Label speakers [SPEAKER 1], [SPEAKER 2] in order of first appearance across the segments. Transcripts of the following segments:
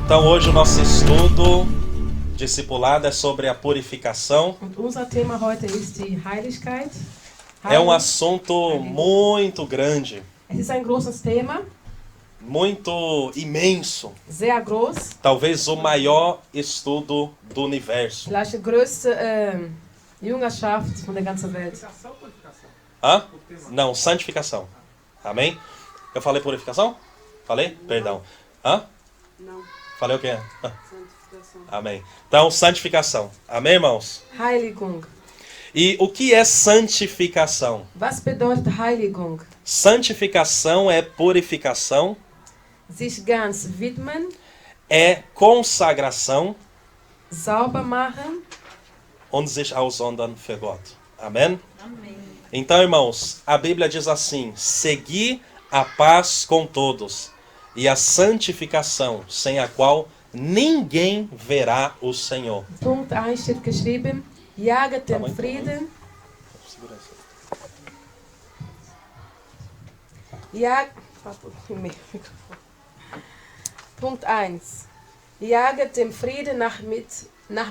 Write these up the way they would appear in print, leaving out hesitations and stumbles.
[SPEAKER 1] Então hoje o nosso estudo discipulado é sobre a purificação.
[SPEAKER 2] Und unser Thema heute ist die Heiligkeit.
[SPEAKER 1] É um assunto muito grande,
[SPEAKER 2] Es ist ein großes Thema,
[SPEAKER 1] muito imenso.
[SPEAKER 2] sehr groß.
[SPEAKER 1] Talvez o maior estudo do universo.
[SPEAKER 2] Vielleicht die größte Jüngerschaft von der ganzen Welt.
[SPEAKER 1] Hã? Não, santificação. Amém? Eu falei purificação? Falei? Perdão. Hã?
[SPEAKER 3] Não,
[SPEAKER 1] Falei o quê?
[SPEAKER 3] santificação.
[SPEAKER 1] Amém. Então, santificação. Amém, irmãos?
[SPEAKER 2] Heiligung.
[SPEAKER 1] E o que é santificação?
[SPEAKER 2] Was bedeutet Heiligung?
[SPEAKER 1] Santificação é purificação,
[SPEAKER 2] Sich ganz widmen,
[SPEAKER 1] é consagração
[SPEAKER 2] sauber machen.
[SPEAKER 1] und sich aussondern für Gott. Amém?
[SPEAKER 3] Amém.
[SPEAKER 1] Então, irmãos, a Bíblia diz assim: segui a paz com todos e a santificação, sem a qual ninguém verá o Senhor.
[SPEAKER 2] Punkt 1 steht geschrieben, jaget
[SPEAKER 1] Tá
[SPEAKER 2] den
[SPEAKER 1] bom, então,
[SPEAKER 2] Frieden.
[SPEAKER 1] Segura isso.
[SPEAKER 2] Punkt 1. Jaget dem Frieden nach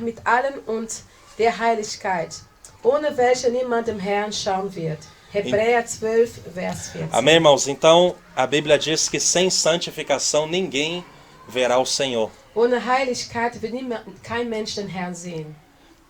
[SPEAKER 2] mit allen und der Heiligkeit, ohne welche niemand dem Herrn schauen wird. Hebräer 12, Vers 14.
[SPEAKER 1] Amém, irmãos? Então, a Bíblia diz que sem santificação ninguém verá o Senhor.
[SPEAKER 2] Ohne Heiligkeit wird kein Mensch den Herrn sehen.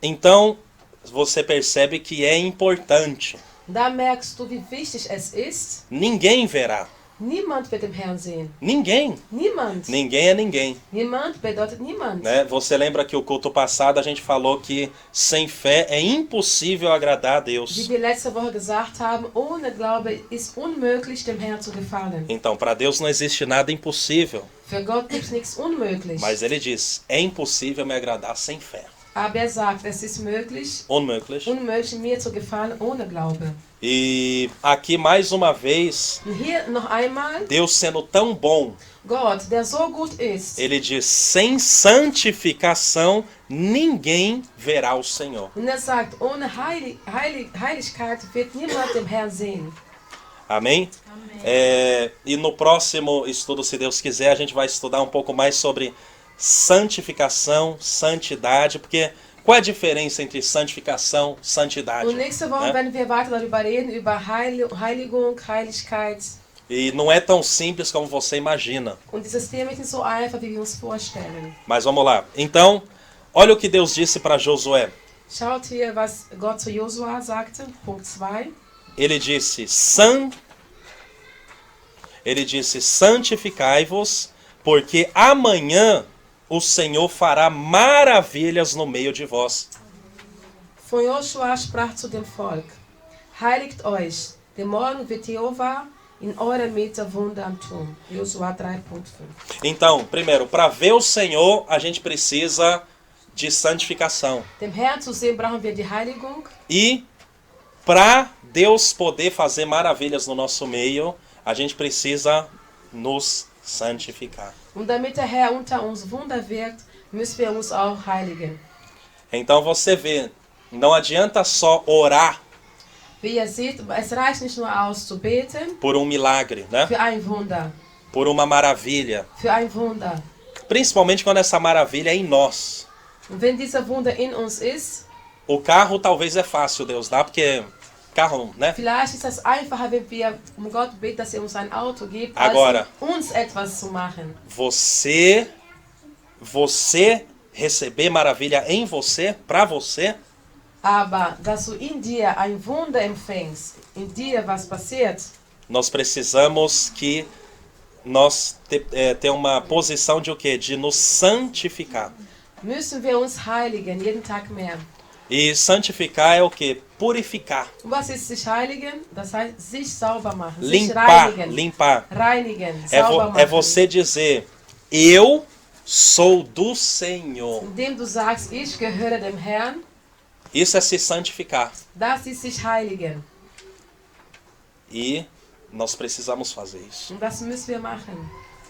[SPEAKER 1] Então, você percebe que é importante.
[SPEAKER 2] Da merkst du, wie wichtig es ist.
[SPEAKER 1] Ninguém verá.
[SPEAKER 2] Niemand wird den Herrn sehen.
[SPEAKER 1] Ninguém.
[SPEAKER 2] Niemand.
[SPEAKER 1] Ninguém é ninguém.
[SPEAKER 2] Niemand bedeutet niemand.
[SPEAKER 1] Né? Você lembra que o culto passado a gente falou que sem fé é impossível agradar a
[SPEAKER 2] Wie
[SPEAKER 1] Deus.
[SPEAKER 2] wir letzte Woche gesagt haben, ohne Glaube ist unmöglich, dem Herrn zu gefallen.
[SPEAKER 1] Então, para Deus não existe nada impossível.
[SPEAKER 2] Für Gott gibt es nichts unmöglich.
[SPEAKER 1] Mas ele diz, é impossível me agradar sem fé.
[SPEAKER 2] Aber sagt, es ist möglich,
[SPEAKER 1] Unmöglich.
[SPEAKER 2] unmöglich mir zu gefallen ohne Glaube.
[SPEAKER 1] E aqui mais uma vez,
[SPEAKER 2] Und hier noch einmal,
[SPEAKER 1] Deus sendo tão bom,
[SPEAKER 2] Gott, der so gut ist.
[SPEAKER 1] ele diz, sem santificação ninguém verá o Senhor.
[SPEAKER 2] Und sagt, ohne Heiligkeit wird niemand den Herrn sehen.
[SPEAKER 1] Amém?
[SPEAKER 3] Amém.
[SPEAKER 1] E no próximo estudo, se Deus quiser, a gente vai estudar um pouco mais sobre santificação, santidade, porque qual é a diferença entre santificação e santidade?
[SPEAKER 2] Und nächste Woche
[SPEAKER 1] né?
[SPEAKER 2] werden wir weiter darüber reden, über Heiligung, Heiligkeit.
[SPEAKER 1] E não é tão simples como você imagina.
[SPEAKER 2] Und dieses Thema ist nicht so einfach, wie wir uns vorstellen.
[SPEAKER 1] Mas vamos lá. Então, olha o que Deus disse para Josué.
[SPEAKER 2] Schaut hier, was Gott zu Josua sagte, Punkt 2.
[SPEAKER 1] Ele disse, santificai-vos, porque amanhã o Senhor fará maravilhas no meio de vós.
[SPEAKER 2] Von Joshua sprach zu dem Volk, heiligt euch, denn morgen wird Jehova in eurer Mitte Wunder tun. Josua 3.5.
[SPEAKER 1] Então, primeiro, para ver o Senhor, a gente precisa de santificação.
[SPEAKER 2] Dem Herrn zu sehen brauchen wir die Heiligung.
[SPEAKER 1] E para Deus poder fazer maravilhas no nosso meio, a gente precisa nos santificar.
[SPEAKER 2] Und damit der Herr unter uns Wunder wirkt, müssen wir uns auch heiligen.
[SPEAKER 1] Então você vê, não adianta só orar
[SPEAKER 2] Wie ihr seht, es reicht nicht nur aus zu beten
[SPEAKER 1] por um milagre, né?
[SPEAKER 2] für ein Wunder.
[SPEAKER 1] Por uma maravilha.
[SPEAKER 2] Für ein Wunder.
[SPEAKER 1] Principalmente quando essa maravilha é em nós.
[SPEAKER 2] Und wenn dieser Wunder in uns ist,
[SPEAKER 1] O carro talvez é fácil Deus dá, porque carro, né?
[SPEAKER 2] vielleicht ist das einfacher, wenn wir um Gott beten, dass er uns ein Auto gibt,
[SPEAKER 1] Agora.
[SPEAKER 2] als uns etwas zu machen.
[SPEAKER 1] Você receber maravilha em você, para você,
[SPEAKER 2] Aber dass du in dir ein Wunder empfängst, in dir was passiert,
[SPEAKER 1] nós precisamos que nós ter uma posição de o quê? De nos santificar.
[SPEAKER 2] müssen wir uns heiligen, jeden Tag mehr.
[SPEAKER 1] E santificar é o quê? Purificar.
[SPEAKER 2] Und was ist sich heiligen? Das heißt, sich sauber machen, sich
[SPEAKER 1] Limpar,
[SPEAKER 2] reinigen.
[SPEAKER 1] limpar.
[SPEAKER 2] Reinigen,
[SPEAKER 1] É,
[SPEAKER 2] sauber machen.
[SPEAKER 1] é você dizer, eu sou do Senhor.
[SPEAKER 2] Indem du sagst, ich gehöre dem Herrn,
[SPEAKER 1] Isso é se santificar.
[SPEAKER 2] das ist sich heiligen.
[SPEAKER 1] E nós precisamos fazer isso,
[SPEAKER 2] Und das müssen wir machen.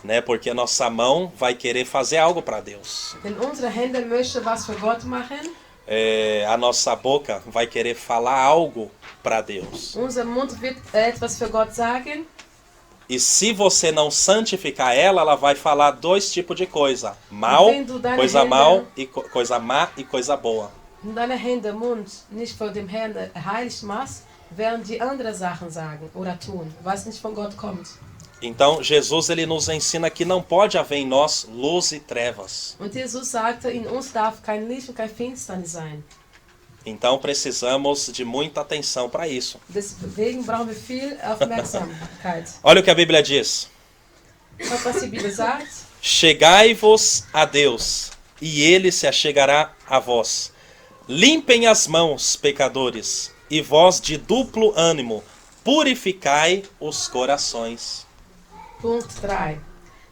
[SPEAKER 1] né? Porque a nossa mão vai querer fazer algo para Deus.
[SPEAKER 2] Denn unsere Hände möchten was für Gott machen.
[SPEAKER 1] A nossa boca vai querer falar algo para Deus.
[SPEAKER 2] Unser Mund wird etwas für Gott sagen.
[SPEAKER 1] E se você não santificar ela, ela vai falar dois tipos de coisa. Mal, coisa mal, e coisa má e coisa boa.
[SPEAKER 2] Wenn deine Hände, Mund nicht vor dem Herrn heilig machst, werden die andere Sachen sagen oder tun, was nicht von Gott kommt.
[SPEAKER 1] Então, Jesus ele nos ensina que não pode haver em nós luz e trevas.
[SPEAKER 2] Und Jesus sagte, in uns darf kein Licht und kein Finsternis sein.
[SPEAKER 1] Então, precisamos de muita atenção para isso.
[SPEAKER 2] Deswegen brauchen wir viel Aufmerksamkeit.
[SPEAKER 1] Olha o que a Bíblia diz.
[SPEAKER 2] Schaut, was die Bibel sagt.
[SPEAKER 1] Chegai-vos a Deus, e Ele se achegará a vós. Limpem as mãos, pecadores, e vós de duplo ânimo, purificai os corações.
[SPEAKER 2] Punkt 3.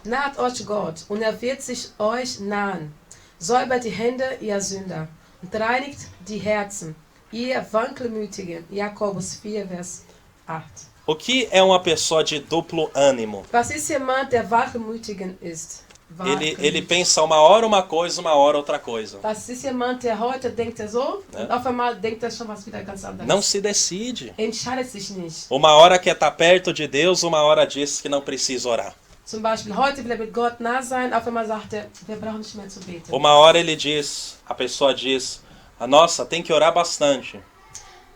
[SPEAKER 2] Naht euch Gott, und wird sich euch nahen. Säubert die Hände, ihr Sünder, und reinigt die Herzen, ihr Wankelmütigen. Jakobus 4, Vers 8.
[SPEAKER 1] O que é uma pessoa de duplo ânimo?
[SPEAKER 2] Was ist jemand, der wankelmütigen ist?
[SPEAKER 1] Ele pensa uma hora uma coisa, uma hora outra coisa.
[SPEAKER 2] Was ist jemand, der heute denkt er so, und auf einmal denkt er schon was wieder ganz anderes.
[SPEAKER 1] Não se decide.
[SPEAKER 2] Entscheidet sich nicht.
[SPEAKER 1] Uma hora quer estar perto de Deus, uma hora diz que não precisa orar.
[SPEAKER 2] Zum Beispiel, heute will er mit Gott nah sein, auf einmal sagt er, wir brauchen nicht mehr zu beten.
[SPEAKER 1] Uma hora ele diz, a pessoa diz, nossa, tem que orar bastante.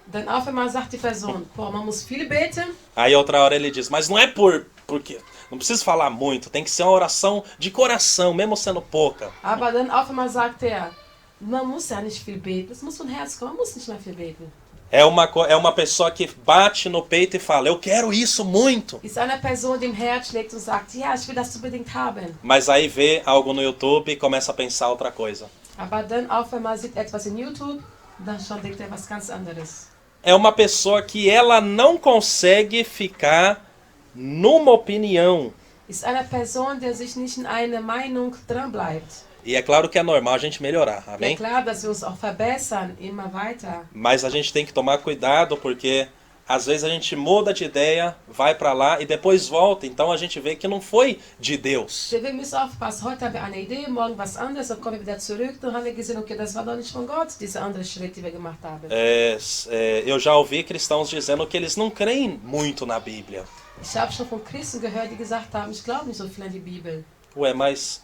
[SPEAKER 2] Dann auf einmal sagt die Person, boah, man muss viel beten.
[SPEAKER 1] Aí outra hora ele diz, mas não é porque não precisa falar muito, tem que ser uma oração de coração, mesmo sendo pouca.
[SPEAKER 2] Aber dann auf einmal sagt er, man muss ja nicht viel beten, es muss von Herz kommen, man muss nicht mehr viel beten.
[SPEAKER 1] É uma pessoa que bate no peito e fala, eu quero isso muito.
[SPEAKER 2] Ist eine Person, die im Herz schlägt und sagt, ja, ich will das unbedingt haben.
[SPEAKER 1] Mas aí vê algo no YouTube e começa a pensar outra coisa.
[SPEAKER 2] Aber dann auf einmal sieht etwas in YouTube, dann schon denkt er was ganz anderes.
[SPEAKER 1] É uma pessoa que ela não consegue ficar numa opinião.
[SPEAKER 2] Ist eine Person, der sich nicht in einer Meinung dran bleibt.
[SPEAKER 1] E é claro que é normal a gente melhorar,
[SPEAKER 2] Ja
[SPEAKER 1] amém?
[SPEAKER 2] klar, dass wir uns auch verbessern, immer weiter.
[SPEAKER 1] Mas a gente tem que tomar cuidado porque às vezes a gente muda de ideia, vai para lá e depois volta. Então a gente vê que não foi de Deus.
[SPEAKER 2] Wir müssen aufpassen, heute haben wir eine Idee, morgen was anderes, dann kommen wir wieder zurück, dann haben wir gesehen, okay, das war doch nicht von Gott, diese andere Schritt, die wir gemacht haben.
[SPEAKER 1] Eu já ouvi cristãos dizendo que eles não creem muito na Bíblia.
[SPEAKER 2] Ich habe schon von Christen gehört, die gesagt haben, ich glaube nicht so viel an die Bibel.
[SPEAKER 1] Ué, mas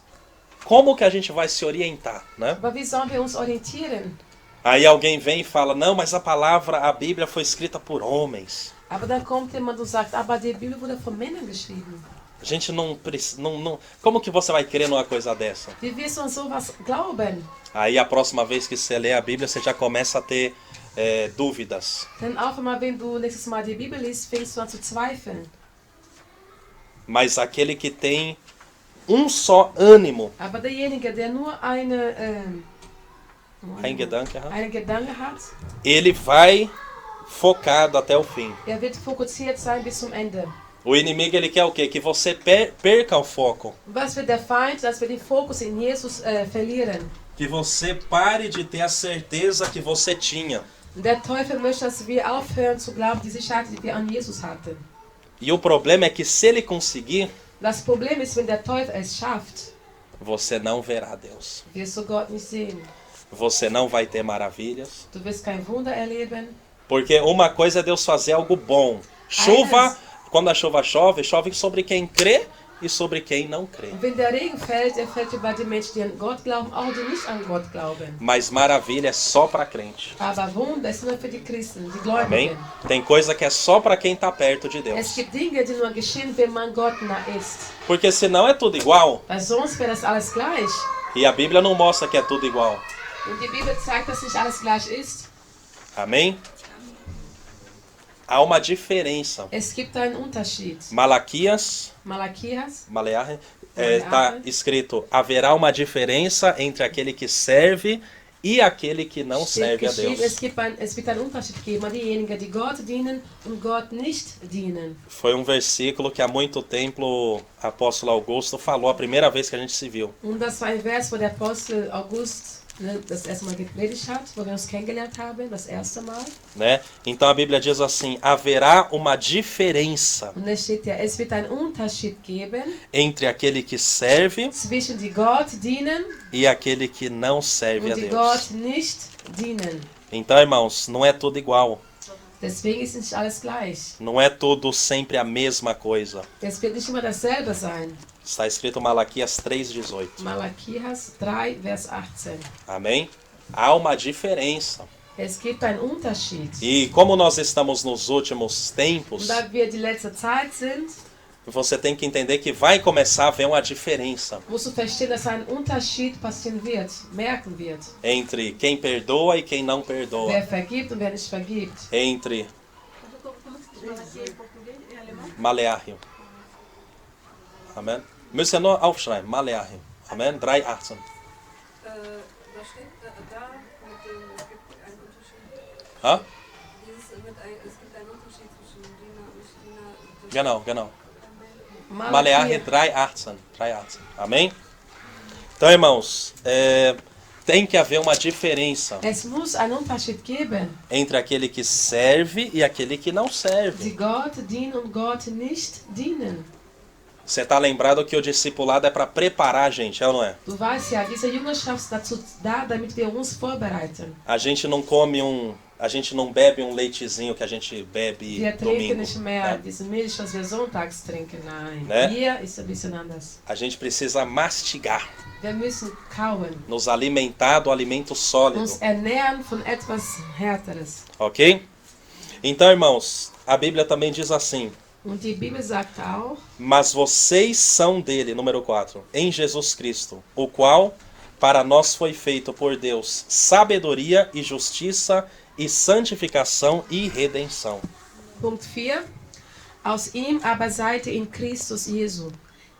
[SPEAKER 1] como que a gente vai se orientar, né?
[SPEAKER 2] Aber wie sollen wir uns orientieren?
[SPEAKER 1] Aí alguém vem e fala, não, mas a Bíblia foi escrita por homens.
[SPEAKER 2] Aber dann kommt jemand und sagt, aber die Bibel wurde von Männern geschrieben.
[SPEAKER 1] A gente não... Como que você vai crer numa coisa dessa?
[SPEAKER 2] Wie wirst du an sowas glauben?
[SPEAKER 1] Aí a próxima vez que você lê a Bíblia, você já começa a ter dúvidas.
[SPEAKER 2] Denn auf einmal, wenn du nächstes Mal die Bibel liest, fängst du an zu zweifeln.
[SPEAKER 1] Mas aquele que tem um só ânimo,
[SPEAKER 2] Aber derjenige, der nur einen Gedanke hat,
[SPEAKER 1] ele vai focado até o fim.
[SPEAKER 2] wird fokussiert sein bis zum Ende.
[SPEAKER 1] O inimigo ele quer o quê? Que você perca o foco.
[SPEAKER 2] Was will der Feind, dass wir den Fokus in Jesus verlieren?
[SPEAKER 1] Que você pare de ter a certeza que você tinha.
[SPEAKER 2] Der Teufel möchte, dass wir aufhören zu glauben, die Sicherheit, die wir an Jesus hatten.
[SPEAKER 1] E o problema é que se ele conseguir,
[SPEAKER 2] Das Problem ist, wenn der Teufel es schafft,
[SPEAKER 1] você não verá Deus.
[SPEAKER 2] wirst du Gott nicht sehen.
[SPEAKER 1] Você não vai ter maravilhas.
[SPEAKER 2] Du wirst kein Wunder erleben.
[SPEAKER 1] Porque uma coisa é Deus fazer algo bom. Chuva, quando a chuva chove, chove sobre quem crê e sobre quem não crê.
[SPEAKER 2] Und wenn der Regen fällt, er fällt über die Menschen, die an Gott glauben, auch die nicht an Gott glauben.
[SPEAKER 1] Mas maravilha é só para crente.
[SPEAKER 2] Aber Wunder ist nur für die Christen, die
[SPEAKER 1] Amém?
[SPEAKER 2] Gläubigen.
[SPEAKER 1] Tem coisa que é só para quem está perto de
[SPEAKER 2] Es
[SPEAKER 1] Deus.
[SPEAKER 2] gibt Dinge, die nur geschehen, wenn man Gott nah ist.
[SPEAKER 1] Porque senão é tudo igual.
[SPEAKER 2] Weil sonst wäre das alles gleich.
[SPEAKER 1] E a Bíblia não mostra que é tudo igual.
[SPEAKER 2] Und die Bibel zeigt, dass nicht alles gleich ist.
[SPEAKER 1] Amém? Há uma diferença.
[SPEAKER 2] Es gibt einen Unterschied.
[SPEAKER 1] Malaquias,
[SPEAKER 2] Malachias,
[SPEAKER 1] Maleache, está escrito, haverá uma diferença entre aquele que serve e aquele que não
[SPEAKER 2] steht
[SPEAKER 1] serve a
[SPEAKER 2] geschrieben,
[SPEAKER 1] Deus.
[SPEAKER 2] es wird einen Unterschied geben, diejenigen, die Gott dienen und Gott nicht dienen.
[SPEAKER 1] Foi um versículo que há muito tempo o apóstolo Augusto falou a primeira vez que a gente se viu.
[SPEAKER 2] Und das war ein Vers, wo der Apostel August das erste Mal gepredigt hat, wo wir uns kennengelernt haben, das erste Mal.
[SPEAKER 1] Né? Então a Bíblia diz assim, haverá uma diferença
[SPEAKER 2] Und es steht ja, es wird einen Unterschied geben
[SPEAKER 1] entre aquele que serve
[SPEAKER 2] zwischen die Gott dienen
[SPEAKER 1] e aquele que não serve
[SPEAKER 2] und
[SPEAKER 1] a
[SPEAKER 2] die
[SPEAKER 1] Deus.
[SPEAKER 2] Gott nicht dienen.
[SPEAKER 1] Então, irmãos, não é tudo igual.
[SPEAKER 2] Deswegen ist nicht alles gleich.
[SPEAKER 1] Não é tudo sempre a mesma coisa.
[SPEAKER 2] Es wird nicht immer dasselbe sein.
[SPEAKER 1] Está escrito Malaquias 3,18.
[SPEAKER 2] Malachias 3, Vers 18.
[SPEAKER 1] Amém? Há uma diferença.
[SPEAKER 2] Es gibt einen Unterschied.
[SPEAKER 1] E como nós estamos nos últimos tempos,
[SPEAKER 2] Und da wir die letzte Zeit sind,
[SPEAKER 1] você tem que entender que vai começar a haver uma diferença
[SPEAKER 2] musst du verstehen, dass ein Unterschied passieren wird, merken wird.
[SPEAKER 1] entre quem perdoa e quem não perdoa.
[SPEAKER 2] Wer vergibt und wer nicht vergibt.
[SPEAKER 1] Entre Maleahim. Amen. Müssen wir nur aufschreiben. Maleahim. Amen. 3,18.
[SPEAKER 3] Da steht da mit dem, es gibt einen Unterschied.
[SPEAKER 1] Hã?
[SPEAKER 3] Es gibt einen Unterschied zwischen Diener und nicht Diener.
[SPEAKER 1] Genau, genau. Maleahim 3,18. 3,18. Amém? Então, irmãos, tem que haver uma diferença
[SPEAKER 2] Es muss einen Unterschied geben,
[SPEAKER 1] entre aquele que serve e aquele que não
[SPEAKER 2] die
[SPEAKER 1] serve.
[SPEAKER 2] Gott dienen und Gott nicht dienen.
[SPEAKER 1] Você está lembrado que o discipulado é para preparar a gente, é ou não é?
[SPEAKER 2] Du weißt ja, diese Jüngerschaft ist dazu da, damit wir uns vorbereiten.
[SPEAKER 1] A gente não come a gente não bebe um leitezinho que a gente bebe
[SPEAKER 2] Wir trinken
[SPEAKER 1] domingo.
[SPEAKER 2] nicht mehr
[SPEAKER 1] Né?
[SPEAKER 2] diese Milch, was wir sonntags trinken. Nein,
[SPEAKER 1] Ne?
[SPEAKER 2] hier ist ein bisschen anders.
[SPEAKER 1] A gente precisa mastigar,
[SPEAKER 2] Wir müssen kauen,
[SPEAKER 1] nos alimentar do alimento sólido,
[SPEAKER 2] uns ernähren von etwas Härteres.
[SPEAKER 1] ok? Então, irmãos, a Bíblia também diz assim:
[SPEAKER 2] Und die Bibel sagt auch,
[SPEAKER 1] mas vocês são dele, número 4, em Jesus Cristo, o qual para nós foi feito por Deus sabedoria e justiça e santificação e redenção.
[SPEAKER 2] Punkt 4, aus ihm aber seid ihr in Christus Jesu,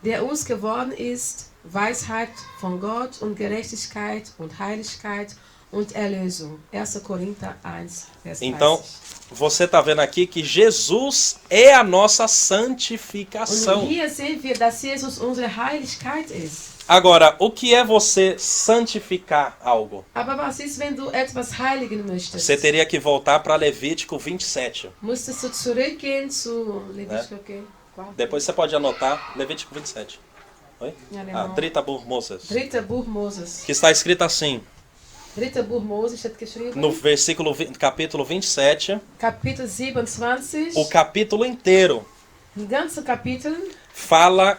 [SPEAKER 2] der uns geworden ist, Weisheit von Gott und Gerechtigkeit und Heiligkeit und Erlösung. 1. Korinther 1, Vers 30.
[SPEAKER 1] Então, você está vendo aqui que Jesus é a nossa
[SPEAKER 2] Und
[SPEAKER 1] santificação.
[SPEAKER 2] hier sehen wir, dass Jesus unsere Heiligkeit ist.
[SPEAKER 1] Agora, o que é você santificar algo?
[SPEAKER 2] Aber was ist, wenn du etwas heiligen möchtest?
[SPEAKER 1] Você teria que voltar para Levítico 27.
[SPEAKER 2] Musstest du zurückgehen zu Leviticus, okay?
[SPEAKER 1] Depois você pode anotar Levítico 27. Oi?
[SPEAKER 2] Ja,
[SPEAKER 1] Ah,
[SPEAKER 2] genau.
[SPEAKER 1] Dritter Buch Moses.
[SPEAKER 2] Dritte Buch Moses.
[SPEAKER 1] Que está escrito assim,
[SPEAKER 2] Dritte Buch Moses steht geschrieben.
[SPEAKER 1] no capítulo 27,
[SPEAKER 2] Kapitel 27.
[SPEAKER 1] o capítulo inteiro
[SPEAKER 2] Im ganzen Kapitel
[SPEAKER 1] fala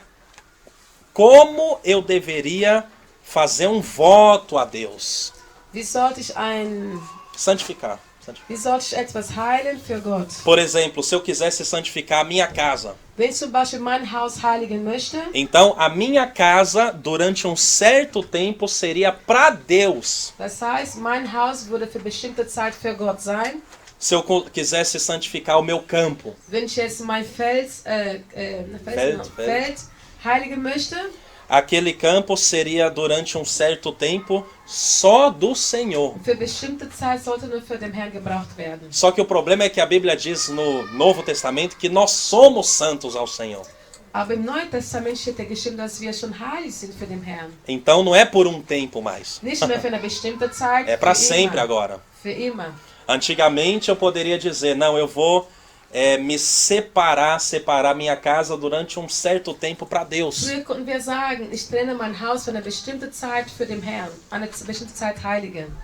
[SPEAKER 1] como eu deveria fazer um voto a Deus.
[SPEAKER 2] wie sollte ich
[SPEAKER 1] Santificar.
[SPEAKER 2] etwas heilen für Gott?
[SPEAKER 1] Por exemplo, se eu quisesse santificar a minha casa,
[SPEAKER 2] Wenn ich zum Beispiel mein Haus heiligen möchte,
[SPEAKER 1] então a minha casa, durante um certo tempo, seria para Deus.
[SPEAKER 2] das heißt, mein Haus würde für bestimmte Zeit für Gott sein.
[SPEAKER 1] Se eu quisesse santificar o meu campo,
[SPEAKER 2] Wenn ich jetzt mein Feld heiligen möchte,
[SPEAKER 1] aquele campo seria durante um certo tempo só do Senhor.
[SPEAKER 2] für bestimmte Zeit sollte nur für den Herrn gebraucht werden.
[SPEAKER 1] Só que o problema é que a Bíblia diz no Novo Testamento que nós somos santos ao Senhor.
[SPEAKER 2] Aber im Neuen Testament steht ja geschrieben, dass wir schon heilig sind für den Herrn.
[SPEAKER 1] Então não é por um tempo mais.
[SPEAKER 2] Nicht mehr für eine bestimmte Zeit,
[SPEAKER 1] É para
[SPEAKER 2] für
[SPEAKER 1] sempre
[SPEAKER 2] immer.
[SPEAKER 1] agora.
[SPEAKER 2] Für immer.
[SPEAKER 1] Antigamente eu poderia dizer, não, eu vou me separar minha casa durante um certo tempo para Deus.
[SPEAKER 2] Früher konnten wir sagen, ich trenne mein Haus für eine bestimmte Zeit für den Herrn, eine bestimmte Zeit heiligen.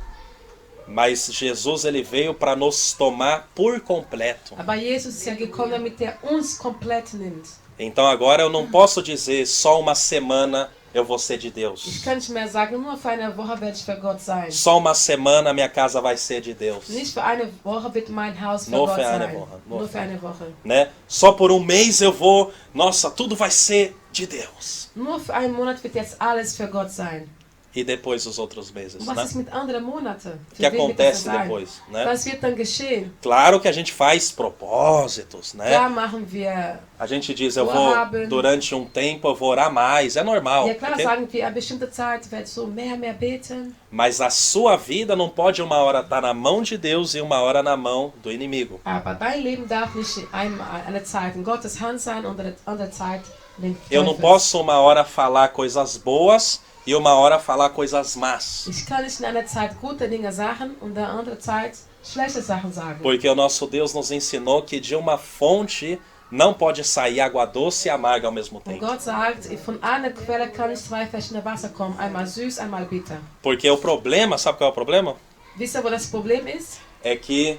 [SPEAKER 1] Mas Jesus ele veio para nos tomar por completo.
[SPEAKER 2] Aber Jesus ist ja gekommen, damit er uns komplett nimmt.
[SPEAKER 1] Então agora eu não posso dizer só uma semana eu vou ser de
[SPEAKER 2] Ich
[SPEAKER 1] Deus.
[SPEAKER 2] kann nicht mehr sagen, nur für eine Woche werde ich für Gott sein.
[SPEAKER 1] Só uma semana minha casa vai ser de Deus.
[SPEAKER 2] Nicht für eine Woche wird mein Haus für
[SPEAKER 1] Nur
[SPEAKER 2] Gott
[SPEAKER 1] für eine
[SPEAKER 2] sein.
[SPEAKER 1] Woche.
[SPEAKER 2] Nur für eine Woche.
[SPEAKER 1] Né? Só por um mês eu vou, nossa, tudo vai ser de Deus.
[SPEAKER 2] Nur für einen Monat wird jetzt alles für Gott sein.
[SPEAKER 1] E depois os outros meses,
[SPEAKER 2] Und was
[SPEAKER 1] né?
[SPEAKER 2] ist mit anderen Monaten?
[SPEAKER 1] O que acontece depois, né?
[SPEAKER 2] Was wird dann geschehen?
[SPEAKER 1] Claro que a gente faz propósitos, né?
[SPEAKER 2] Klar machen wir,
[SPEAKER 1] A gente diz, eu vou, durante um tempo eu vou orar mais, é normal.
[SPEAKER 2] ja klar
[SPEAKER 1] ok?
[SPEAKER 2] sagen wir, eine bestimmte Zeit werde ich so mehr beten.
[SPEAKER 1] Mas a sua vida não pode uma hora estar na mão de Deus e uma hora na mão do inimigo.
[SPEAKER 2] Aber dein Leben darf nicht eine Zeit in Gottes Hand sein und eine andere Zeit in den
[SPEAKER 1] Eu não
[SPEAKER 2] Teufels.
[SPEAKER 1] posso uma hora falar coisas boas e uma hora falar coisas más.
[SPEAKER 2] Ich kann nicht in einer Zeit gute Dinge sagen und in der anderen Zeit schlechte Sachen sagen.
[SPEAKER 1] Porque o nosso Deus nos ensinou que de uma fonte não pode sair água doce e amarga ao mesmo
[SPEAKER 2] Und
[SPEAKER 1] tempo.
[SPEAKER 2] Gott sagt, von einer Quelle kann nicht zwei verschiedene Wasser kommen, einmal süß, einmal bitter.
[SPEAKER 1] Porque o problema, sabe qual é o problema?
[SPEAKER 2] Wisst ihr, wo das Problem ist?
[SPEAKER 1] É que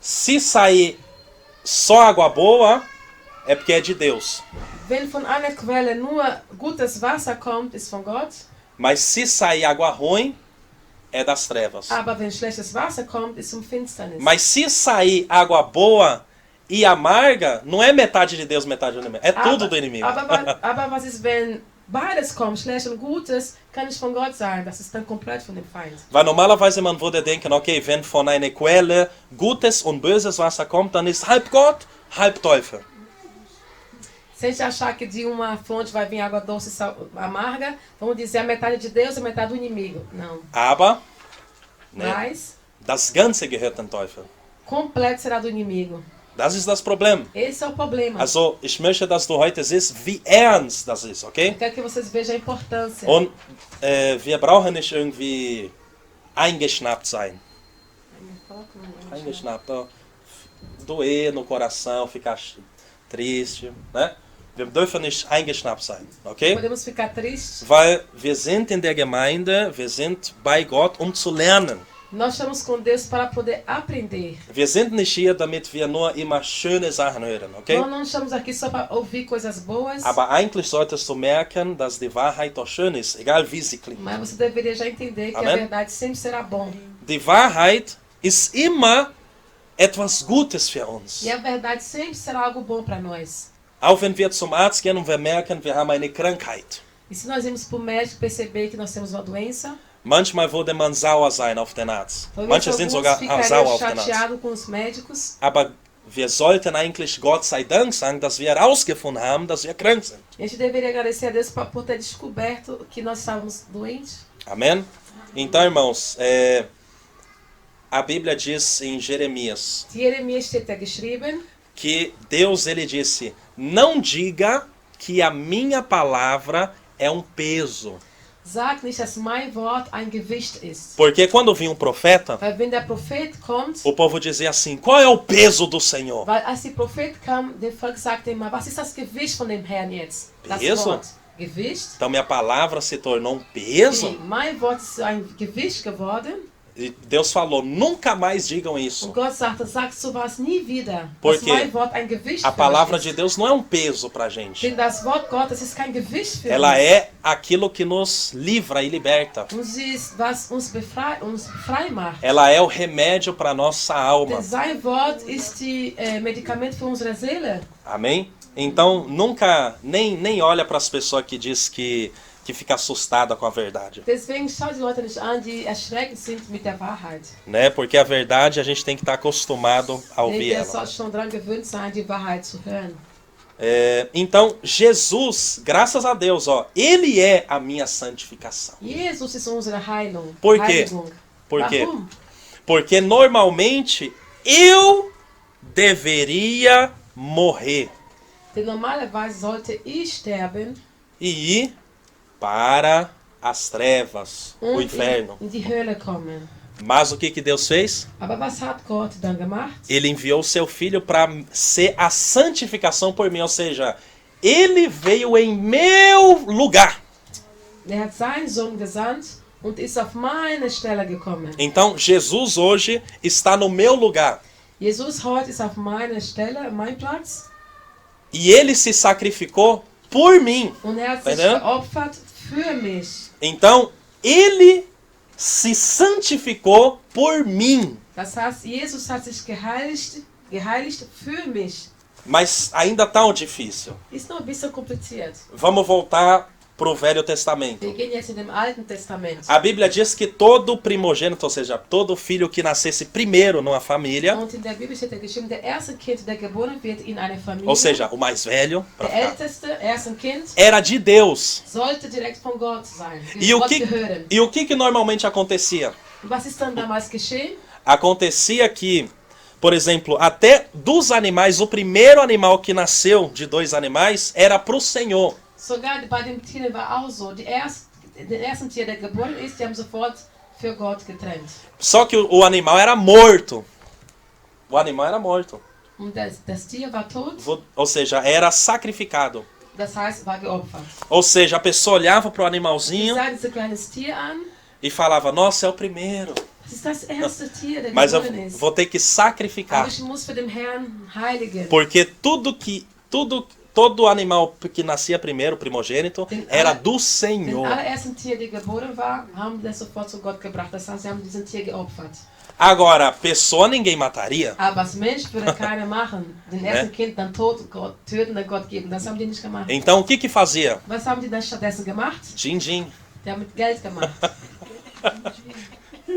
[SPEAKER 1] Se sair só água boa, é porque é de Deus.
[SPEAKER 2] Wenn von einer Quelle nur gutes Wasser kommt, ist von Gott.
[SPEAKER 1] Mas se sair água ruim, é das trevas.
[SPEAKER 2] Aber wenn schlechtes Wasser kommt, ist Finsternis.
[SPEAKER 1] Mas se sair água boa e amarga, não é metade de Deus, metade do inimigo. É tudo do inimigo.
[SPEAKER 2] Aber was ist, wenn beides kommt, schlecht und Gutes, kann nicht von Gott sein. Das ist dann komplett von dem Feind.
[SPEAKER 1] Weil normalerweise man würde denken, okay, wenn von einer Quelle gutes und böses Wasser kommt, dann ist halb Gott, halb Teufel.
[SPEAKER 2] Se a gente achar que de uma fonte vai vir água doce e amarga, vamos dizer a metade de Deus e a metade do inimigo. Não.
[SPEAKER 1] Aber né,
[SPEAKER 2] Mas
[SPEAKER 1] das Ganze gehört dem Teufel.
[SPEAKER 2] completo será do inimigo.
[SPEAKER 1] Das ist das Problem.
[SPEAKER 2] Esse é o problema.
[SPEAKER 1] Also, ich möchte, dass du heute siehst, wie ernst das ist, okay?
[SPEAKER 2] Eu quero que vocês vejam a importância.
[SPEAKER 1] Und wir brauchen nicht irgendwie eingeschnappt sein. Eingeschnappt, ó, doer no coração, ficar triste, né? Wir dürfen nicht eingeschnappt sein, okay?
[SPEAKER 2] Podemos ficar tristes.
[SPEAKER 1] Weil wir sind in der Gemeinde, wir sind bei Gott, um zu lernen.
[SPEAKER 2] Nós estamos com Deus para poder aprender.
[SPEAKER 1] Wir sind nicht hier, damit wir nur immer schöne Sachen hören, okay?
[SPEAKER 2] Nós não estamos aqui só para ouvir coisas boas.
[SPEAKER 1] Aber eigentlich solltest du merken, dass die Wahrheit doch schön ist, egal wie sie klingt.
[SPEAKER 2] Mas você deveria já entender que
[SPEAKER 1] Amen.
[SPEAKER 2] a verdade sempre será bom.
[SPEAKER 1] Die Wahrheit ist immer etwas Gutes für uns.
[SPEAKER 2] E a verdade sempre será algo bom para nós.
[SPEAKER 1] Auch wenn wir zum Arzt gehen und wir merken, wir haben eine Krankheit.
[SPEAKER 2] E se nós irmos para o médico e perceber que nós temos uma doença,
[SPEAKER 1] Manchmal würde man sauer sein auf den Arzt.
[SPEAKER 2] talvez
[SPEAKER 1] Manche sind
[SPEAKER 2] alguns
[SPEAKER 1] sogar
[SPEAKER 2] ficariam
[SPEAKER 1] sauer auf den Arzt.
[SPEAKER 2] chateados com os médicos.
[SPEAKER 1] Aber wir sollten eigentlich Gott sei Dank sagen, dass wir herausgefunden haben, dass wir krank sind.
[SPEAKER 2] A gente deveria agradecer a Deus por ter descoberto que nós estávamos doentes.
[SPEAKER 1] Amém? Então, irmãos, a Bíblia diz em Jeremias
[SPEAKER 2] Jeremias steht da geschrieben,
[SPEAKER 1] que Deus ele disse: não diga que a minha palavra é um peso.
[SPEAKER 2] sag nicht, dass mein Wort ein Gewicht ist.
[SPEAKER 1] Porque quando vinha um profeta,
[SPEAKER 2] Weil wenn der Prophet kommt,
[SPEAKER 1] o povo dizia assim: qual é o peso do Senhor?
[SPEAKER 2] weil als der Prophet kam, der Volk sagte immer, was ist das Gewicht von dem Herrn jetzt? Das
[SPEAKER 1] Peso?
[SPEAKER 2] Wort. Gewicht?
[SPEAKER 1] Então minha palavra se tornou um peso.
[SPEAKER 2] Sim, mein Wort ist ein Gewicht geworden.
[SPEAKER 1] E Deus falou: nunca mais digam
[SPEAKER 2] Und
[SPEAKER 1] isso.
[SPEAKER 2] Gott sagte, sag sowas nie wieder.
[SPEAKER 1] Porque
[SPEAKER 2] dass mein Wort ein Gewicht
[SPEAKER 1] A
[SPEAKER 2] für
[SPEAKER 1] palavra
[SPEAKER 2] euch
[SPEAKER 1] de
[SPEAKER 2] ist.
[SPEAKER 1] Deus não é um peso pra gente.
[SPEAKER 2] Denn das Wort Gottes ist kein Gewicht für
[SPEAKER 1] Ela
[SPEAKER 2] uns.
[SPEAKER 1] é aquilo que nos livra e liberta.
[SPEAKER 2] Und sie ist, was uns frei macht.
[SPEAKER 1] Ela é o remédio para nossa alma.
[SPEAKER 2] Denn sein Wort ist die Medikament für unsere Seele.
[SPEAKER 1] Amém? Então nunca nem olha para as pessoas que diz que fica assustada com a verdade,
[SPEAKER 2] Deswegen schaut die Leute nicht an, die erschreckt sind mit der Wahrheit.
[SPEAKER 1] né? Porque a verdade a gente tem que estar acostumado a
[SPEAKER 2] Denn
[SPEAKER 1] ouvir
[SPEAKER 2] wir
[SPEAKER 1] ela.
[SPEAKER 2] sollten schon daran gewöhnt sein, die Wahrheit zu hören.
[SPEAKER 1] Então Jesus, graças a Deus, ó, ele é a minha santificação.
[SPEAKER 2] Jesus ist unsere Heilung.
[SPEAKER 1] Por quê?
[SPEAKER 2] Heiligung.
[SPEAKER 1] Por quê?
[SPEAKER 2] Warum?
[SPEAKER 1] Porque normalmente eu deveria morrer
[SPEAKER 2] Denn normalerweise sollte ich sterben
[SPEAKER 1] e ir para as trevas, o
[SPEAKER 2] und
[SPEAKER 1] inferno.
[SPEAKER 2] in die Hölle kommen.
[SPEAKER 1] Mas o que Deus fez?
[SPEAKER 2] Aber was hat Gott dann gemacht?
[SPEAKER 1] Ele enviou o seu filho para ser a santificação por mim, ou seja, ele veio em meu lugar.
[SPEAKER 2] Er hat seinen Sohn gesandt und ist auf meine Stelle gekommen.
[SPEAKER 1] Então Jesus hoje está no meu lugar
[SPEAKER 2] Jesus heute ist auf meiner Stelle, mein Platz.
[SPEAKER 1] e ele se sacrificou por mim.
[SPEAKER 2] Und er hat sich
[SPEAKER 1] Entendeu?
[SPEAKER 2] geopfert für mich.
[SPEAKER 1] Então ele se santificou por mim.
[SPEAKER 2] Das heißt, Jesus hat sich geheiligt für mich.
[SPEAKER 1] Mas ainda tão difícil.
[SPEAKER 2] Ist noch ein bisschen kompliziert.
[SPEAKER 1] Vamos voltar para o Velho Testamento.
[SPEAKER 2] Wir gehen jetzt in dem Alten Testament.
[SPEAKER 1] A Bíblia diz que todo primogênito, ou seja, todo filho que nascesse primeiro numa família,
[SPEAKER 2] Und in der Bibel steht geschrieben, der erste Kind, der geboren wird in einer Familie,
[SPEAKER 1] ou seja, o mais velho, pra
[SPEAKER 2] der
[SPEAKER 1] ficar,
[SPEAKER 2] älteste, erste Kind,
[SPEAKER 1] era de Deus.
[SPEAKER 2] sollte direkt von Gott sein.
[SPEAKER 1] E o
[SPEAKER 2] Gott
[SPEAKER 1] que,
[SPEAKER 2] gehören.
[SPEAKER 1] e o que normalmente acontecia?
[SPEAKER 2] Und was ist dann damals geschehen?
[SPEAKER 1] Acontecia que, por exemplo, até dos animais, o primeiro animal que nasceu de dois animais era para o Senhor.
[SPEAKER 2] Sogar bei den Tieren war auch so. Den ersten Tier, der geboren ist, die haben sofort für Gott getrennt.
[SPEAKER 1] Só que o animal era morto. O animal era morto.
[SPEAKER 2] Und das Tier war tot,
[SPEAKER 1] Ou seja, era sacrificado.
[SPEAKER 2] das heißt, war geopfert.
[SPEAKER 1] Ou seja, a pessoa olhava para o
[SPEAKER 2] Ich
[SPEAKER 1] animalzinho
[SPEAKER 2] sah dieses kleines Tier an,
[SPEAKER 1] e falava: nossa, é o primeiro.
[SPEAKER 2] Das ist das erste Tier, der
[SPEAKER 1] Mas eu
[SPEAKER 2] geboren ist.
[SPEAKER 1] vou ter que
[SPEAKER 2] Aber
[SPEAKER 1] sacrificar.
[SPEAKER 2] ich muss für den Herrn heiligen.
[SPEAKER 1] Porque todo animal que nascia primeiro, primogênito, era do
[SPEAKER 2] Den
[SPEAKER 1] Senhor.
[SPEAKER 2] allerersten Tier, der geboren war, haben das sofort zu Gott gebracht. Das heißt, sie haben diesen Tier geopfert.
[SPEAKER 1] Agora, pessoa ninguém mataria.
[SPEAKER 2] Aber als Mensch würde keiner machen. Den ersten Kind dann töten, dann Gott geben. Das haben die nicht gemacht.
[SPEAKER 1] Então o que que fazia?
[SPEAKER 2] Was haben die dann stattdessen gemacht?
[SPEAKER 1] Din-din.
[SPEAKER 2] Die haben mit Geld gemacht.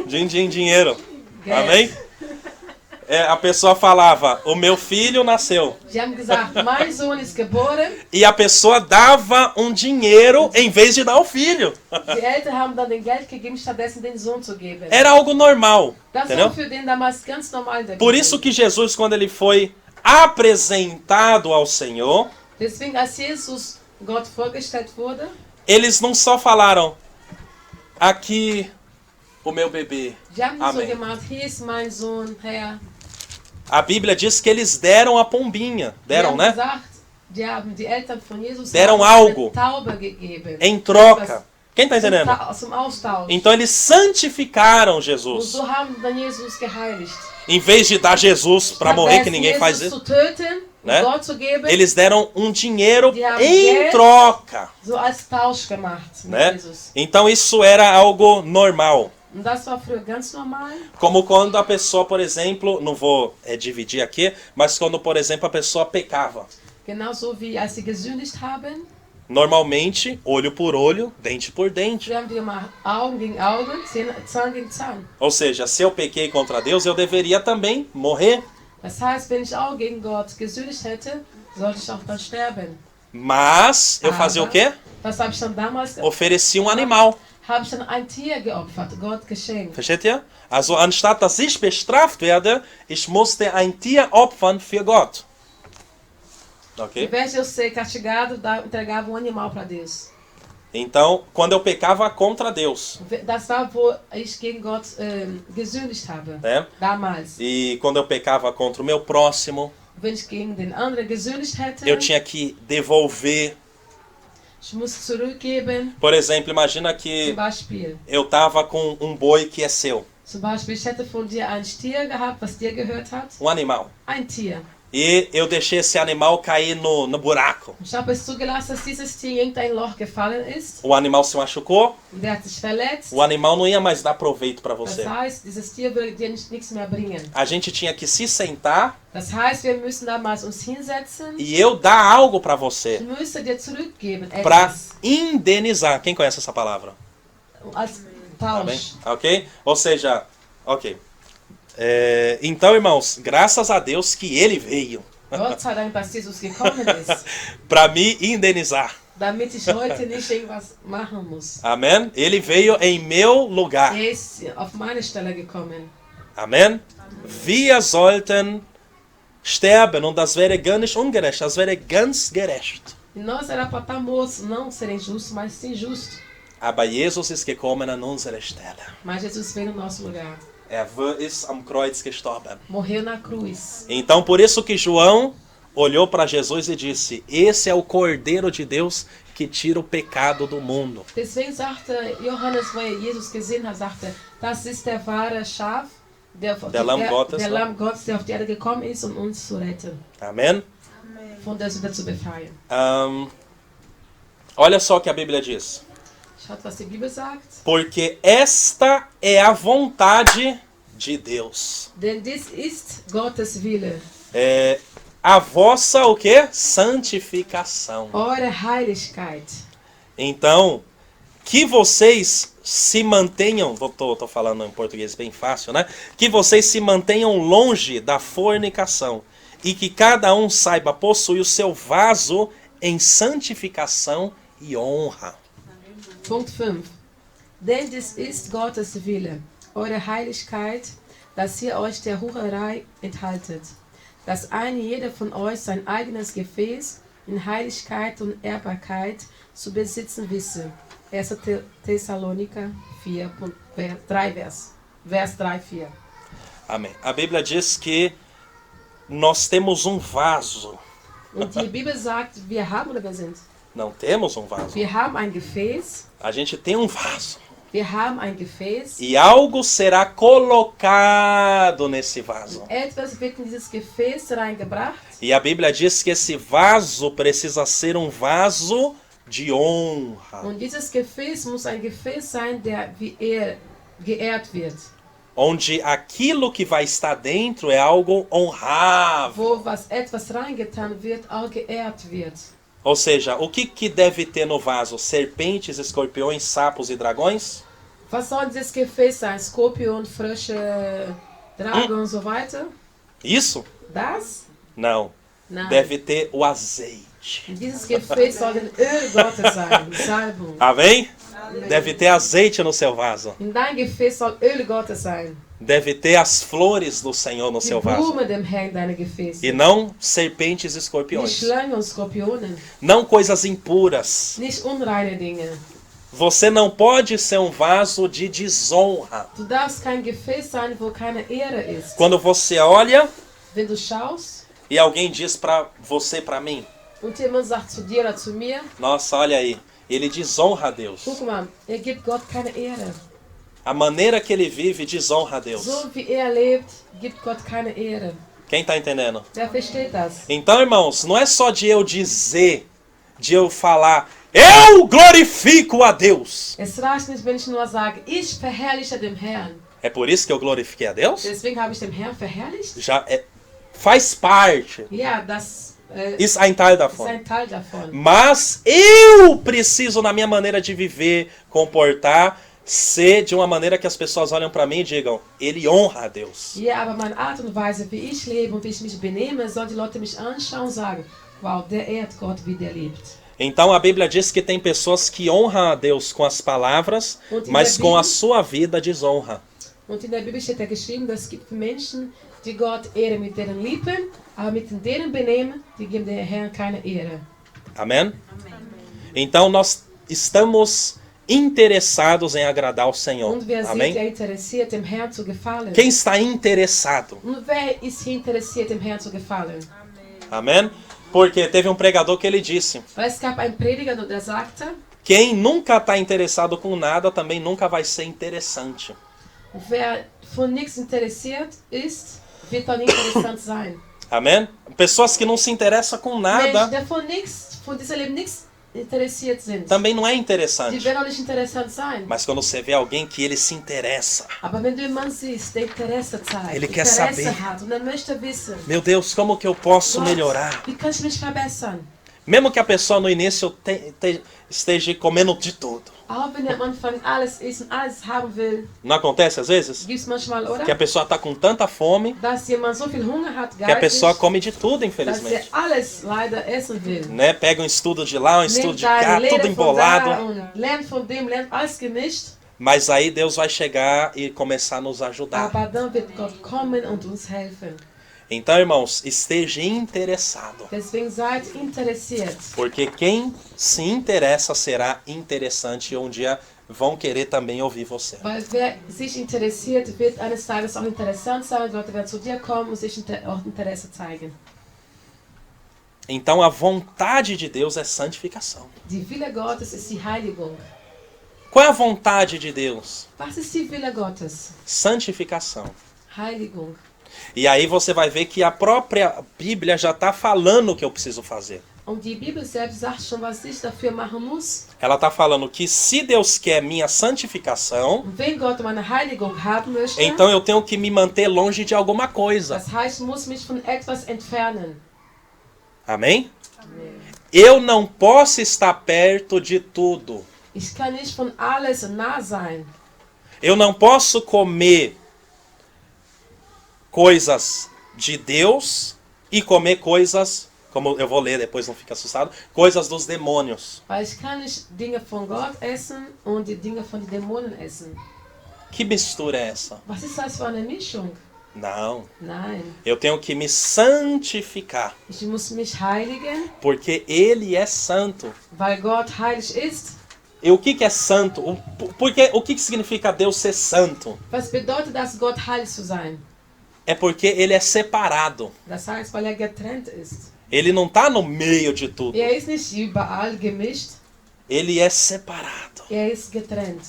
[SPEAKER 1] Din-din, dinheiro.
[SPEAKER 2] Geld.
[SPEAKER 1] Amém? A pessoa falava, o meu filho nasceu.
[SPEAKER 2] Sie haben gesagt, mein Sohn ist geboren.
[SPEAKER 1] E a pessoa dava um dinheiro em vez de dar o filho.
[SPEAKER 2] Die Eltern haben dann den Geld gegeben, stattdessen den Sohn zu geben.
[SPEAKER 1] Era algo normal.
[SPEAKER 2] Das
[SPEAKER 1] Entendeu?
[SPEAKER 2] war für den damals ganz normal. Der
[SPEAKER 1] Por
[SPEAKER 2] Geburt.
[SPEAKER 1] isso que Jesus, quando ele foi apresentado ao Senhor,
[SPEAKER 2] Deswegen, als Jesus Gott vorgestellt wurde,
[SPEAKER 1] eles não só falaram, aqui o meu bebê.
[SPEAKER 2] sie haben nicht so
[SPEAKER 1] Amém.
[SPEAKER 2] gemacht, hier ist mein Sohn, Herr.
[SPEAKER 1] A Bíblia diz que eles deram a pombinha. Deram,
[SPEAKER 2] Die haben
[SPEAKER 1] né?
[SPEAKER 2] gesagt, die haben die Eltern von Jesus
[SPEAKER 1] Deram
[SPEAKER 2] haben
[SPEAKER 1] algo.
[SPEAKER 2] eine Taube gegeben.
[SPEAKER 1] Em troca. Quem está entendendo?
[SPEAKER 2] Zum Austausch.
[SPEAKER 1] Então eles santificaram
[SPEAKER 2] Und
[SPEAKER 1] Jesus.
[SPEAKER 2] so haben dann Jesus geheiligt.
[SPEAKER 1] Em vez de dar Jesus para morrer, que ninguém faz
[SPEAKER 2] Jesus
[SPEAKER 1] isso,
[SPEAKER 2] zu töten,
[SPEAKER 1] né?
[SPEAKER 2] Gott zu geben,
[SPEAKER 1] eles deram um dinheiro
[SPEAKER 2] Die haben
[SPEAKER 1] em
[SPEAKER 2] Geld.
[SPEAKER 1] troca.
[SPEAKER 2] so als Tausch gemacht mit
[SPEAKER 1] Né?
[SPEAKER 2] Jesus.
[SPEAKER 1] Então isso era algo normal.
[SPEAKER 2] Und das war früher ganz normal.
[SPEAKER 1] Como quando a pessoa, por exemplo, não vou dividir aqui, mas quando, por exemplo, a pessoa pecava.
[SPEAKER 2] Genauso wie als sie gesündigt haben.
[SPEAKER 1] Normalmente, olho por olho, dente por dente.
[SPEAKER 2] Wir haben die gemacht, Augen gegen Augen, Zahn gegen Zahn.
[SPEAKER 1] Ou seja, se eu pequei contra Deus, eu deveria também morrer.
[SPEAKER 2] Das heißt, wenn ich auch gegen Gott gesündigt hätte, sollte ich auch dann sterben.
[SPEAKER 1] Mas eu fazia o quê?
[SPEAKER 2] Was habe ich dann damals gemacht?
[SPEAKER 1] Oferecia um animal.
[SPEAKER 2] Habe ich dann ein Tier geopfert, Gott geschenkt.
[SPEAKER 1] Versteht ihr? Also anstatt dass ich bestraft werde, ich musste ein Tier opfern für Gott.
[SPEAKER 2] Em
[SPEAKER 1] Ok?
[SPEAKER 2] vez de eu ser castigado, entregava um animal para Deus.
[SPEAKER 1] Então, quando eu pecava contra Deus,
[SPEAKER 2] Das war, wo ich gegen Gott gesündigt habe.
[SPEAKER 1] né?
[SPEAKER 2] Damals.
[SPEAKER 1] E quando eu pecava contra o meu próximo,
[SPEAKER 2] Wenn ich gegen den anderen gesündigt hätte,
[SPEAKER 1] eu tinha que devolver.
[SPEAKER 2] ich muss zurückgeben.
[SPEAKER 1] Por exemplo, imagina
[SPEAKER 2] Zum
[SPEAKER 1] que
[SPEAKER 2] Beispiel.
[SPEAKER 1] eu tava com um boi que é seu,
[SPEAKER 2] Zum Beispiel, ich hätte von dir ein Tier gehabt, was dir gehört hat.
[SPEAKER 1] um animal.
[SPEAKER 2] Ein Tier.
[SPEAKER 1] E eu deixei esse animal cair no buraco.
[SPEAKER 2] Ich habe es zugelassen, dass dieses Tier in irgendein Loch gefallen ist.
[SPEAKER 1] O animal se machucou,
[SPEAKER 2] Und der hat sich verletzt.
[SPEAKER 1] o animal não ia mais dar proveito para
[SPEAKER 2] Das
[SPEAKER 1] você.
[SPEAKER 2] heißt, dieses Tier würde dir nichts mehr bringen.
[SPEAKER 1] A gente tinha que se sentar
[SPEAKER 2] Das heißt, wir müssen damals uns hinsetzen.
[SPEAKER 1] e eu dar algo para
[SPEAKER 2] Ich
[SPEAKER 1] você,
[SPEAKER 2] müsste dir zurückgeben
[SPEAKER 1] para
[SPEAKER 2] etwas
[SPEAKER 1] indenizar. Quem conhece essa palavra?
[SPEAKER 2] als
[SPEAKER 1] Amém?
[SPEAKER 2] Tausch.
[SPEAKER 1] Ok? Ou seja, ok. Então, irmãos, graças a Deus que ele veio
[SPEAKER 2] Gott sei Dank, dass Jesus gekommen ist,
[SPEAKER 1] para me indenizar.
[SPEAKER 2] damit ich heute nicht irgendwas machen muss.
[SPEAKER 1] Amém? Ele veio em meu lugar.
[SPEAKER 2] Er ist auf meine Stelle gekommen.
[SPEAKER 1] Amém? Wir sollten sterben und das wäre gar nicht ungerecht, das wäre ganz gerecht.
[SPEAKER 2] E nós era para estar mortos, não ser injusto, mas sim justo.
[SPEAKER 1] Aber Jesus ist gekommen an unsere Stelle.
[SPEAKER 2] Mas Jesus veio no nosso lugar.
[SPEAKER 1] Ist am Kreuz gestorben.
[SPEAKER 2] Morreu na cruz.
[SPEAKER 1] Então, por isso que João olhou para Jesus e disse: esse é o Cordeiro de Deus que tira o pecado do mundo.
[SPEAKER 2] Deswegen sagte Johannes, weil er Jesus gesehen hat, sagte, das ist der wahre Schaf, der
[SPEAKER 1] Lamm Gottes,
[SPEAKER 2] der
[SPEAKER 1] ne?
[SPEAKER 2] Lamm Gottes, der auf die Erde gekommen ist, um uns zu retten,
[SPEAKER 1] Amém?
[SPEAKER 2] von der Sünde zu befreien.
[SPEAKER 1] Olha só o que a Bíblia diz.
[SPEAKER 2] Schaut, was die Bibel sagt.
[SPEAKER 1] Porque esta é a vontade de Deus.
[SPEAKER 2] Denn dies ist Gottes Wille,
[SPEAKER 1] A vossa o quê? Santificação.
[SPEAKER 2] eure Heiligkeit.
[SPEAKER 1] Então, que vocês se mantenham, tô falando em português bem fácil, né? Que vocês se mantenham longe da fornicação e que cada um saiba possuir o seu vaso em santificação e honra.
[SPEAKER 2] Punkt 5. Denn dies ist Gottes Wille, eure Heiligkeit, dass ihr euch der Hurerei enthaltet, dass ein jeder von euch sein eigenes Gefäß in Heiligkeit und Ehrbarkeit zu besitzen wisse. 1. Thessaloniker 4, 3 Vers 3, 4.
[SPEAKER 1] Amém. A Bíblia diz que nós temos um vaso.
[SPEAKER 2] Und die Bibel sagt, wir haben oder wir sind.
[SPEAKER 1] Não temos um vaso.
[SPEAKER 2] Wir haben ein Gefäß.
[SPEAKER 1] A gente tem um vaso.
[SPEAKER 2] Wir haben ein Gefäß.
[SPEAKER 1] e algo será colocado nesse vaso.
[SPEAKER 2] Etwas wird in dieses Gefäß reingebracht.
[SPEAKER 1] E a Bíblia diz que esse vaso precisa ser um vaso de honra,
[SPEAKER 2] Und dieses Gefäß muss ein Gefäß sein, der wie geehrt wird.
[SPEAKER 1] onde aquilo que vai estar dentro é algo honrável.
[SPEAKER 2] Wo etwas reingetan wird, auch geehrt wird.
[SPEAKER 1] Ou seja, o que deve ter no vaso? Serpentes, escorpiões, sapos e dragões?
[SPEAKER 2] Was soll dieses Gefäß sein? Skorpion, Frösche, Dragon und so weiter?
[SPEAKER 1] Isso?
[SPEAKER 2] Das?
[SPEAKER 1] Não.
[SPEAKER 2] Nein.
[SPEAKER 1] Deve ter o azeite.
[SPEAKER 2] Dieses Gefäß soll ein Öl Gottes sein, Salbung.
[SPEAKER 1] Amém? Deve ter azeite no seu vaso.
[SPEAKER 2] In dein Gefäß soll Öl Gottes sein.
[SPEAKER 1] Deve ter as flores do Senhor no
[SPEAKER 2] Die
[SPEAKER 1] seu vaso.
[SPEAKER 2] Blume dem Herrn in deine Gefäße.
[SPEAKER 1] E não serpentes e
[SPEAKER 2] Nicht
[SPEAKER 1] escorpiões.
[SPEAKER 2] Schlangen und Skorpionen.
[SPEAKER 1] Não coisas impuras.
[SPEAKER 2] Nicht unreine Dinge.
[SPEAKER 1] Você não pode ser um vaso de desonra.
[SPEAKER 2] Du darfst kein Gefäß sein, wo keine Ehre ist.
[SPEAKER 1] Quando você olha
[SPEAKER 2] Wenn du schaust
[SPEAKER 1] e alguém diz pra você, pra mim,
[SPEAKER 2] und jemand sagt zu dir oder zu mir,
[SPEAKER 1] nossa, olha aí, ele desonra a Deus.
[SPEAKER 2] guck mal, gibt Gott keine Ehre.
[SPEAKER 1] A maneira que ele vive desonra a Deus.
[SPEAKER 2] So wie lebt, gibt Gott keine Ehre.
[SPEAKER 1] Quem tá entendendo?
[SPEAKER 2] Wer versteht das?
[SPEAKER 1] Então, irmãos, não é só de eu dizer, de eu falar, eu glorifico a Deus.
[SPEAKER 2] Es reicht nicht, wenn ich nur sage, ich verherrliche dem Herrn.
[SPEAKER 1] É por isso que eu glorifiquei a Deus?
[SPEAKER 2] Deswegen habe ich den Herrn verherrlicht.
[SPEAKER 1] Já faz parte.
[SPEAKER 2] Ja, das
[SPEAKER 1] Isso é Teil
[SPEAKER 2] ist
[SPEAKER 1] davon.
[SPEAKER 2] ein Teil davon.
[SPEAKER 1] Mas eu preciso, na minha maneira de viver, comportar, ser de uma maneira que as pessoas olham para mim e digam, ele honra a Deus.
[SPEAKER 2] Ja, aber meine Art und Weise, wie ich lebe und wie ich mich benehme, sollen die Leute mich anschauen und sagen, wow, der ehrt Gott, wie der lebt.
[SPEAKER 1] Então a Bíblia diz que tem pessoas que honram a Deus com as palavras, mas com a sua vida desonra.
[SPEAKER 2] Und in der Bibel steht ja geschrieben, dass es gibt Menschen, die Gott ehren mit deren Lippen, aber mit deren Benehmen, die geben dem Herrn keine Ehre.
[SPEAKER 1] Amém? Então nós estamos interessados em agradar ao Senhor.
[SPEAKER 2] Und wer
[SPEAKER 1] Amém?
[SPEAKER 2] sind ja interessiert, dem Herrn zu gefallen?
[SPEAKER 1] Quem está interessado?
[SPEAKER 2] Und wer ist hier interessiert, dem Herrn zu gefallen?
[SPEAKER 1] Amém? Porque teve um pregador que ele disse,
[SPEAKER 2] Weil es gab einen Prediger, der sagte,
[SPEAKER 1] quem nunca está interessado com nada também nunca vai ser interessante.
[SPEAKER 2] wer von nichts interessiert ist, wird auch nicht interessant sein.
[SPEAKER 1] Amém? Pessoas que não se interessam com
[SPEAKER 2] Menschen,
[SPEAKER 1] nada
[SPEAKER 2] die von diesem Leben nichts interessiert sind,
[SPEAKER 1] também não é
[SPEAKER 2] die
[SPEAKER 1] interessante.
[SPEAKER 2] werden auch nicht interessant sein.
[SPEAKER 1] Mas quando você vê alguém que ele se interessa,
[SPEAKER 2] Aber wenn du jemanden siehst, der Interesse zeigt,
[SPEAKER 1] Ele quer
[SPEAKER 2] Interesse
[SPEAKER 1] saber.
[SPEAKER 2] hat und er möchte wissen,
[SPEAKER 1] meu Deus, como que eu posso
[SPEAKER 2] Gott,
[SPEAKER 1] melhorar?
[SPEAKER 2] wie kann ich mich verbessern?
[SPEAKER 1] Mesmo que a pessoa no início esteja comendo de tudo.
[SPEAKER 2] Auch wenn er am Anfang alles isst und alles haben will,
[SPEAKER 1] Não acontece às vezes?
[SPEAKER 2] gibt es manchmal, oder?
[SPEAKER 1] Que a pessoa está com tanta fome
[SPEAKER 2] Dass jemand so viel Hunger hat,
[SPEAKER 1] que a pessoa
[SPEAKER 2] geistig,
[SPEAKER 1] come de tudo,
[SPEAKER 2] dass er
[SPEAKER 1] infelizmente.
[SPEAKER 2] alles leider essen will.
[SPEAKER 1] Né? Pega um estudo de lá, um estudo
[SPEAKER 2] Nimmt
[SPEAKER 1] de cá,
[SPEAKER 2] deine
[SPEAKER 1] tudo
[SPEAKER 2] Lehre von da
[SPEAKER 1] embolado.
[SPEAKER 2] und lernt von dem, lernt alles gemischt.
[SPEAKER 1] Mas aí Deus vai chegar e começar a nos ajudar.
[SPEAKER 2] Aber dann wird Gott kommen und uns helfen.
[SPEAKER 1] Então, irmãos, esteja interessado.
[SPEAKER 2] Deswegen seid interessiert.
[SPEAKER 1] Porque quem se interessa será interessante e um dia vão querer também ouvir você.
[SPEAKER 2] Weil wer sich interessiert, wird eines Tages auch interessant sein. Die Leute werden zu dir kommen und sich auch Interesse zeigen.
[SPEAKER 1] Então a vontade de Deus é santificação.
[SPEAKER 2] Die Wille Gottes ist die Heiligung.
[SPEAKER 1] Qual é a vontade de Deus?
[SPEAKER 2] Was ist die Wille Gottes?
[SPEAKER 1] Santificação.
[SPEAKER 2] Heiligung.
[SPEAKER 1] E aí você vai ver que a própria Bíblia já está falando o que eu preciso fazer.
[SPEAKER 2] Und die Bibel selbst sagt schon, was ich dafür machen muss.
[SPEAKER 1] Ela está falando que se Deus quer minha santificação,
[SPEAKER 2] Und wenn Gott meine Heiligung haben möchte,
[SPEAKER 1] então eu tenho que me manter longe de alguma coisa.
[SPEAKER 2] das heißt, ich muss mich von etwas entfernen.
[SPEAKER 1] Amém? Eu não posso estar perto de tudo.
[SPEAKER 2] Ich kann nicht von alles nah sein.
[SPEAKER 1] Eu não posso comer coisas de Deus e comer coisas, como eu vou ler depois, não fica assustado, coisas dos demônios.
[SPEAKER 2] Weil ich kann nicht Dinge von Gott essen und die Dinge von den Dämonen essen.
[SPEAKER 1] Que mistura é essa?
[SPEAKER 2] Was ist das für eine Mischung?
[SPEAKER 1] Não.
[SPEAKER 2] Nein.
[SPEAKER 1] Eu tenho que me santificar,
[SPEAKER 2] Ich muss mich heiligen,
[SPEAKER 1] porque Ele é santo.
[SPEAKER 2] weil Gott heilig ist.
[SPEAKER 1] E o que é santo? O que significa Deus ser santo?
[SPEAKER 2] Was bedeutet das, Gott heilig zu sein?
[SPEAKER 1] É porque Ele é separado.
[SPEAKER 2] Das heißt, weil er getrennt ist.
[SPEAKER 1] Ele não está no meio de tudo.
[SPEAKER 2] Er ist nicht überall gemischt,
[SPEAKER 1] Ele é separado.
[SPEAKER 2] er ist getrennt.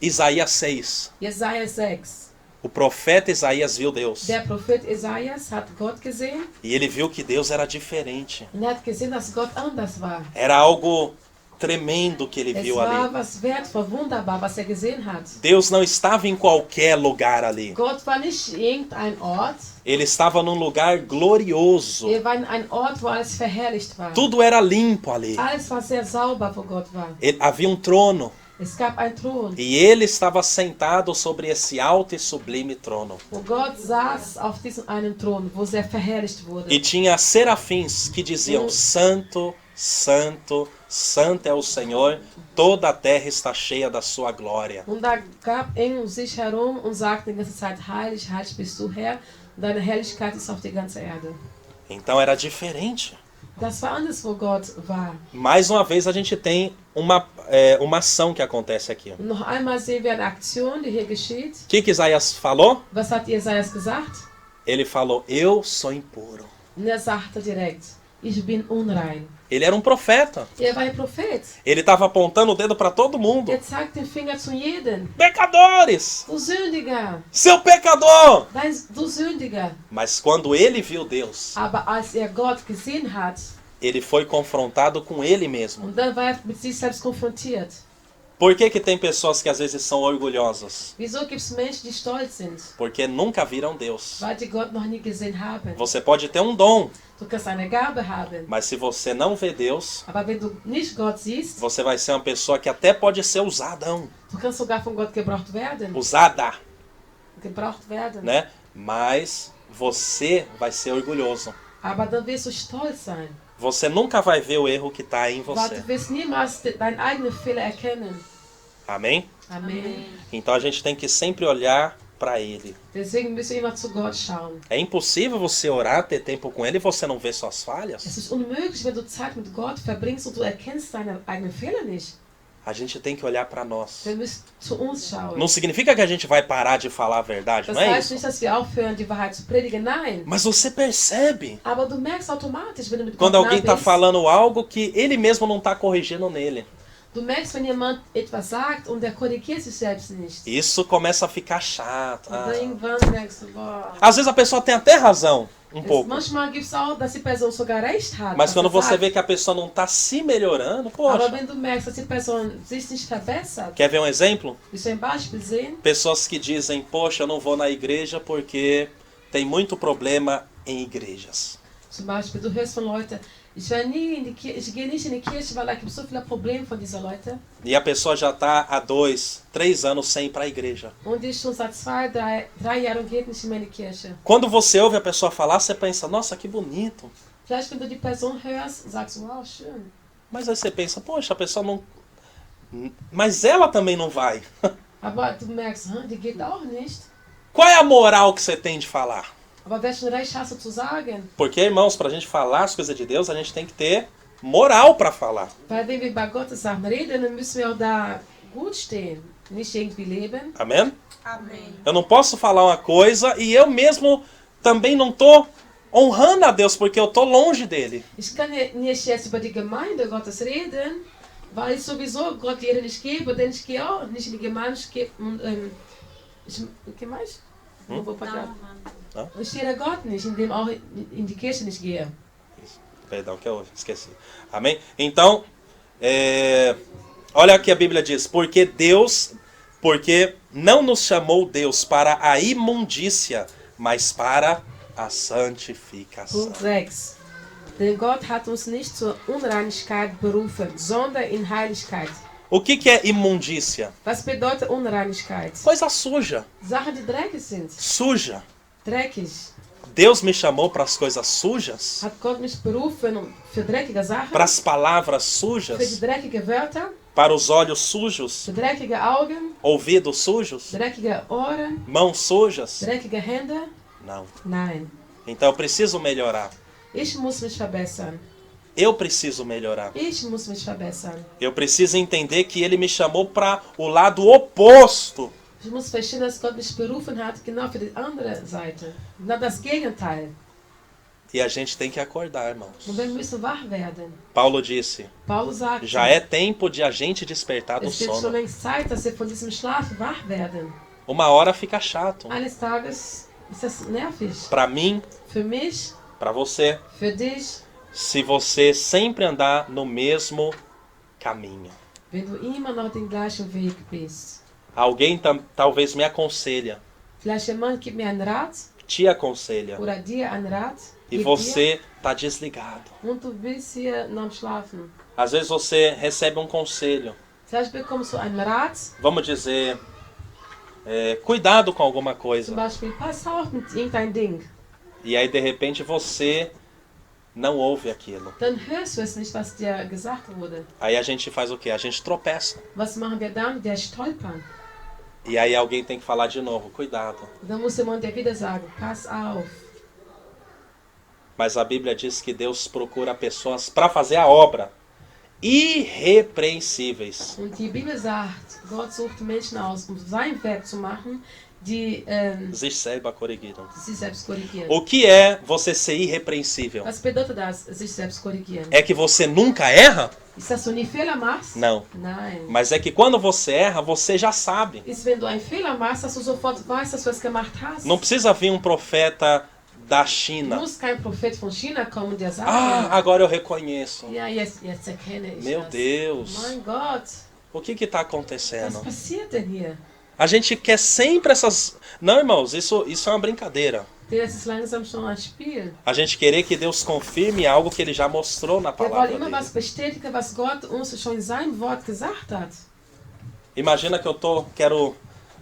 [SPEAKER 1] Isaías 6.
[SPEAKER 2] Jesaja 6.
[SPEAKER 1] O profeta Isaías viu Deus.
[SPEAKER 2] Der Prophet Jesajas hat Gott gesehen
[SPEAKER 1] E ele viu que Deus era diferente.
[SPEAKER 2] und er hat gesehen, dass Gott anders war.
[SPEAKER 1] Era algo tremendo que ele
[SPEAKER 2] Es
[SPEAKER 1] viu
[SPEAKER 2] war
[SPEAKER 1] ali.
[SPEAKER 2] was wertvoll, wunderbar, was er gesehen hat.
[SPEAKER 1] Deus não estava em qualquer lugar ali.
[SPEAKER 2] Gott war nicht irgendein Ort,
[SPEAKER 1] Ele estava num lugar glorioso.
[SPEAKER 2] er war in einem Ort, wo alles verherrlicht war.
[SPEAKER 1] Tudo era limpo ali.
[SPEAKER 2] Alles war sehr sauber, wo Gott war.
[SPEAKER 1] Havia trono.
[SPEAKER 2] Es gab einen Thron,
[SPEAKER 1] E ele estava sentado sobre esse alto e sublime trono.
[SPEAKER 2] wo Gott saß auf diesem einen Thron, wo sehr verherrlicht wurde.
[SPEAKER 1] E tinha serafins que diziam: Santo, Santo, Santo é o Senhor, toda a terra está cheia da sua glória.
[SPEAKER 2] Und da gab Engel um sich herum und sagten die ganze Zeit, heilig, heilig bist du, Herr, und deine Herrlichkeit ist auf die ganze Erde.
[SPEAKER 1] Então era diferente.
[SPEAKER 2] Das war anders, wo Gott war.
[SPEAKER 1] Mais uma vez a gente tem uma ação que acontece aqui.
[SPEAKER 2] Und noch einmal sehen wir eine Aktion, die hier geschieht.
[SPEAKER 1] O que Isaías falou?
[SPEAKER 2] Was hat Jesajas gesagt?
[SPEAKER 1] Ele falou: Eu sou impuro.
[SPEAKER 2] Und er sagte direkt, ich bin unrein.
[SPEAKER 1] Ele era um profeta.
[SPEAKER 2] Er war ein Prophet.
[SPEAKER 1] Ele estava apontando o dedo para todo mundo.
[SPEAKER 2] Er zeigt den Finger zu jedem.
[SPEAKER 1] Pecadores!
[SPEAKER 2] Du Sündiger,
[SPEAKER 1] Seu pecador!
[SPEAKER 2] du Sündiger.
[SPEAKER 1] Mas quando ele viu Deus,
[SPEAKER 2] Aber als er Gott gesehen hat,
[SPEAKER 1] ele foi confrontado com ele mesmo.
[SPEAKER 2] und dann war er mit sich selbst konfrontiert.
[SPEAKER 1] Por que tem pessoas que às vezes são orgulhosas?
[SPEAKER 2] Wieso gibt es Menschen, die stolz sind?
[SPEAKER 1] Porque nunca viram Deus.
[SPEAKER 2] Weil die Gott noch nie gesehen haben.
[SPEAKER 1] Você pode ter um dom,
[SPEAKER 2] Du kannst eine Gabe haben.
[SPEAKER 1] mas se você não vê Deus,
[SPEAKER 2] Aber wenn du nicht Gott siehst,
[SPEAKER 1] você vai ser uma pessoa que até pode ser usadão,
[SPEAKER 2] du kannst sogar von Gott gebraucht werden.
[SPEAKER 1] usada,
[SPEAKER 2] Gebraucht werden.
[SPEAKER 1] né? Mas você vai ser orgulhoso.
[SPEAKER 2] Aber dann wirst du stolz sein.
[SPEAKER 1] Você nunca vai ver o erro que está em
[SPEAKER 2] Weil
[SPEAKER 1] você.
[SPEAKER 2] du wirst niemals deinen eigenen Fehler erkennen.
[SPEAKER 1] Amém?
[SPEAKER 2] Amen.
[SPEAKER 1] Então a gente tem que sempre olhar para Ele.
[SPEAKER 2] Deswegen müssen wir immer zu Gott schauen.
[SPEAKER 1] É impossível você orar, ter tempo com Ele e você não ver suas falhas.
[SPEAKER 2] Es ist unmöglich, wenn du Zeit mit Gott verbringst und du erkennst deine eigenen Fehler nicht.
[SPEAKER 1] A gente tem que olhar para nós.
[SPEAKER 2] Wir müssen zu uns schauen.
[SPEAKER 1] Não significa que a gente vai parar de falar a verdade,
[SPEAKER 2] Das
[SPEAKER 1] não é
[SPEAKER 2] heißt
[SPEAKER 1] isso?
[SPEAKER 2] nicht, dass wir aufhören, die Wahrheit zu predigen. Nein.
[SPEAKER 1] Mas você percebe
[SPEAKER 2] Aber du merkst automatisch, wenn du mit
[SPEAKER 1] quando
[SPEAKER 2] Gott nah
[SPEAKER 1] alguém está
[SPEAKER 2] bist.
[SPEAKER 1] falando algo que ele mesmo não está corrigindo nele.
[SPEAKER 2] Du merkst, wenn jemand etwas sagt und der korrigiert sich selbst nicht.
[SPEAKER 1] Isso começa a ficar chato.
[SPEAKER 2] Und dann irgendwann merkst du, boah.
[SPEAKER 1] Às vezes a pessoa tem até razão, um pouco.
[SPEAKER 2] Manchmal gibt es auch, dass die Person sogar recht hat.
[SPEAKER 1] Mas
[SPEAKER 2] was
[SPEAKER 1] quando
[SPEAKER 2] er
[SPEAKER 1] você
[SPEAKER 2] sagt.
[SPEAKER 1] vê que a pessoa não está se melhorando,
[SPEAKER 2] Aber
[SPEAKER 1] poxa.
[SPEAKER 2] wenn du merkst, dass die Person sich nicht verbessert,
[SPEAKER 1] Quer ver um exemplo?
[SPEAKER 2] willst du ein Beispiel sehen?
[SPEAKER 1] Pessoas que dizem, poxa, eu não vou na igreja porque tem muito problema em igrejas.
[SPEAKER 2] Zum Beispiel, du hörst von Leuten, ich gehe nicht in die Kirche, weil da gibt es so viele Probleme von diesen Leuten.
[SPEAKER 1] E a pessoa já está há 2, 3 anos sem ir para a igreja.
[SPEAKER 2] Und die schon seit 2, 3 Jahren und geht nicht mehr in die Kirche.
[SPEAKER 1] Quando você ouve a pessoa falar, você pensa, nossa, que bonito.
[SPEAKER 2] Vielleicht, wenn du die Person hörst, sagst du, wow, schön.
[SPEAKER 1] Mas aí você pensa, poxa, a pessoa não... Mas ela também não vai.
[SPEAKER 2] Aber du merkst, die geht auch nicht.
[SPEAKER 1] Qual é a moral que você tem de falar?
[SPEAKER 2] Aber welchen Recht hast du zu sagen?
[SPEAKER 1] Porque, irmãos, para a gente falar as coisas de Deus, a gente tem que ter moral para falar.
[SPEAKER 2] Weil wenn wir bei Gottes Sachen reden, dann müssen wir auch da gut stehen. Nicht irgendwie leben.
[SPEAKER 1] Amém?
[SPEAKER 3] Amém.
[SPEAKER 1] Eu não posso falar uma coisa e eu mesmo também não estou honrando a Deus, porque eu estou longe dele.
[SPEAKER 2] Ich kann nicht jetzt über die Gemeinde Gottes reden, weil ich sowieso Gott die Ehre nicht gebe, denn ich gehe auch nicht in die Gemeinde. Que mais? Não vou parar. Ich ehre Gott nicht, indem auch in die Kirche nicht gehe.
[SPEAKER 1] Perdão, que eu esqueci. Amém? Então, olha o que a Bíblia diz. Porque não nos chamou Deus para a imundícia, mas para a santificação.
[SPEAKER 2] Punkt 6. Denn Gott hat uns nicht zur Unreinigkeit berufen, sondern in Heiligkeit.
[SPEAKER 1] O que é imundícia?
[SPEAKER 2] Was bedeutet Unreinigkeit?
[SPEAKER 1] Coisa suja.
[SPEAKER 2] Sachen, die dreckig sind.
[SPEAKER 1] Suja.
[SPEAKER 2] Dreckig.
[SPEAKER 1] Deus me chamou para as coisas sujas?
[SPEAKER 2] Hat Gott mich berufen für dreckige Sachen?
[SPEAKER 1] Para as palavras
[SPEAKER 2] Für die
[SPEAKER 1] sujas?
[SPEAKER 2] dreckige Wörter?
[SPEAKER 1] Para os olhos sujos?
[SPEAKER 2] Für dreckige Augen?
[SPEAKER 1] Ouvidos sujos?
[SPEAKER 2] Dreckige Ohren?
[SPEAKER 1] Mãos sujas?
[SPEAKER 2] Dreckige Hände?
[SPEAKER 1] Não.
[SPEAKER 2] Nein.
[SPEAKER 1] Então eu preciso melhorar.
[SPEAKER 2] Ich muss mich verbessern.
[SPEAKER 1] Eu preciso melhorar.
[SPEAKER 2] Ich muss mich verbessern.
[SPEAKER 1] Eu preciso entender que Ele me chamou para o lado oposto.
[SPEAKER 2] Ich muss verstehen, dass Gott mich berufen hat, genau für die andere Seite. Genau das Gegenteil.
[SPEAKER 1] E a gente tem que acordar, irmãos.
[SPEAKER 2] Und wir müssen wach werden.
[SPEAKER 1] Paulo disse,
[SPEAKER 2] Paulus sagt,
[SPEAKER 1] já é tempo de a gente despertar do
[SPEAKER 2] es wird schon
[SPEAKER 1] sono.
[SPEAKER 2] längst Zeit, dass wir von diesem Schlaf wach werden.
[SPEAKER 1] Uma hora fica chato.
[SPEAKER 2] Eines Tages ist das nervig.
[SPEAKER 1] Para mim,
[SPEAKER 2] Für mich,
[SPEAKER 1] para você,
[SPEAKER 2] für dich,
[SPEAKER 1] se você sempre andar no mesmo caminho.
[SPEAKER 2] wenn du immer noch den gleichen Weg bist.
[SPEAKER 1] Alguém talvez me aconselha,
[SPEAKER 2] Vielleicht jemand gibt mir einen Rat
[SPEAKER 1] te aconselha,
[SPEAKER 2] oder dir einen Rat.
[SPEAKER 1] e
[SPEAKER 2] gibt
[SPEAKER 1] você tá desligado.
[SPEAKER 2] dir, und du bist hier noch am Schlafen.
[SPEAKER 1] Às vezes você recebe um conselho,
[SPEAKER 2] Vielleicht bekommst du einen Rat,
[SPEAKER 1] vamos dizer, cuidado com alguma
[SPEAKER 2] zum
[SPEAKER 1] coisa.
[SPEAKER 2] Beispiel, pass auf mit irgendein Ding.
[SPEAKER 1] E aí de repente você não ouve aquilo.
[SPEAKER 2] Dann hörst du es nicht, was dir gesagt wurde.
[SPEAKER 1] Aí a gente faz o quê? A gente tropeça.
[SPEAKER 2] Was machen wir dann? Wir stolpern.
[SPEAKER 1] E aí alguém tem que falar de novo, cuidado.
[SPEAKER 2] Und dann muss jemand dir wieder sagen, pass auf.
[SPEAKER 1] Mas a Bíblia diz que Deus procura pessoas para fazer a obra irrepreensíveis.
[SPEAKER 2] Und die Bibel sagt, Gott sucht Menschen aus, um sein Werk zu machen, die
[SPEAKER 1] sich selber korrigieren.
[SPEAKER 2] sich selbst korrigieren.
[SPEAKER 1] O que é você ser irrepreensível?
[SPEAKER 2] Was bedeutet das, sich selbst korrigieren?
[SPEAKER 1] É que você nunca erra?
[SPEAKER 2] Ist das, du nie Fehler machst?
[SPEAKER 1] Não.
[SPEAKER 2] Nein.
[SPEAKER 1] Mas é que quando você erra, você já sabe.
[SPEAKER 2] Ist, wenn du einen Fehler machst, dass du sofort weißt, dass du es gemacht hast.
[SPEAKER 1] Não precisa vir um profeta da
[SPEAKER 2] Du
[SPEAKER 1] China.
[SPEAKER 2] musst kein Prophet von China kommen, der sagt,
[SPEAKER 1] Ah, agora eu reconheço.
[SPEAKER 2] ja, jetzt erkenne ich
[SPEAKER 1] Meu
[SPEAKER 2] das.
[SPEAKER 1] Deus.
[SPEAKER 2] Mein Gott,
[SPEAKER 1] O que está
[SPEAKER 2] was
[SPEAKER 1] acontecendo?
[SPEAKER 2] passiert denn hier?
[SPEAKER 1] A gente quer sempre essas... Não, irmãos, isso é uma brincadeira.
[SPEAKER 2] Das ist langsam schon ein Spiel.
[SPEAKER 1] A gente querer que Deus confirme algo que Ele já mostrou na
[SPEAKER 2] Wir wollen
[SPEAKER 1] palavra
[SPEAKER 2] immer
[SPEAKER 1] dele.
[SPEAKER 2] was bestätigen, was Gott uns schon in seinem Wort gesagt hat.
[SPEAKER 1] Imagina que eu quero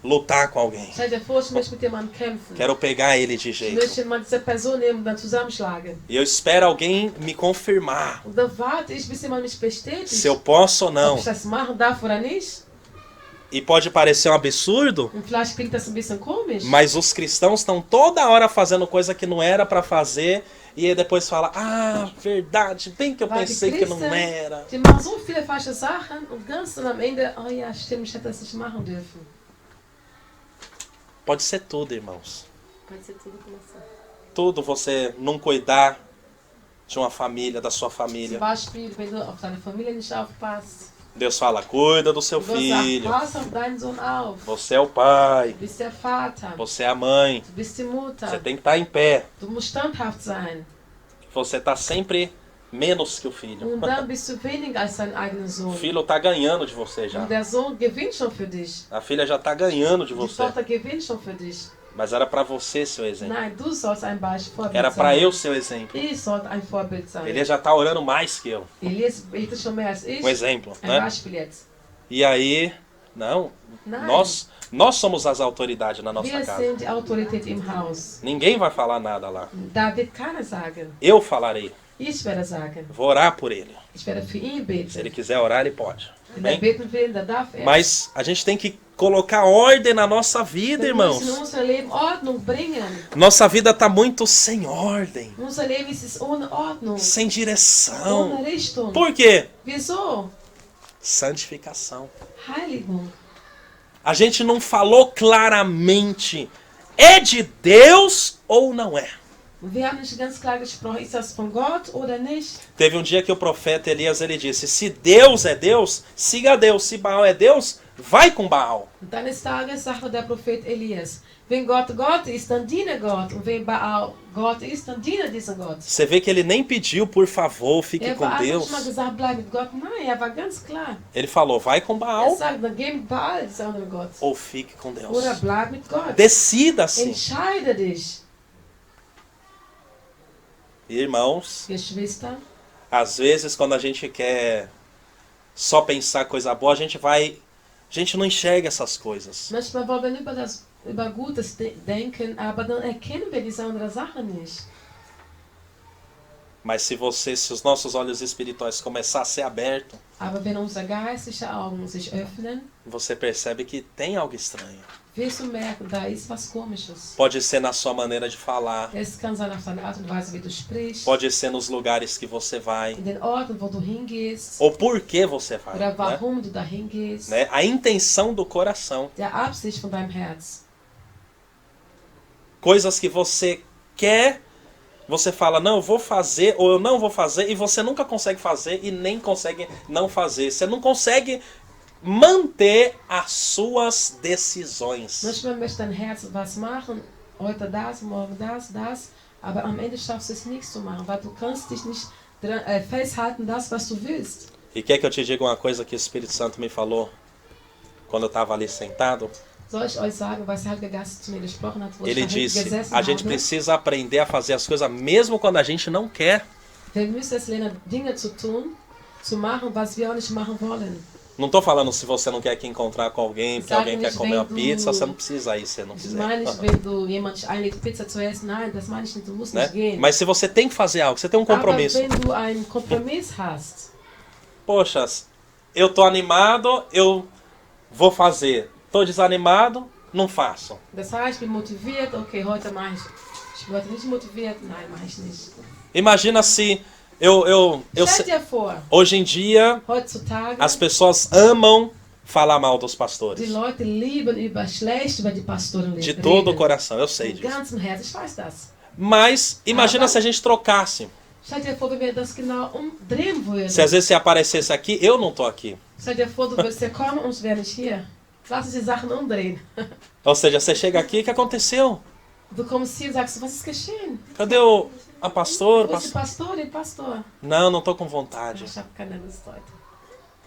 [SPEAKER 1] lutar com alguém.
[SPEAKER 2] Stell dir vor, ich möchte mit jemandem kämpfen.
[SPEAKER 1] Quero pegar ele de
[SPEAKER 2] Ich
[SPEAKER 1] jeito.
[SPEAKER 2] möchte mal diese Person nehmen und dann zusammenschlagen.
[SPEAKER 1] E eu espero alguém me confirmar
[SPEAKER 2] Und dann warte ich, bis jemand mich bestätigt,
[SPEAKER 1] se eu posso ou
[SPEAKER 2] ob
[SPEAKER 1] não.
[SPEAKER 2] ich das machen darf oder nicht.
[SPEAKER 1] E pode parecer um absurdo,
[SPEAKER 2] Und vielleicht klingt das ein bisschen komisch.
[SPEAKER 1] mas os cristãos estão toda hora fazendo coisa que não era para fazer e aí depois fala: "Ah, verdade, bem que eu
[SPEAKER 2] Weil die
[SPEAKER 1] pensei que não
[SPEAKER 2] Christen,
[SPEAKER 1] era".
[SPEAKER 2] die machen so viele falsche Sachen und ganz dann am Ende, oh ja, stimmt, ich hätte das nicht machen dürfen.
[SPEAKER 1] Pode ser tudo, irmãos.
[SPEAKER 2] Pode ser tudo como assim.
[SPEAKER 1] Tudo você não cuidar de uma família, da sua
[SPEAKER 2] Zum
[SPEAKER 1] família.
[SPEAKER 2] Beispiel, wenn du auf deine Familie nicht aufpasst.
[SPEAKER 1] Deus fala: "Cuida do seu
[SPEAKER 2] Gott sagt,
[SPEAKER 1] filho.
[SPEAKER 2] pass auf deinen Sohn auf.
[SPEAKER 1] Você é o pai,
[SPEAKER 2] Du bist der Vater.
[SPEAKER 1] você é a mãe.
[SPEAKER 2] Du bist die Mutter.
[SPEAKER 1] Você tem que estar em pé.
[SPEAKER 2] Du musst standhaft sein.
[SPEAKER 1] Você está sempre menos que o filho.
[SPEAKER 2] Und dann bist du weniger als dein eigener
[SPEAKER 1] O
[SPEAKER 2] Sohn.
[SPEAKER 1] filho está ganhando de você já.
[SPEAKER 2] Und der Sohn gewinnt schon für dich.
[SPEAKER 1] A filha já está ganhando de
[SPEAKER 2] Die
[SPEAKER 1] você.
[SPEAKER 2] Tochter gewinnt schon für dich.
[SPEAKER 1] Mas era para você ser o exemplo.
[SPEAKER 2] Nein, du sollst ein Vorbild
[SPEAKER 1] Era para
[SPEAKER 2] sein.
[SPEAKER 1] eu ser o exemplo.
[SPEAKER 2] Ich sollte ein Vorbild sein.
[SPEAKER 1] Ele já está orando mais que eu.
[SPEAKER 2] Elias betet schon mehr als ich.
[SPEAKER 1] Um exemplo,
[SPEAKER 2] Ein
[SPEAKER 1] né?
[SPEAKER 2] Beispiel jetzt.
[SPEAKER 1] E aí, não.
[SPEAKER 2] Nein.
[SPEAKER 1] Nós somos as autoridades na nossa
[SPEAKER 2] Wir
[SPEAKER 1] casa.
[SPEAKER 2] sind die Autorität im Haus.
[SPEAKER 1] Ninguém vai falar nada lá.
[SPEAKER 2] Da wird keiner sagen.
[SPEAKER 1] Eu falarei.
[SPEAKER 2] Ich werde sagen.
[SPEAKER 1] Vou orar por ele.
[SPEAKER 2] Ich werde für ihn
[SPEAKER 1] Se
[SPEAKER 2] beten.
[SPEAKER 1] ele quiser orar, ele pode.
[SPEAKER 2] Wenn er
[SPEAKER 1] Bem?
[SPEAKER 2] beten will, dann darf er.
[SPEAKER 1] Mas a gente tem que colocar ordem na nossa vida,
[SPEAKER 2] Wir müssen in
[SPEAKER 1] irmãos.
[SPEAKER 2] unser Leben Ordnung bringen.
[SPEAKER 1] Nossa vida está muito sem ordem,
[SPEAKER 2] Unser Leben ist ohne Ordnung.
[SPEAKER 1] sem direção.
[SPEAKER 2] Ohne Richtung.
[SPEAKER 1] Por quê?
[SPEAKER 2] Wieso?
[SPEAKER 1] Santificação.
[SPEAKER 2] Heiligung.
[SPEAKER 1] A gente não falou claramente, é de Deus ou não é?
[SPEAKER 2] Wir haben nicht ganz klar gesprochen, ist das von Gott oder nicht?
[SPEAKER 1] Teve um dia que o profeta Elias ele disse: se Deus é Deus, siga a Deus. Se Baal é Deus, vai com Baal.
[SPEAKER 2] Und eines Tages sagte der Prophet Elias, wenn Gott Gott ist, dann diene Gott. Und wenn Baal Gott ist, dann diene diesem Gott.
[SPEAKER 1] Você vê que ele nem pediu, por favor, fique
[SPEAKER 2] Er
[SPEAKER 1] com
[SPEAKER 2] war
[SPEAKER 1] Deus.
[SPEAKER 2] nicht mal gesagt, bleib mit Gott. Nein, er war ganz klar.
[SPEAKER 1] Ele falou: vai com
[SPEAKER 2] Er
[SPEAKER 1] Baal
[SPEAKER 2] sagt, dann geh mit Baal, dieser andere Gott.
[SPEAKER 1] ou fique com Deus.
[SPEAKER 2] Oder bleib mit Gott.
[SPEAKER 1] Decida-se.
[SPEAKER 2] Entscheide dich.
[SPEAKER 1] Irmãos,
[SPEAKER 2] Geschwister,
[SPEAKER 1] às vezes quando a gente quer só pensar coisa boa, a gente não enxerga essas coisas.
[SPEAKER 2] manchmal wollen wir über Gutes denken, aber dann erkennen wir diese andere Sache nicht.
[SPEAKER 1] Mas se os nossos olhos espirituais começar a ser abertos,
[SPEAKER 2] Aber wenn unsere geistlichen Augen sich öffnen,
[SPEAKER 1] você percebe que tem algo estranho.
[SPEAKER 2] wirst du merken, da ist was Komisches.
[SPEAKER 1] Pode ser na sua maneira de falar,
[SPEAKER 2] Es kann sein auf deine Art und Weise, wie du sprichst,
[SPEAKER 1] pode ser nos lugares que você vai,
[SPEAKER 2] in den Orten, wo du hingehst,
[SPEAKER 1] ou por que você vai.
[SPEAKER 2] oder
[SPEAKER 1] Né?
[SPEAKER 2] warum du dahin gehst,
[SPEAKER 1] Né? A intenção do coração.
[SPEAKER 2] der Absicht von deinem Herz.
[SPEAKER 1] Coisas que você quer você fala, não, eu vou fazer ou eu não vou fazer, e você nunca consegue fazer e nem consegue não fazer. Você não consegue manter as suas decisões.
[SPEAKER 2] Manchmal möchte dein Herz was machen, heute das, morgen das, aber am Ende schaffst du es nichts zu machen, weil du kannst dich nicht festhalten, das, was du willst.
[SPEAKER 1] E quer que eu te diga uma coisa que o Espírito Santo me falou quando eu estava ali sentado?
[SPEAKER 2] Soll ich euch sagen, was der Heilige Geist zu mir gesprochen hat, wo
[SPEAKER 1] Ele
[SPEAKER 2] ich da
[SPEAKER 1] disse,
[SPEAKER 2] gesessen
[SPEAKER 1] a gente
[SPEAKER 2] habe?
[SPEAKER 1] precisa aprender a fazer as coisas mesmo quando a gente não quer.
[SPEAKER 2] Wir müssen es lernen, Dinge zu tun, zu machen, was wir auch nicht machen wollen.
[SPEAKER 1] Não tô falando se você não quer que encontrar com alguém, porque
[SPEAKER 2] Sag
[SPEAKER 1] alguém quer
[SPEAKER 2] nicht,
[SPEAKER 1] comer uma
[SPEAKER 2] wenn du-
[SPEAKER 1] pizza, você não precisa ir se não
[SPEAKER 2] Ich
[SPEAKER 1] quiser.
[SPEAKER 2] meine nicht, wenn du jemand dich einlädt, Pizza zu essen, nein, das meine ich nicht, du musst
[SPEAKER 1] Né?
[SPEAKER 2] nicht gehen.
[SPEAKER 1] Mas se você tem que fazer algo, você tem um compromisso.
[SPEAKER 2] Aber wenn du einen Kompromiss hast,
[SPEAKER 1] Poxa, eu tô animado, eu vou fazer. Tô desanimado, não faço.
[SPEAKER 2] das heißt, ich bin motiviert, okay, heute mache ich. Ich bin heute nicht motiviert, nein, mache ich nicht.
[SPEAKER 1] Imagina se
[SPEAKER 2] Stell dir vor,
[SPEAKER 1] hoje em dia
[SPEAKER 2] heutzutage,
[SPEAKER 1] as pessoas amam falar mal dos
[SPEAKER 2] die
[SPEAKER 1] pastores.
[SPEAKER 2] Leute lieben schlecht über die Pastoren
[SPEAKER 1] De
[SPEAKER 2] reden.
[SPEAKER 1] todo o coração, eu sei
[SPEAKER 2] Von
[SPEAKER 1] disso.
[SPEAKER 2] ganzem Herzen, ich weiß das.
[SPEAKER 1] Mas imagina
[SPEAKER 2] Ah,
[SPEAKER 1] se a gente trocasse.
[SPEAKER 2] Stell dir vor, wenn wir das genau umdrehen würden.
[SPEAKER 1] Se às vezes você aparecesse aqui, eu não tô aqui.
[SPEAKER 2] Stell dir vor, du würdest hier kommen und ich wäre nicht hier. Lass uns die Sachen umdrehen.
[SPEAKER 1] Ou seja, você chega aqui, o que aconteceu?
[SPEAKER 2] Du kommst hier und sagst, was ist geschehen?
[SPEAKER 1] Cadê a pastora?
[SPEAKER 2] Wo ist der Pastor, der Pastor?
[SPEAKER 1] Não tô com vontade.
[SPEAKER 2] Ich habe keine Lust heute.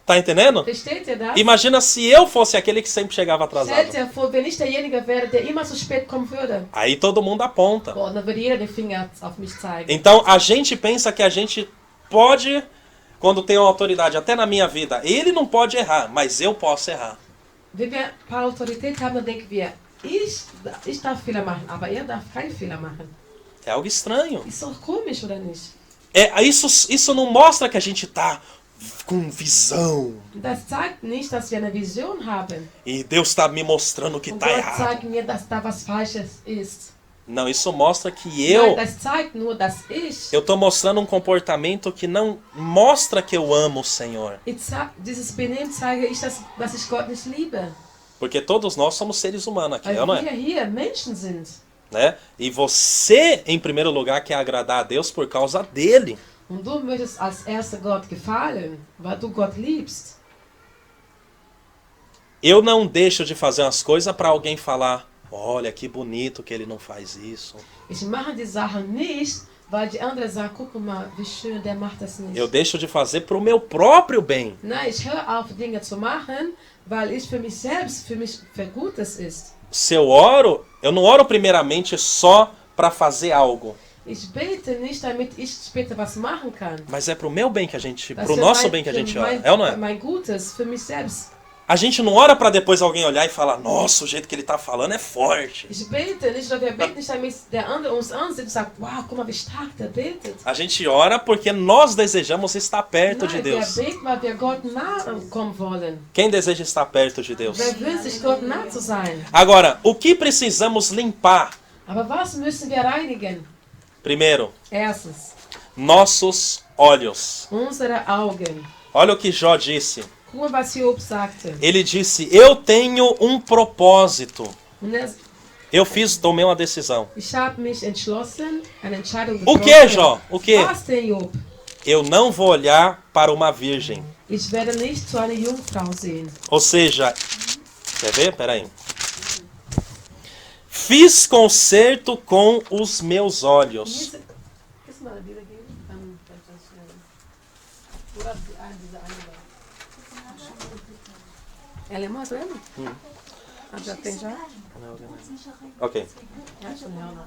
[SPEAKER 1] Tá entendendo?
[SPEAKER 2] Versteht ihr das?
[SPEAKER 1] Imagina se eu fosse aquele que sempre chegava
[SPEAKER 2] Stellt
[SPEAKER 1] atrasado.
[SPEAKER 2] dir vor, wenn ich derjenige wäre, der immer zu spät kommen würde.
[SPEAKER 1] Aí todo mundo aponta.
[SPEAKER 2] Boah, dann würde jeder den Finger auf mich zeigen.
[SPEAKER 1] Então a gente pensa que a gente pode, quando tem uma autoridade, até na minha vida, ele não pode errar, mas eu posso errar.
[SPEAKER 2] Wenn wir ein paar Autorität haben, dann denken wir, ich darf Fehler machen, aber er darf keinen Fehler machen.
[SPEAKER 1] É algo estranho.
[SPEAKER 2] Ist doch komisch, oder nicht?
[SPEAKER 1] Isso não mostra que a gente tá com visão.
[SPEAKER 2] Das zeigt nicht, dass wir eine Vision haben.
[SPEAKER 1] E Deus está me mostrando que
[SPEAKER 2] Und
[SPEAKER 1] tá
[SPEAKER 2] Gott
[SPEAKER 1] errado.
[SPEAKER 2] zeigt mir, dass da was Falsches ist.
[SPEAKER 1] Não, isso mostra que
[SPEAKER 2] Nein, das zeigt nur, dass
[SPEAKER 1] eu tô mostrando um comportamento que não mostra que eu amo o Senhor.
[SPEAKER 2] Dieses Benehmen zeige ich, dass ich Gott nicht liebe.
[SPEAKER 1] Porque todos nós somos seres humanos aqui,
[SPEAKER 2] Weil
[SPEAKER 1] não é?
[SPEAKER 2] wir hier Menschen sind.
[SPEAKER 1] Né? E você, em primeiro lugar, quer agradar a Deus por causa dele.
[SPEAKER 2] Und du möchtest als erster Gott gefallen, weil du Gott liebst.
[SPEAKER 1] Eu não deixo de fazer umas coisas para alguém falar, olha que bonito que ele não faz isso.
[SPEAKER 2] Ich mache die Sachen nicht, weil die anderen sagen, guck mal, wie schön, der macht das nicht.
[SPEAKER 1] Eu deixo de fazer pro meu próprio bem.
[SPEAKER 2] Nein, ich höre auf, Dinge zu machen, weil ich für mich selbst, für Gutes ist.
[SPEAKER 1] Se eu oro, eu não oro primeiramente só para fazer algo.
[SPEAKER 2] Ich bete nicht, damit ich später was machen kann.
[SPEAKER 1] Mas é pro meu bem que a gente,
[SPEAKER 2] Das
[SPEAKER 1] pro
[SPEAKER 2] für
[SPEAKER 1] nosso
[SPEAKER 2] mein-
[SPEAKER 1] bem que a
[SPEAKER 2] für
[SPEAKER 1] gente ora.
[SPEAKER 2] mein-
[SPEAKER 1] É ou não é?
[SPEAKER 2] Mein Gutes, für mich selbst.
[SPEAKER 1] A gente não ora para depois alguém olhar e falar, nossa, o jeito que ele tá falando é forte.
[SPEAKER 2] Ich bete nicht, oder wir beten nicht, damit der andere uns ansieht und sagt, wow, guck mal, wie stark der betet.
[SPEAKER 1] A gente ora porque nós desejamos estar perto de
[SPEAKER 2] Nein,
[SPEAKER 1] Deus.
[SPEAKER 2] wir beten, weil wir Gott nahe kommen wollen.
[SPEAKER 1] Quem deseja estar perto de Deus?
[SPEAKER 2] Wer wünscht sich, Gott nah zu sein?
[SPEAKER 1] Agora, o que precisamos limpar?
[SPEAKER 2] Aber was müssen wir reinigen?
[SPEAKER 1] Primeiro,
[SPEAKER 2] Erstens,
[SPEAKER 1] nossos olhos.
[SPEAKER 2] unsere Augen.
[SPEAKER 1] Olha o que Jó disse.
[SPEAKER 2] Guck mal, was Job sagte.
[SPEAKER 1] Ele disse, eu tenho um propósito.
[SPEAKER 2] Und
[SPEAKER 1] Tomei uma decisão.
[SPEAKER 2] ich habe mich entschlossen, eine Entscheidung
[SPEAKER 1] O
[SPEAKER 2] getroffen.
[SPEAKER 1] que, Jó? O que?
[SPEAKER 2] Was denn, Job?
[SPEAKER 1] Eu não vou olhar para uma virgem.
[SPEAKER 2] Ich werde nicht zu einer Jungfrau sehen.
[SPEAKER 1] Ou seja, quer ver? Peraí. Fiz concerto com os meus olhos.
[SPEAKER 2] Kannst du mal eine Bibel geben? Dann vielleicht das schnell. Oder diese eine da. Ela é mais lembra? Ah, já tem já?
[SPEAKER 1] Ok.
[SPEAKER 2] Ja, schon ja.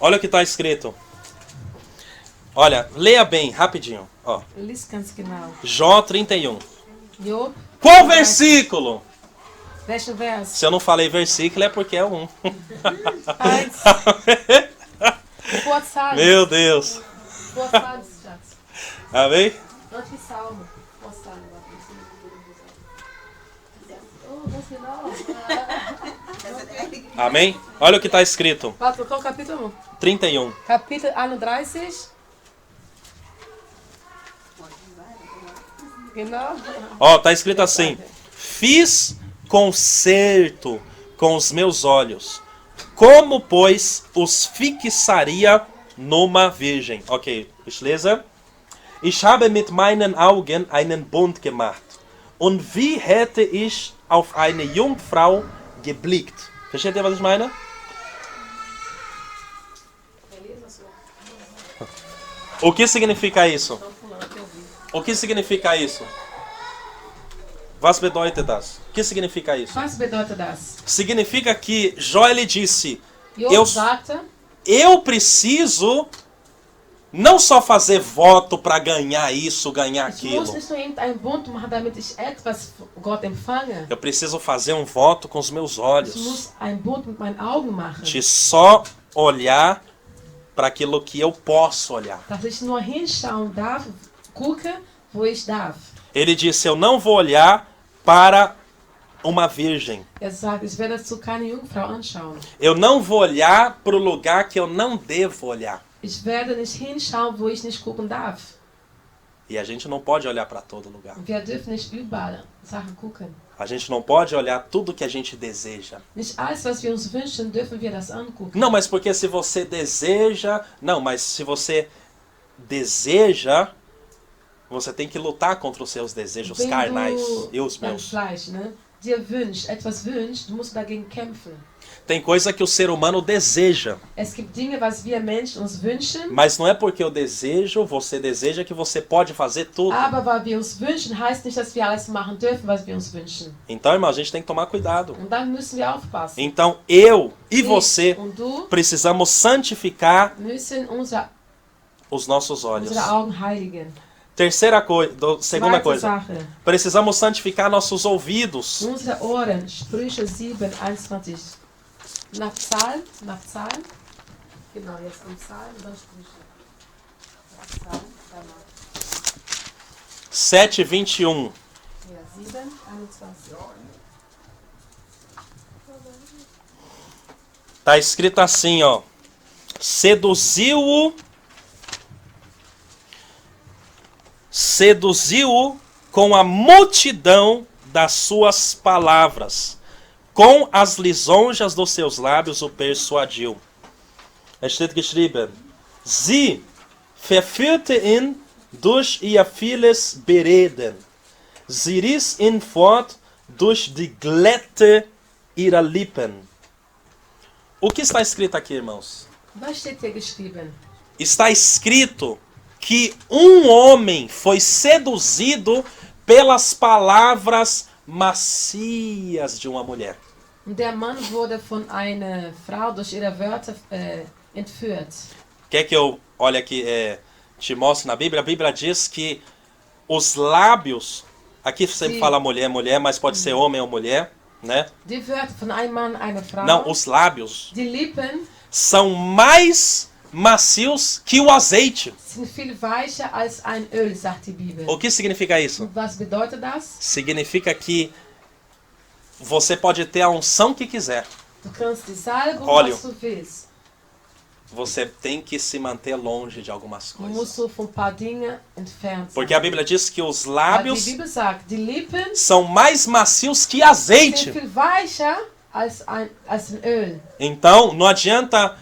[SPEAKER 1] Olha o que está escrito. Olha, leia bem, rapidinho. Ó,
[SPEAKER 2] Lies ganz genau.
[SPEAKER 1] Jó 31.
[SPEAKER 2] Job,
[SPEAKER 1] Qual versículo?
[SPEAKER 2] welchen Vers?
[SPEAKER 1] Se eu não falei versículo é porque é um.
[SPEAKER 2] Eins. Vorzahlen.
[SPEAKER 1] Meu Deus.
[SPEAKER 2] Vorzahlen, Schatz.
[SPEAKER 1] Amém?
[SPEAKER 2] Not wie Salme. Vorzahlen. Oh, das genau.
[SPEAKER 1] Amém? Olha o que está escrito.
[SPEAKER 2] Warte, qual Kapitel?
[SPEAKER 1] 31.
[SPEAKER 2] Kapitel 31. Genau.
[SPEAKER 1] Ó, tá escrito assim: fiz concerto com os meus olhos, Como, pois, os fixaria numa virgem? Ok, ich lese. Ich habe mit meinen Augen einen Bund gemacht. Und wie hätte ich auf eine Jungfrau geblickt? Versteht ihr, was ich meine? O que significa isso? O que significa isso? Was bedeutet das? O que significa isso?
[SPEAKER 2] Was bedeutet das?
[SPEAKER 1] Significa que Joel disse,
[SPEAKER 2] Job sagte,
[SPEAKER 1] eu preciso não só fazer voto para ganhar isso, ganhar
[SPEAKER 2] ich muss
[SPEAKER 1] aquilo.
[SPEAKER 2] nicht nur irgendeinen Bund machen, damit ich etwas von Gott empfange.
[SPEAKER 1] Eu preciso fazer um voto com os meus
[SPEAKER 2] Ich
[SPEAKER 1] olhos.
[SPEAKER 2] muss einen Bund mit meinen Augen machen.
[SPEAKER 1] De só olhar para aquilo que eu posso olhar.
[SPEAKER 2] Dass ich nur hinschauen darf, gucke, wo ich darf.
[SPEAKER 1] Ele disse, eu não vou olhar para uma virgem.
[SPEAKER 2] Sagt, ich werde zu keine Jungfrau anschauen.
[SPEAKER 1] Eu não vou olhar para o lugar que eu não devo olhar.
[SPEAKER 2] Ich werde nicht hinschauen, wo ich nicht gucken darf.
[SPEAKER 1] E a gente não pode olhar para todo lugar.
[SPEAKER 2] Wir dürfen nicht überall Sachen gucken.
[SPEAKER 1] A gente não pode olhar tudo que a gente deseja.
[SPEAKER 2] Nicht alles, was wir uns wünschen, dürfen wir das angucken.
[SPEAKER 1] Não, mas porque se você deseja... Não, mas se você deseja, você tem que lutar contra os seus desejos
[SPEAKER 2] Wenn
[SPEAKER 1] carnais
[SPEAKER 2] du
[SPEAKER 1] e os
[SPEAKER 2] dein
[SPEAKER 1] meus.
[SPEAKER 2] Fleisch, ne, dir wünscht, etwas wünscht, du musst dagegen kämpfen.
[SPEAKER 1] Tem coisa que o ser humano deseja.
[SPEAKER 2] Es gibt Dinge, was wir Menschen uns wünschen,
[SPEAKER 1] Mas não é porque eu desejo, você deseja, que você pode fazer tudo.
[SPEAKER 2] aber weil wir uns wünschen, heißt nicht, dass wir alles machen dürfen, was wir uns wünschen.
[SPEAKER 1] Então, irmão, a gente tem que tomar cuidado.
[SPEAKER 2] Und dann müssen wir aufpassen.
[SPEAKER 1] Então, eu e
[SPEAKER 2] Ich
[SPEAKER 1] você
[SPEAKER 2] und du
[SPEAKER 1] precisamos santificar
[SPEAKER 2] müssen
[SPEAKER 1] os nossos olhos.
[SPEAKER 2] unsere Augen heiligen.
[SPEAKER 1] Segunda
[SPEAKER 2] Zweite
[SPEAKER 1] coisa,
[SPEAKER 2] Sache,
[SPEAKER 1] precisamos santificar nossos ouvidos.
[SPEAKER 2] unsere Ohren, Sprüche 7, 21. Nach Psalm. Genau, jetzt kommt Psalm und dann Sprüche. Nach Psalm, danach.
[SPEAKER 1] 7:21.
[SPEAKER 2] Ja, 7, 21.
[SPEAKER 1] Tá escrito assim, ó. Seduziu-o com a multidão das suas palavras. Com as lisonjas dos seus lábios o persuadiu. Es steht geschrieben, sie verführte ihn durch ihr vieles Bereden. Sie riss ihn fort durch die Glätte ihrer Lippen. O que está escrito aqui, irmãos?
[SPEAKER 2] Was steht hier geschrieben?
[SPEAKER 1] Está escrito que um homem foi seduzido pelas palavras macias de uma mulher.
[SPEAKER 2] Und der Mann wurde von einer Frau durch ihre Wörter entführt.
[SPEAKER 1] Quer que eu olhe aqui, te mostre na Bíblia? A Bíblia diz que os lábios, aqui sempre
[SPEAKER 2] Sim.
[SPEAKER 1] fala mulher, mas pode ser homem ou mulher, né?
[SPEAKER 2] Die Wörter von einem Mann, einer Frau.
[SPEAKER 1] Não, os lábios
[SPEAKER 2] Die Lippen
[SPEAKER 1] são mais macios que o azeite.
[SPEAKER 2] sind viel weicher als ein Öl, sagt die Bibel.
[SPEAKER 1] O que significa isso?
[SPEAKER 2] Und was bedeutet das?
[SPEAKER 1] Significa que você pode ter a unção que quiser.
[SPEAKER 2] Du kannst die Salbung,
[SPEAKER 1] Óleo.
[SPEAKER 2] was du willst.
[SPEAKER 1] Você tem que se manter longe de algumas
[SPEAKER 2] Du musst
[SPEAKER 1] coisas.
[SPEAKER 2] so von ein paar Dingen entfernt sein.
[SPEAKER 1] Porque a Bíblia diz que os
[SPEAKER 2] Weil
[SPEAKER 1] lábios
[SPEAKER 2] die Bibel sagt, die Lippen
[SPEAKER 1] são mais macios que
[SPEAKER 2] sind
[SPEAKER 1] azeite.
[SPEAKER 2] viel weicher als ein Öl.
[SPEAKER 1] Então, não adianta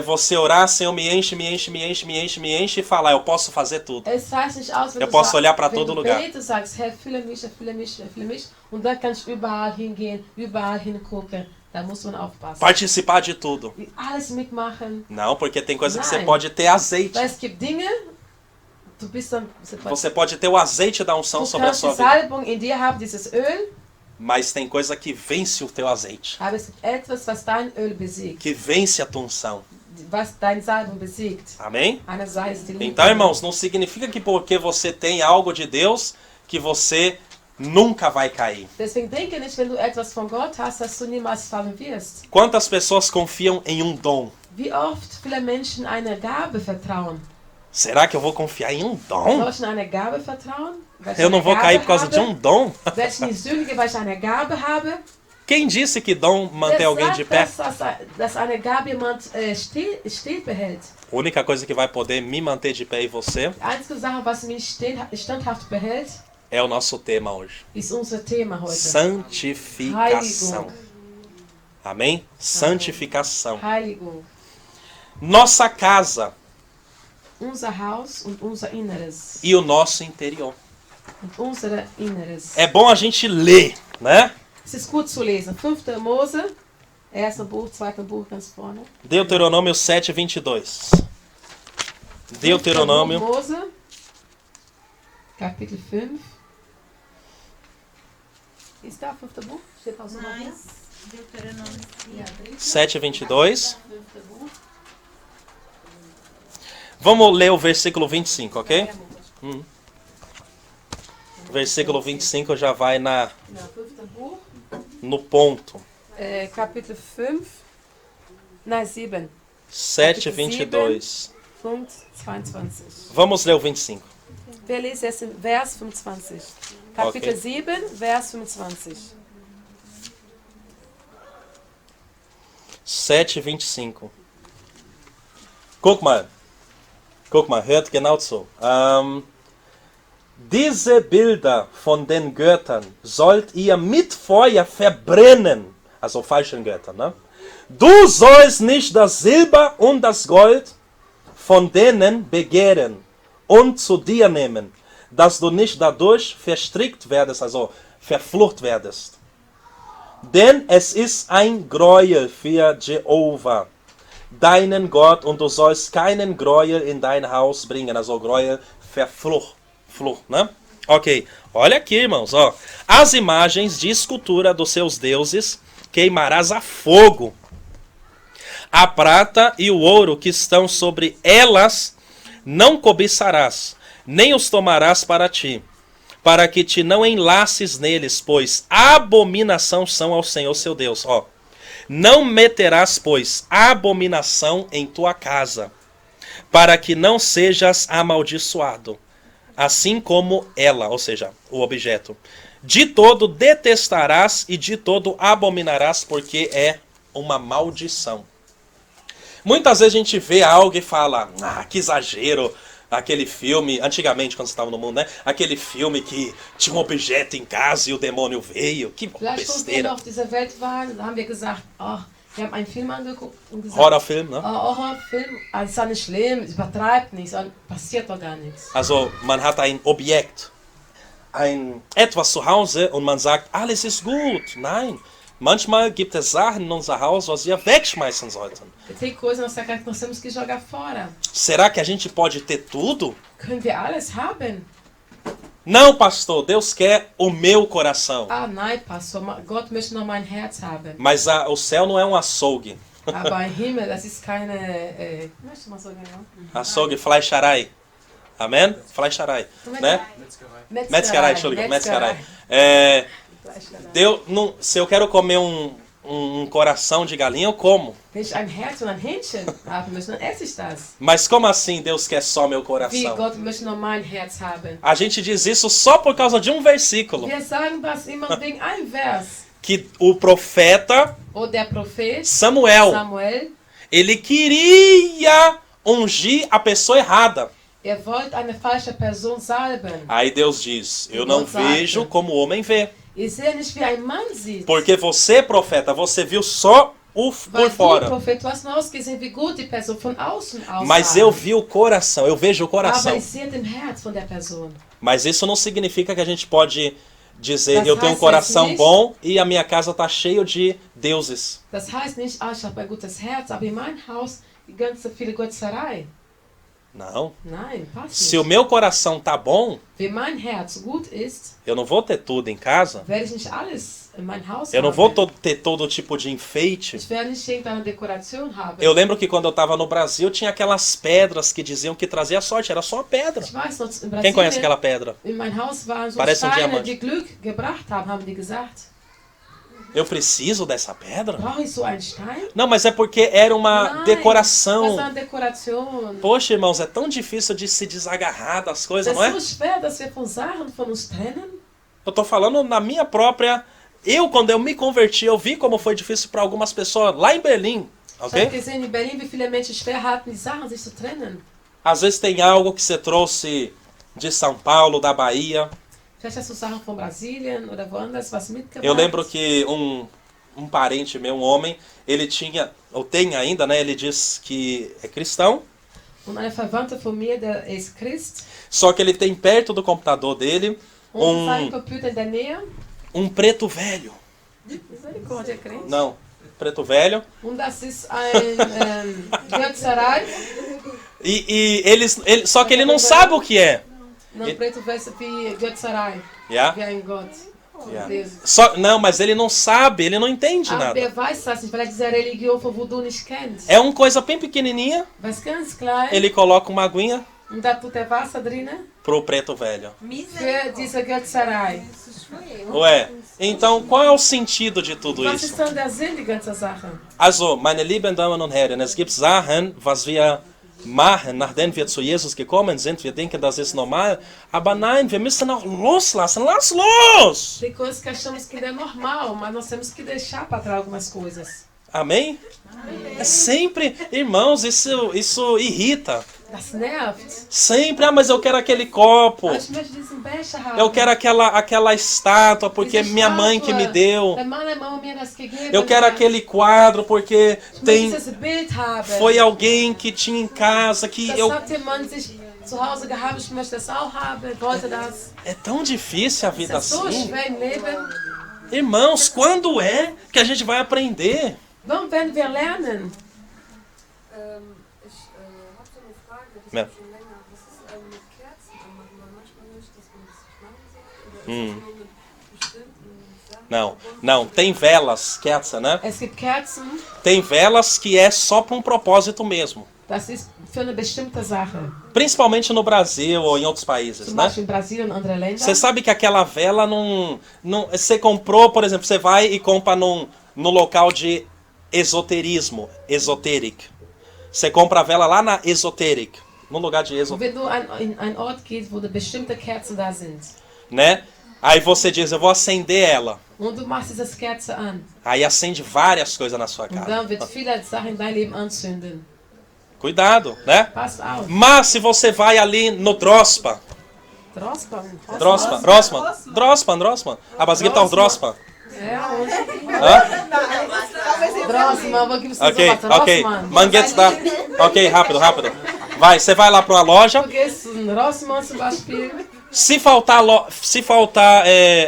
[SPEAKER 1] você orar, Senhor, me enche e falar, eu posso fazer tudo.
[SPEAKER 2] Es reicht nicht aus, wenn
[SPEAKER 1] Eu
[SPEAKER 2] du
[SPEAKER 1] posso
[SPEAKER 2] sagst,
[SPEAKER 1] olhar para
[SPEAKER 2] wenn
[SPEAKER 1] todo
[SPEAKER 2] du
[SPEAKER 1] lugar.
[SPEAKER 2] betest, sagst, Herr, fülle mich, erfülle mich, erfülle mich. Und dann kannst du überall hingehen, überall hingucken. Da muss man aufpassen.
[SPEAKER 1] Participar de tudo.
[SPEAKER 2] Und alles mitmachen.
[SPEAKER 1] Não, porque tem coisa que você
[SPEAKER 2] Nein.
[SPEAKER 1] pode ter azeite.
[SPEAKER 2] Weil es gibt Dinge, du bist dann,
[SPEAKER 1] Você pode ter o azeite da unção
[SPEAKER 2] du
[SPEAKER 1] sobre a
[SPEAKER 2] kannst die
[SPEAKER 1] sua vida.
[SPEAKER 2] Salbung in dir haben, dieses Öl,
[SPEAKER 1] Mas tem coisa que vence o teu azeite.
[SPEAKER 2] aber es gibt etwas, was dein Öl besiegt,
[SPEAKER 1] Que vence a tua unção.
[SPEAKER 2] was dein Salbung besiegt.
[SPEAKER 1] Amém?
[SPEAKER 2] Eine Sache ist die Liebe.
[SPEAKER 1] Então, irmãos, não significa que porque você tem algo de Deus, que você nunca vai cair.
[SPEAKER 2] Deswegen denke nicht, wenn du etwas von Gott hast, dass du niemals fallen wirst.
[SPEAKER 1] Quantas pessoas confiam em um dom?
[SPEAKER 2] Wie oft viele Menschen einer Gabe vertrauen.
[SPEAKER 1] Será que eu vou confiar em um dom?
[SPEAKER 2] Soll ich in eine Gabe vertrauen? Weil ich
[SPEAKER 1] Eu não
[SPEAKER 2] eine
[SPEAKER 1] vou
[SPEAKER 2] Gabe
[SPEAKER 1] cair por causa de
[SPEAKER 2] habe?
[SPEAKER 1] um dom?
[SPEAKER 2] Werde ich nicht sündigen, weil ich eine Gabe habe?
[SPEAKER 1] Quem disse que dom mantém
[SPEAKER 2] Wer
[SPEAKER 1] alguém de
[SPEAKER 2] sagt,
[SPEAKER 1] pé?
[SPEAKER 2] dass eine Gabe jemand still behält?
[SPEAKER 1] A única coisa que vai poder me manter de pé e você
[SPEAKER 2] Die einzige Sache, was mich standhaft behält,
[SPEAKER 1] é o nosso tema hoje.
[SPEAKER 2] ist unser Thema heute.
[SPEAKER 1] Santificação.
[SPEAKER 2] Heiligung.
[SPEAKER 1] Amém? Santificação.
[SPEAKER 2] Heiligung.
[SPEAKER 1] Nossa casa
[SPEAKER 2] Unser Haus und unser Inneres.
[SPEAKER 1] e o nosso interior.
[SPEAKER 2] Und unsere Inneres.
[SPEAKER 1] É bom a gente ler, né?
[SPEAKER 2] Es ist gut zu lesen. 5. Mose, 1. Buch, 2. Buch ganz vorne.
[SPEAKER 1] Deuteronômio 7, 22.
[SPEAKER 2] 5.
[SPEAKER 1] Deuteronômio
[SPEAKER 2] Buch Mose, Kapitel 5. Ist da 5. Buch? Steht auch so mal hier?
[SPEAKER 4] Mas, Deuteronômio
[SPEAKER 2] Ja, drin.
[SPEAKER 1] 7, 22.
[SPEAKER 2] 5. Buch.
[SPEAKER 1] Vamos ler o versículo 25, ok? Versículo 25 já vai
[SPEAKER 2] Ja, 5. Buch.
[SPEAKER 1] no ponto.
[SPEAKER 2] Kapitel 5. Nein, 7.
[SPEAKER 1] 7, 22.
[SPEAKER 2] Punkt 22.
[SPEAKER 1] Vamos ler o 25.
[SPEAKER 2] Wir lesen jetzt in Vers 25. Kapitel
[SPEAKER 1] Okay.
[SPEAKER 2] 7, Vers 25.
[SPEAKER 1] 7, 25. Guck mal, hört genau zu. Diese Bilder von den Göttern sollt ihr mit Feuer verbrennen. Also falschen Göttern, ne? Du sollst nicht das Silber und das Gold von denen begehren und zu dir nehmen, dass du nicht dadurch verstrickt werdest, also verflucht werdest. Denn es ist ein Gräuel für Jehova, deinen Gott, und du sollst keinen Gräuel in dein Haus bringen. Also Gräuel, Verflucht, né? Ok, olha aqui, irmãos, ó. As imagens de escultura dos seus deuses queimarás a fogo. A prata e o ouro que estão sobre elas não cobiçarás, nem os tomarás para ti, para que te não enlaces neles, pois abominação são ao Senhor seu Deus. Ó, não meterás, pois, abominação em tua casa, para que não sejas amaldiçoado, assim como ela, ou seja, o objeto. De todo detestarás e de todo abominarás, porque é uma maldição. Muitas vezes a gente vê algo e fala, que exagero, aquele filme, antigamente quando você estava no mundo, né? Aquele filme que tinha um objeto em casa e o demônio veio, que
[SPEAKER 2] Vielleicht, als wir
[SPEAKER 1] besteira.
[SPEAKER 2] noch auf dieser Welt waren, da haben wir gesagt, ach, wir haben einen Film angeguckt und gesagt,
[SPEAKER 1] Horrorfilm, ne?
[SPEAKER 2] Horrorfilm, ist doch nicht schlimm, übertreibt nicht, passiert doch gar nichts.
[SPEAKER 1] Also man hat ein Objekt, etwas zu Hause und man sagt, alles ist gut. Nein, manchmal gibt es Sachen in unser Haus, was wir wegschmeißen sollten.
[SPEAKER 2] Tem coisa na nossa casa que nós temos que jogar fora.
[SPEAKER 1] Será que a gente pode ter tudo?
[SPEAKER 2] Können wir alles haben?
[SPEAKER 1] Não, pastor, Deus quer o meu coração.
[SPEAKER 2] Ah, nein, Pastor, Gott möchte noch mein Herz haben.
[SPEAKER 1] Mas o céu não é um açougue.
[SPEAKER 2] Aber im Himmel, das ist keine, möchte man so genau?
[SPEAKER 1] Açougue, fleischarai. Amém? Fleischarai. Né? Metzgerai, Entschuldigung, Metzgerai. Se eu quero comer um coração de galinha, eu como.
[SPEAKER 2] Wenn ich ein Herz und ein Hähnchen haben möchte, dann esse ich das.
[SPEAKER 1] Mas como assim Deus quer só meu
[SPEAKER 2] Wie
[SPEAKER 1] coração?
[SPEAKER 2] Gott möchte noch mein Herz haben.
[SPEAKER 1] A gente diz isso só por causa de um versículo.
[SPEAKER 2] Wir sagen das immer wegen einem Vers.
[SPEAKER 1] Que o profeta
[SPEAKER 2] Wo der Prophet
[SPEAKER 1] Samuel,
[SPEAKER 2] Samuel,
[SPEAKER 1] ele queria ungir a pessoa errada.
[SPEAKER 2] wollte eine falsche Person salben.
[SPEAKER 1] Aí Deus diz, eu não vejo como o homem vê.
[SPEAKER 2] Ich sehe nicht, wie ein Mann sieht.
[SPEAKER 1] Porque você, profeta, você viu só por
[SPEAKER 2] Weil
[SPEAKER 1] fora.
[SPEAKER 2] du, Prophet, du hast nur ausgesehen, wie gut die Person von außen aussah.
[SPEAKER 1] Mas eu vi o coração, eu vejo o
[SPEAKER 2] Aber
[SPEAKER 1] coração.
[SPEAKER 2] ich sehe den Herz von der Person.
[SPEAKER 1] Mas isso não significa que a gente pode dizer,
[SPEAKER 2] Das
[SPEAKER 1] eu tenho um
[SPEAKER 2] heißt
[SPEAKER 1] coração
[SPEAKER 2] jetzt nicht-
[SPEAKER 1] bom e a minha casa está cheio de deuses.
[SPEAKER 2] Das heißt nicht, ich habe ein gutes Herz, aber in meinem Haus die ganze viele Götzerei.
[SPEAKER 1] Não.
[SPEAKER 2] Nein, passt
[SPEAKER 1] Se o
[SPEAKER 2] nicht.
[SPEAKER 1] meu coração tá bom,
[SPEAKER 2] Wenn mein Herz gut ist,
[SPEAKER 1] eu não vou ter tudo em casa.
[SPEAKER 2] werde ich nicht alles in mein Haus
[SPEAKER 1] Eu não
[SPEAKER 2] haben.
[SPEAKER 1] vou ter todo tipo de enfeite.
[SPEAKER 2] Ich werde nicht irgendeine Dekoration haben.
[SPEAKER 1] Eu lembro que quando eu estava no Brasil tinha aquelas pedras que diziam que trazia sorte, era só pedra.
[SPEAKER 2] Ich weiß noch, in
[SPEAKER 1] Quem conhece
[SPEAKER 2] Brasilien,
[SPEAKER 1] aquela pedra?
[SPEAKER 2] in mein Haus waren so
[SPEAKER 1] Parece um
[SPEAKER 2] Steine,
[SPEAKER 1] diamante.
[SPEAKER 2] die Glück gebracht haben die gesagt.
[SPEAKER 1] Eu preciso dessa pedra?
[SPEAKER 2] Brauche ich so einen Stein?
[SPEAKER 1] Não, mas é porque era uma
[SPEAKER 2] Nein, das
[SPEAKER 1] decoração.
[SPEAKER 2] ist eine Dekoration.
[SPEAKER 1] Poxa, irmãos, é tão difícil de se desagarrar das
[SPEAKER 2] Das
[SPEAKER 1] coisas,
[SPEAKER 2] ist
[SPEAKER 1] não é?
[SPEAKER 2] so schwer, dass wir von Sachen von uns trennen.
[SPEAKER 1] Eu tô falando na minha própria... quando eu me converti, eu vi como foi difícil para algumas pessoas lá em Berlim,
[SPEAKER 2] Ich habe
[SPEAKER 1] ok?
[SPEAKER 2] gesehen in Berlin, wie viele Menschen schwer hatten, die Sachen sich zu trennen.
[SPEAKER 1] Às vezes tem algo que você trouxe de São Paulo, da Bahia.
[SPEAKER 2] Vielleicht hast du Sachen von Brasilien oder woanders was mitgebracht.
[SPEAKER 1] Eu lembro que um parente meu, um homem, ele tinha, ou tem ainda, né? Ele diz que é cristão,
[SPEAKER 2] Und eine Verwandte von mir, der ist Christ.
[SPEAKER 1] só que ele tem perto do computador dele
[SPEAKER 2] Und sein Computer in der Nähe.
[SPEAKER 1] um preto velho.
[SPEAKER 2] Misericórdia, crente.
[SPEAKER 1] Não, preto velho.
[SPEAKER 2] Und das ist ein Götzerei.
[SPEAKER 1] Só que ele não sabe o que é.
[SPEAKER 2] Não, preto velho wie Götzerei.
[SPEAKER 1] Yeah?
[SPEAKER 2] Wie ein Gott.
[SPEAKER 1] Yeah.
[SPEAKER 2] Deus.
[SPEAKER 1] Não, mas ele não sabe, ele não entende
[SPEAKER 2] Aber
[SPEAKER 1] nada.
[SPEAKER 2] der weiß das nicht, weil er diese Religion von Voodoo nicht kennt.
[SPEAKER 1] É uma coisa bem pequenininha,
[SPEAKER 2] Was ganz klein.
[SPEAKER 1] ele coloca uma aguinha
[SPEAKER 2] Und da tut er Wasser drinnen.
[SPEAKER 1] pro preto velho.
[SPEAKER 2] Für diese Götzerei.
[SPEAKER 1] Ué, então qual é o sentido de tudo
[SPEAKER 2] Was
[SPEAKER 1] isso?
[SPEAKER 2] ist dann der Sinn, die ganze Sache?
[SPEAKER 1] Also, meine lieben Damen und Herren, es gibt Sachen, was wir machen, nachdem wir zu Jesus gekommen sind. Wir denken, das ist normal. Aber nein, wir müssen auch loslassen. Lass los!
[SPEAKER 2] Tem coisas que achamos que é normal, mas nós temos que deixar para trás algumas coisas.
[SPEAKER 1] Amém? É sempre, irmãos, isso irrita.
[SPEAKER 2] Das nervt.
[SPEAKER 1] Sempre, mas eu quero aquele copo.
[SPEAKER 2] Ich möchte diesen Becher haben.
[SPEAKER 1] Eu quero aquela estátua porque
[SPEAKER 2] Diese
[SPEAKER 1] minha mãe que me
[SPEAKER 2] Statue.
[SPEAKER 1] deu.
[SPEAKER 2] Weil meine Mama mir das gegeben
[SPEAKER 1] Eu quero
[SPEAKER 2] hat.
[SPEAKER 1] aquele quadro porque
[SPEAKER 2] Ich
[SPEAKER 1] tem
[SPEAKER 2] möchte dieses Bild haben.
[SPEAKER 1] foi alguém que tinha em casa que
[SPEAKER 2] Das
[SPEAKER 1] eu.
[SPEAKER 2] hat jemand sich zu Hause gehabt. Ich möchte das auch haben. Ich wollte das.
[SPEAKER 1] É tão difícil a vida
[SPEAKER 2] Das ist so
[SPEAKER 1] assim.
[SPEAKER 2] schwer im Leben.
[SPEAKER 1] Irmãos, quando é que a gente vai aprender?
[SPEAKER 2] Wann werden wir lernen?
[SPEAKER 3] Ich habe so eine Frage, das
[SPEAKER 1] Ja.
[SPEAKER 3] ist schon länger. Was ist mit Kerzen anmachen? Weil manchmal höre ich, dass man das nicht machen soll. Oder ist das nur mit bestimmten Sachen?
[SPEAKER 1] Não, tem velas, Kerzen, né?
[SPEAKER 2] Es gibt Kerzen.
[SPEAKER 1] Tem velas que é só para um propósito mesmo.
[SPEAKER 2] Das ist für eine bestimmte Sache.
[SPEAKER 1] Principalmente no Brasil ou em outros países,
[SPEAKER 2] Zum
[SPEAKER 1] né?
[SPEAKER 2] Beispiel in Brasilien und andere Länder.
[SPEAKER 1] Você sabe que aquela vela não. Você comprou, por exemplo, você vai e compra no local de esoterismo, esoteric. Você compra a vela lá na esoteric, no lugar de
[SPEAKER 2] Und
[SPEAKER 1] esoteric,
[SPEAKER 2] wenn du in einen Ort gehst, wo bestimmte Kerzen da sind,
[SPEAKER 1] né? Aí você diz, eu vou acender ela.
[SPEAKER 2] und du machst diese Kerze an,
[SPEAKER 1] Aí acende várias coisas na sua
[SPEAKER 2] und
[SPEAKER 1] casa.
[SPEAKER 2] dann wird viele Sachen in dein Leben anzünden.
[SPEAKER 1] Cuidado, né?
[SPEAKER 2] Pass auf.
[SPEAKER 1] Mas se você vai ali no Drospa, Drossmann. Aber es gibt auch Drossmann.
[SPEAKER 2] Ja, und?
[SPEAKER 1] Hã?
[SPEAKER 2] Drossmann, aber gibt's das
[SPEAKER 1] Ok,
[SPEAKER 2] sowas?
[SPEAKER 1] ok.
[SPEAKER 2] Rossmann.
[SPEAKER 1] Man geht's da. Ok, rápido. Vai, você vai lá pra uma loja.
[SPEAKER 2] Du gehst in Rossmann zum Beispiel.
[SPEAKER 1] Se faltar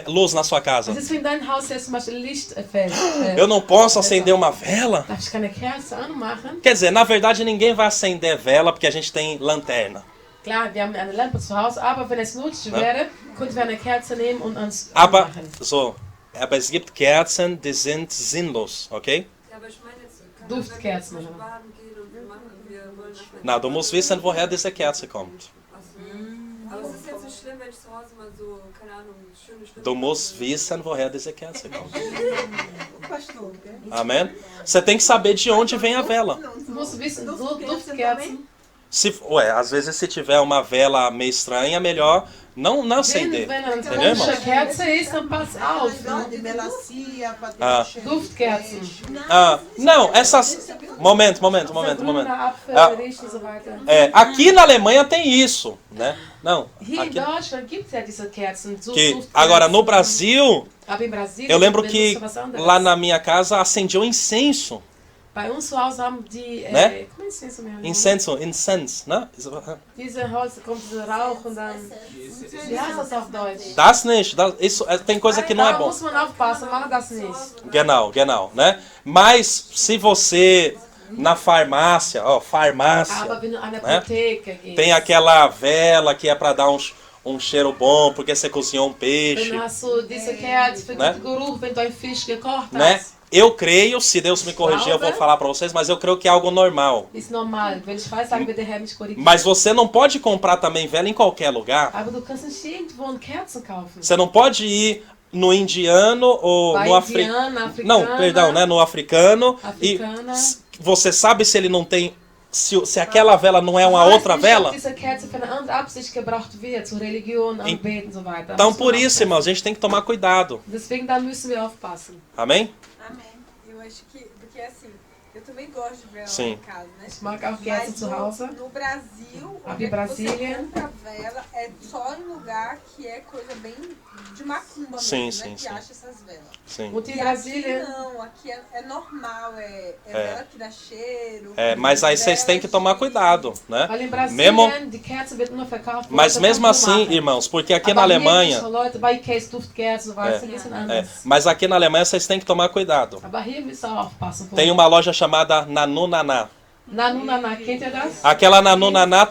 [SPEAKER 1] luz na sua casa,
[SPEAKER 2] Was ist, wenn dein Haus jetzt zum Beispiel Licht fällt?
[SPEAKER 1] eu não posso acender uma vela?
[SPEAKER 2] Darf ich keine Kerze anmachen?
[SPEAKER 1] Quer dizer, na verdade ninguém vai acender vela porque a gente tem lanterna.
[SPEAKER 2] Klar, wir haben eine Lampe zu Hause, aber wenn es nötig wäre, könnten wir eine Kerze nehmen und uns
[SPEAKER 1] Aber,
[SPEAKER 2] anmachen.
[SPEAKER 1] aber es gibt Kerzen, die sind sinnlos, ok?
[SPEAKER 3] Ja, aber ich meine jetzt,
[SPEAKER 2] Duftkerzen,
[SPEAKER 3] wenn wir
[SPEAKER 2] oder?
[SPEAKER 3] baden gehen und wir wollen das nicht.
[SPEAKER 1] Não, du musst wissen, woher diese Kerze kommt.
[SPEAKER 3] Aber es ist jetzt nicht schlimm, wenn ich zu Hause mal so, keine Ahnung, schöne Stimmen.
[SPEAKER 1] Du musst wissen, woher diese Kerze kommt.
[SPEAKER 4] Pastor,
[SPEAKER 1] Amém? Você tem que saber de onde vem a vela.
[SPEAKER 2] Du musst wissen, Duftkerzen.
[SPEAKER 1] Às vezes se tiver uma vela meio estranha, melhor não acender.
[SPEAKER 2] Wenn eine
[SPEAKER 1] Entendeu, irmão?
[SPEAKER 2] komische Kerze ist, dann pass auf.
[SPEAKER 4] de melancia, para ter
[SPEAKER 1] Ah.
[SPEAKER 4] cheiro.
[SPEAKER 2] Duftkerzen.
[SPEAKER 1] Não, essas... Momento.
[SPEAKER 2] Grüner Apfel,
[SPEAKER 1] Ah.
[SPEAKER 2] riecht und so weiter.
[SPEAKER 1] É, aqui na Alemanha tem isso, né? Não,
[SPEAKER 2] Hier in
[SPEAKER 1] aqui...
[SPEAKER 2] Deutschland gibt es ja diese Kerzen. So
[SPEAKER 1] Que,
[SPEAKER 2] Duftkerzen.
[SPEAKER 1] agora, no Brasil,
[SPEAKER 2] Aber in Brasilien
[SPEAKER 1] eu lembro
[SPEAKER 2] benutzen
[SPEAKER 1] que
[SPEAKER 2] was anderes.
[SPEAKER 1] lá na minha casa acendiam incenso.
[SPEAKER 2] Bei uns zu Hause haben die,
[SPEAKER 1] Ne?
[SPEAKER 2] como é isso mesmo?
[SPEAKER 1] Incenso, né?
[SPEAKER 2] Diese Holz, kommt dieser Rauch und dann, wie heißt das auf Deutsch?
[SPEAKER 1] Das nicht, isso, tem coisa que não é
[SPEAKER 2] Da
[SPEAKER 1] bom.
[SPEAKER 2] muss man aufpassen, mach das nicht.
[SPEAKER 1] Genau, né? Mas se você na farmácia, farmácia,
[SPEAKER 2] Aber wenn du an eine
[SPEAKER 1] né?
[SPEAKER 2] Apotheke gehst,
[SPEAKER 1] Tem aquela vela que é pra dar um cheiro bom, porque você cozinhou um peixe,
[SPEAKER 2] dann hast du diese Kerze für
[SPEAKER 1] Ne?
[SPEAKER 2] guten Geruch, wenn du einen Fisch gekocht
[SPEAKER 1] né?
[SPEAKER 2] hast.
[SPEAKER 1] Eu creio, se Deus me corrigir, eu vou falar pra vocês, mas eu creio que é algo normal.
[SPEAKER 2] Ist normal. Wenn ich falsch sage, wird der Herr mich korrigieren.
[SPEAKER 1] Mas você não pode comprar também vela em qualquer lugar.
[SPEAKER 2] Aber du kannst nicht irgendwo Kerzen kaufen.
[SPEAKER 1] Você não pode no indiano ou
[SPEAKER 2] Vai
[SPEAKER 1] no africano.
[SPEAKER 2] indiana, africana.
[SPEAKER 1] Não, perdão, né? No africano.
[SPEAKER 2] Africana.
[SPEAKER 1] E você sabe se ele não tem. Se aquela vela não é uma
[SPEAKER 2] Ich weiß
[SPEAKER 1] outra
[SPEAKER 2] nicht,
[SPEAKER 1] vela?
[SPEAKER 2] ob diese Kerze für eine andere Absicht gebraucht wird, zur Religion, Anbeten und so weiter. Da
[SPEAKER 1] Então
[SPEAKER 2] müssen wir
[SPEAKER 1] por isso,
[SPEAKER 2] aufpassen.
[SPEAKER 1] irmãos, a gente tem que tomar cuidado.
[SPEAKER 2] Deswegen da müssen wir aufpassen.
[SPEAKER 1] Amém?
[SPEAKER 5] Amém. Eu acho que, porque assim,
[SPEAKER 3] Eu também gosto de vela
[SPEAKER 1] Sim.
[SPEAKER 3] em casa, né?
[SPEAKER 2] Ich mag auch Kerzen zu Hause.
[SPEAKER 3] No Brasil,
[SPEAKER 2] Aqui
[SPEAKER 3] onde
[SPEAKER 2] em
[SPEAKER 3] é que
[SPEAKER 2] Brasília.
[SPEAKER 3] você compra vela é só em lugar que é coisa bem de macumba
[SPEAKER 1] Sim,
[SPEAKER 3] mesmo,
[SPEAKER 1] sim,
[SPEAKER 3] né? Que
[SPEAKER 1] sim.
[SPEAKER 3] acha essas velas.
[SPEAKER 1] Sim.
[SPEAKER 2] Und in
[SPEAKER 3] E aqui
[SPEAKER 2] Brasília,
[SPEAKER 3] não, aqui é normal, é vela que dá cheiro.
[SPEAKER 1] Mas aí vocês têm que tomar cuidado, né?
[SPEAKER 2] weil in Brasilien
[SPEAKER 1] Mesmo,
[SPEAKER 2] die Kerze wird nur verkauft, wo
[SPEAKER 1] mas
[SPEAKER 2] Leute
[SPEAKER 1] mesmo
[SPEAKER 2] Parfum
[SPEAKER 1] assim,
[SPEAKER 2] machen.
[SPEAKER 1] irmãos, porque aqui
[SPEAKER 2] Aber
[SPEAKER 1] na
[SPEAKER 2] hier
[SPEAKER 1] Alemanha,
[SPEAKER 2] nicht so Leute bei Käse, Duftkerze, weißt du, ein bisschen anders.
[SPEAKER 1] mas aqui na Alemanha vocês têm que tomar cuidado.
[SPEAKER 2] Aber hier müsst ihr auch aufpassen.
[SPEAKER 1] Tem uma loja chamada Nanu Naná.
[SPEAKER 2] Nanu Nana, kennt ihr das?
[SPEAKER 1] Aquela Nanu Naná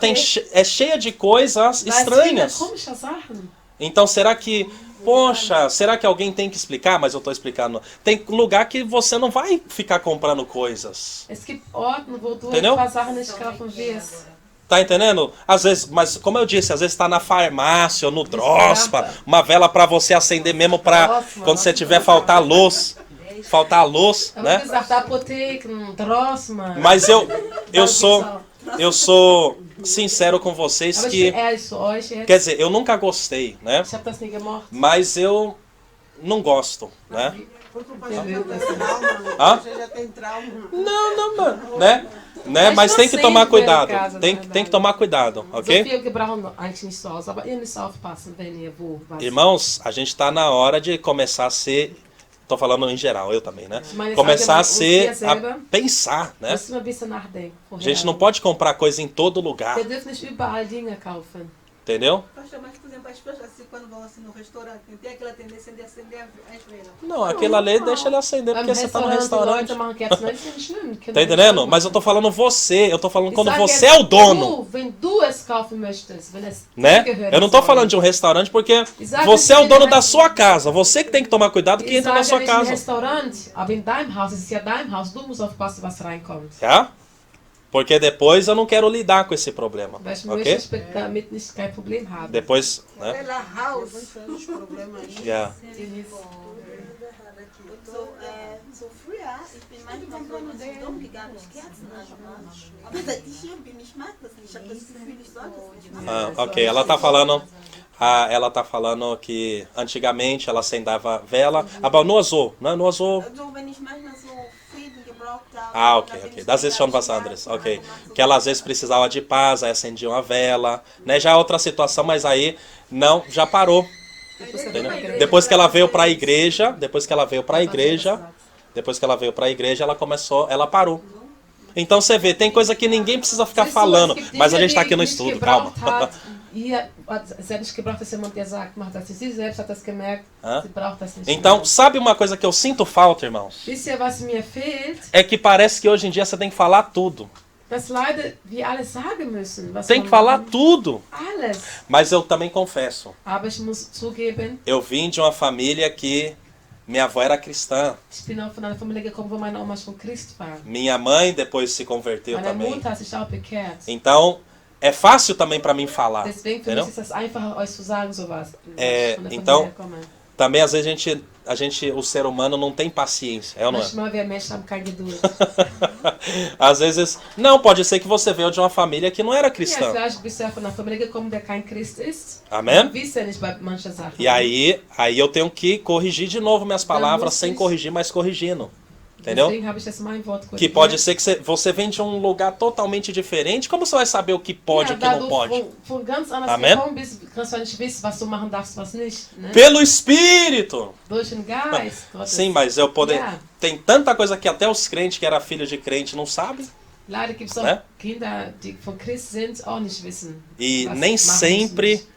[SPEAKER 1] é cheia de coisas
[SPEAKER 2] Da ist viele
[SPEAKER 1] estranhas.
[SPEAKER 2] komische Sachen.
[SPEAKER 1] Então será que, poxa, será que alguém tem que explicar? Mas eu tô explicando. Tem lugar que você não vai ficar comprando coisas.
[SPEAKER 2] Es gibt Orten, wo du
[SPEAKER 1] Entendeu?
[SPEAKER 2] ein paar Sachen nicht kaufen wirst.
[SPEAKER 1] Tá entendendo? Às vezes, mas como eu disse, às vezes tá na farmácia ou no Drospa, uma vela pra você acender mesmo pra
[SPEAKER 2] Nossa,
[SPEAKER 1] quando você
[SPEAKER 2] nossa,
[SPEAKER 1] tiver faltar luz,
[SPEAKER 2] Aber wie
[SPEAKER 1] né?
[SPEAKER 2] gesagt, Apotheken, Drossmann.
[SPEAKER 1] Mas eu sou sincero com vocês
[SPEAKER 2] Aber ich
[SPEAKER 1] que,
[SPEAKER 2] bin ehrlich zu euch jetzt.
[SPEAKER 1] quer dizer, eu nunca gostei, né?
[SPEAKER 2] Ich habe das nie gemocht.
[SPEAKER 1] Mas eu não gosto, né?
[SPEAKER 4] Porque o pastor tem trauma,
[SPEAKER 1] Hã?
[SPEAKER 4] você já tem trauma.
[SPEAKER 1] Não, mano, né?
[SPEAKER 2] Mas
[SPEAKER 1] Mas tem que
[SPEAKER 2] vocês
[SPEAKER 1] tomar
[SPEAKER 2] vêm em
[SPEAKER 1] cuidado.
[SPEAKER 2] casa,
[SPEAKER 1] Tem
[SPEAKER 2] né?
[SPEAKER 1] que tomar cuidado,
[SPEAKER 2] So
[SPEAKER 1] ok?
[SPEAKER 2] viel gebrauchen eigentlich nicht zu Hause, aber ihr müsst aufpassen, wenn ihr wo was.
[SPEAKER 1] Irmãos, a gente tá na hora de começar a ser, tô falando em geral, eu também, né?
[SPEAKER 2] Mas
[SPEAKER 1] Começar a
[SPEAKER 2] sabe, uns
[SPEAKER 1] ser,
[SPEAKER 2] dias selber,
[SPEAKER 1] a pensar, né?
[SPEAKER 2] Müssen wir ein bisschen nachdenken.
[SPEAKER 1] A gente não pode comprar coisa em todo lugar,
[SPEAKER 2] Wir dürfen nicht überall Dinge kaufen.
[SPEAKER 1] entendeu?
[SPEAKER 4] Pastor, mas, por exemplo, as pessoas assim, quando vão assim no restaurante, tem aquela tendência de acender as velas.
[SPEAKER 1] Não, aquela lei deixa ele acender
[SPEAKER 2] Beim
[SPEAKER 1] porque você tá no
[SPEAKER 2] Restaurant, die
[SPEAKER 1] restaurante.
[SPEAKER 2] Leute machen Kerzen, das ist nicht schlimm. Kinder
[SPEAKER 1] Tá entendendo?
[SPEAKER 2] machen.
[SPEAKER 1] Mas eu tô falando você, eu tô falando
[SPEAKER 2] Ich
[SPEAKER 1] quando
[SPEAKER 2] sage
[SPEAKER 1] você
[SPEAKER 2] jetzt,
[SPEAKER 1] é o dono,
[SPEAKER 2] wenn du es kaufen möchtest, wenn es
[SPEAKER 1] né?
[SPEAKER 2] dir gehört,
[SPEAKER 1] Eu não tô
[SPEAKER 2] soll.
[SPEAKER 1] falando de um restaurante porque
[SPEAKER 2] Exato,
[SPEAKER 1] você é o
[SPEAKER 2] sim,
[SPEAKER 1] dono
[SPEAKER 2] mas-
[SPEAKER 1] da sua casa, você que tem que tomar cuidado que
[SPEAKER 2] Ich
[SPEAKER 1] entra na
[SPEAKER 2] sage
[SPEAKER 1] sua
[SPEAKER 2] nicht im
[SPEAKER 1] casa.
[SPEAKER 2] Restaurant, aber in deinem Haus, es ist ja dein Haus, du musst aufpassen, was reinkommt.
[SPEAKER 1] Tá? Porque depois eu não quero lidar com esse problema,
[SPEAKER 2] Weil ich
[SPEAKER 1] ok?
[SPEAKER 2] möchte damit nicht kein Problem haben.
[SPEAKER 1] Depois, né?
[SPEAKER 4] Vela house. Os problemas.
[SPEAKER 1] Yeah.
[SPEAKER 5] So, so früher, ich bin manchmal so in den Dom gegangen, ich Kerzen an. Aber seit ich hier bin, ich mag das nicht. Ich habe das Gefühl, ich soll das nicht machen.
[SPEAKER 1] Ok, ela tá falando que antigamente ela acendava vela, aber nur so, né? Nur so.
[SPEAKER 5] Also, wenn ich manchmal so Frieden gebraucht habe.
[SPEAKER 1] Ah, ok. Das ist schon was anderes, ok. Que ela às vezes precisava de paz, aí acendia uma vela, né? Já é outra situação, mas aí não, já parou. Entendeu? Depois que ela veio pra igreja, ela parou. Então você vê, tem coisa que ninguém precisa ficar falando, mas a gente tá aqui no estudo, calma.
[SPEAKER 2] Hier, es hat nicht gebraucht, dass jemand dir sagt, mach das nicht. Sie selbst hat das gemerkt,
[SPEAKER 1] Hã?
[SPEAKER 2] sie braucht das nicht.
[SPEAKER 1] Então, sabe uma coisa que eu sinto falta, irmãos?
[SPEAKER 2] Wisst ihr, was mir fehlt?
[SPEAKER 1] É que parece que hoje em dia você tem que falar tudo.
[SPEAKER 2] Dass leider wir alles sagen müssen. Was
[SPEAKER 1] Tem
[SPEAKER 2] man
[SPEAKER 1] que falar
[SPEAKER 2] machen.
[SPEAKER 1] tudo.
[SPEAKER 2] Alles.
[SPEAKER 1] Mas eu também confesso,
[SPEAKER 2] Aber ich muss zugeben,
[SPEAKER 1] eu vim de uma família que minha avó era cristã.
[SPEAKER 2] ich bin auch von einer Familie gekommen, wo meine Oma schon Christ war.
[SPEAKER 1] Minha mãe depois se converteu
[SPEAKER 2] Meine
[SPEAKER 1] também.
[SPEAKER 2] Mutter hat sich auch bekehrt.
[SPEAKER 1] Então, é fácil também para mim falar,
[SPEAKER 2] Deswegen für
[SPEAKER 1] entendeu?
[SPEAKER 2] mich ist das einfacher, euch zu sagen, sowas.
[SPEAKER 1] É,
[SPEAKER 2] Von der
[SPEAKER 1] então,
[SPEAKER 2] Familie komme.
[SPEAKER 1] Também às vezes o ser humano não tem paciência, é ou não é?
[SPEAKER 2] Manchmal wir Menschen haben keine Geduld.
[SPEAKER 1] Às vezes, não, pode ser que você veio de uma família que não era
[SPEAKER 2] Ja,
[SPEAKER 1] cristã.
[SPEAKER 2] vielleicht bist du ja von einer Familie gekommen, der kein Christ ist.
[SPEAKER 1] Amém?
[SPEAKER 2] Du wisst ja nicht bei manchen Sachen.
[SPEAKER 1] E aí eu tenho que corrigir de novo minhas palavras sem
[SPEAKER 2] você-
[SPEAKER 1] corrigir, mas corrigindo. Entendeu?
[SPEAKER 2] Deswegen habe ich das mein Wort
[SPEAKER 1] Que pode ser que você vem de um lugar totalmente diferente. Como você vai saber o que pode e o que não pode?
[SPEAKER 2] Von ganz anders
[SPEAKER 1] Amen?
[SPEAKER 2] gekommen bist, kannst du nicht wissen, was du machen darfst, was nicht. Ne?
[SPEAKER 1] Pelo Espírito!
[SPEAKER 2] Durch den Geist Gottes.
[SPEAKER 1] Sim, mas eu poder.
[SPEAKER 2] Ja.
[SPEAKER 1] Tem tanta coisa que até os crentes que eram filhos de crente não sabem.
[SPEAKER 2] Leider gibt es auch
[SPEAKER 1] Ne?
[SPEAKER 2] Kinder, die von Christ sind, auch nicht wissen.
[SPEAKER 1] E
[SPEAKER 2] was
[SPEAKER 1] nem
[SPEAKER 2] machen
[SPEAKER 1] sempre
[SPEAKER 2] müssen.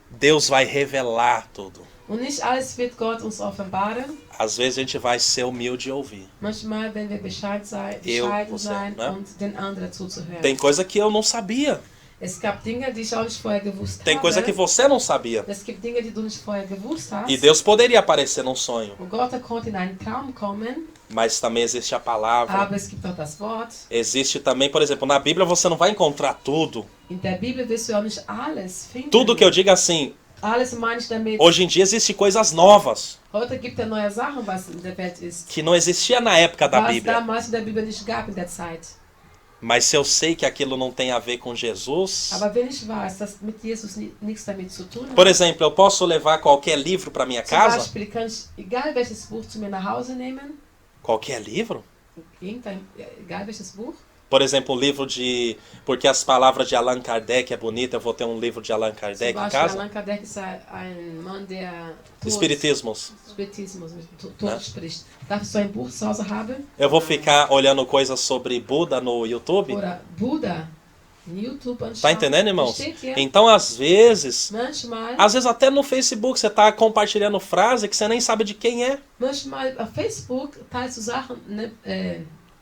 [SPEAKER 1] Deus vai revelar tudo.
[SPEAKER 2] Und nicht alles wird Gott uns offenbaren.
[SPEAKER 1] Às vezes a gente vai ser humilde e ouvir.
[SPEAKER 2] Manchmal werden wir bescheiden
[SPEAKER 1] você,
[SPEAKER 2] sein
[SPEAKER 1] né?
[SPEAKER 2] und den anderen zuzuhören.
[SPEAKER 1] Tem coisa que eu não sabia.
[SPEAKER 2] Es gab Dinge, die ich auch nicht vorher gewusst
[SPEAKER 1] Tem
[SPEAKER 2] habe.
[SPEAKER 1] coisa que você não sabia.
[SPEAKER 2] Es gibt Dinge, die du nicht vorher gewusst hast.
[SPEAKER 1] E Deus poderia aparecer num sonho.
[SPEAKER 2] Und Gott konnte in einen Traum kommen,
[SPEAKER 1] Mas também existe a palavra.
[SPEAKER 2] aber es gibt auch das Wort.
[SPEAKER 1] Existe também, por exemplo, na Bíblia você não vai encontrar tudo.
[SPEAKER 2] In der Bibel wirst du auch nicht alles finden.
[SPEAKER 1] Tudo que eu digo assim,
[SPEAKER 2] Alles meine ich damit.
[SPEAKER 1] hoje em dia existem coisas novas
[SPEAKER 2] Heute gibt es neue Sachen, was in der Welt ist.
[SPEAKER 1] que não existia na época da
[SPEAKER 2] Was
[SPEAKER 1] Bíblia.
[SPEAKER 2] damals in der Bibel nicht gab in der Zeit.
[SPEAKER 1] Mas se eu sei que aquilo não tem a ver com Jesus,
[SPEAKER 2] Aber wenn ich weiß, dass mit Jesus nichts damit zu tun hat,
[SPEAKER 1] por exemplo, eu posso levar qualquer livro para minha
[SPEAKER 2] zum
[SPEAKER 1] casa?
[SPEAKER 2] Beispiel kann ich egal welches Buch zu mir nach Hause nehmen,
[SPEAKER 1] Qualquer livro?
[SPEAKER 2] egal welches Buch.
[SPEAKER 1] Por exemplo, um livro de... Porque as palavras de Allan Kardec é bonita, eu vou ter um livro de Allan
[SPEAKER 2] Zum
[SPEAKER 1] Kardec em
[SPEAKER 2] Beispiel
[SPEAKER 1] casa.
[SPEAKER 2] Allan Kardec ist ein Mann, der
[SPEAKER 1] Espiritismos.
[SPEAKER 2] Spiritismus, Tod spricht. Darf ich so ein Buch zu Hause haben?
[SPEAKER 1] Eu vou ficar olhando coisas sobre Buda no YouTube.
[SPEAKER 2] Oder Buddha no YouTube anschauen.
[SPEAKER 1] Tá entendendo, irmãos?
[SPEAKER 2] Versteht ihr?
[SPEAKER 1] Então, às vezes
[SPEAKER 2] Manchmal
[SPEAKER 1] até no Facebook você tá compartilhando frase que você nem sabe de quem é.
[SPEAKER 2] auf Facebook teilst du Sachen, ne,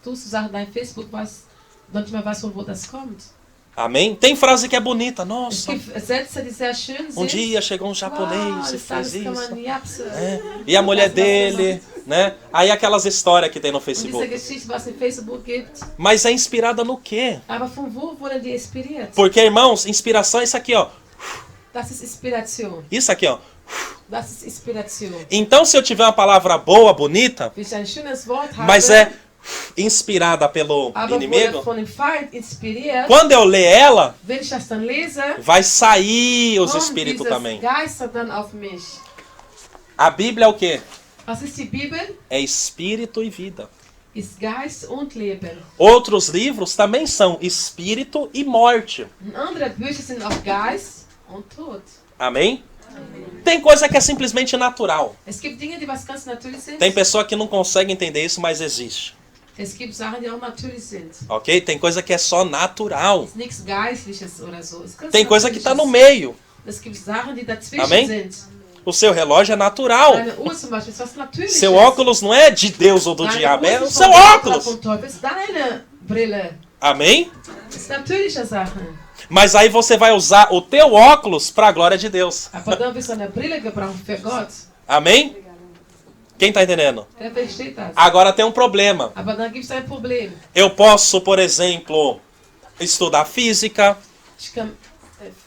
[SPEAKER 2] tust du Sachen dein Facebook, was nicht mehr weiß, von wo das kommt.
[SPEAKER 1] Amém? Tem frase que é bonita.
[SPEAKER 2] Es
[SPEAKER 1] Nossa,
[SPEAKER 2] gibt Sätze, die sehr schön sind.
[SPEAKER 1] dia chegou um japonês e
[SPEAKER 2] das
[SPEAKER 1] fez
[SPEAKER 2] Tages kann
[SPEAKER 1] isso.
[SPEAKER 2] man japsen.
[SPEAKER 1] E a mulher dele, né? Aí aquelas histórias que tem no
[SPEAKER 2] Und diese
[SPEAKER 1] Facebook.
[SPEAKER 2] Geschichte, was im Facebook gibt.
[SPEAKER 1] Mas é inspirada no quê?
[SPEAKER 2] Aber von wo wurden die inspiriert?
[SPEAKER 1] Porque, irmãos, inspiração é isso aqui, ó.
[SPEAKER 2] Das ist Inspiration.
[SPEAKER 1] Isso aqui, ó.
[SPEAKER 2] Das ist Inspiration.
[SPEAKER 1] Então, se eu tiver uma palavra boa, bonita,
[SPEAKER 2] Wenn ich ein schönes Wort habe,
[SPEAKER 1] mas é inspirada pelo
[SPEAKER 2] aber wurde
[SPEAKER 1] inimigo,
[SPEAKER 2] von dem Feind inspiriert,
[SPEAKER 1] quando eu ler ela,
[SPEAKER 2] wenn ich das dann lese,
[SPEAKER 1] vai sair os
[SPEAKER 2] kommt
[SPEAKER 1] espíritos
[SPEAKER 2] dieses
[SPEAKER 1] também.
[SPEAKER 2] Geister dann auf mich.
[SPEAKER 1] A Bíblia é o quê?
[SPEAKER 2] Was ist die Bibel?
[SPEAKER 1] É espírito e vida.
[SPEAKER 2] Ist Geist und Leben.
[SPEAKER 1] Outros livros também são espírito e morte.
[SPEAKER 2] Und andere Bücher sind auch Geist und Tod.
[SPEAKER 1] Amém? Tem coisa que é simplesmente natural.
[SPEAKER 2] Es gibt Dinge, die was ganz natürlich sind.
[SPEAKER 1] Tem pessoa que não consegue entender isso, mas existe.
[SPEAKER 2] Es gibt Sachen, die auch natürlich sind.
[SPEAKER 1] Ok? Tem coisa que é só natural.
[SPEAKER 2] Es ist nichts Geistliches oder so. Es ist ganz
[SPEAKER 1] Tem coisa que está no
[SPEAKER 2] Natürliches.
[SPEAKER 1] meio.
[SPEAKER 2] Es gibt Sachen, die dazwischen
[SPEAKER 1] Amém?
[SPEAKER 2] sind.
[SPEAKER 1] O seu relógio é natural.
[SPEAKER 2] Deine Uhr zum Beispiel ist was Natürliches.
[SPEAKER 1] Seu óculos não é de Deus ou do
[SPEAKER 2] Deine
[SPEAKER 1] diabo,
[SPEAKER 2] Uhr
[SPEAKER 1] é o
[SPEAKER 2] ist
[SPEAKER 1] seu
[SPEAKER 2] vom Teufel,
[SPEAKER 1] óculos.
[SPEAKER 2] vom Teufel ist deine Brille.
[SPEAKER 1] Amém?
[SPEAKER 2] Das ist natürliche Sachen.
[SPEAKER 1] Mas aí você vai usar o teu óculos para a glória de Deus.
[SPEAKER 2] Aber dann wirst du eine Brille gebraucht für Gott.
[SPEAKER 1] Amém? Quem está entendendo?
[SPEAKER 2] Wer versteht das?
[SPEAKER 1] Agora tem um problema.
[SPEAKER 2] Aber dann gibt es ein Problem.
[SPEAKER 1] Eu posso, por exemplo, estudar física,
[SPEAKER 2] Ich kann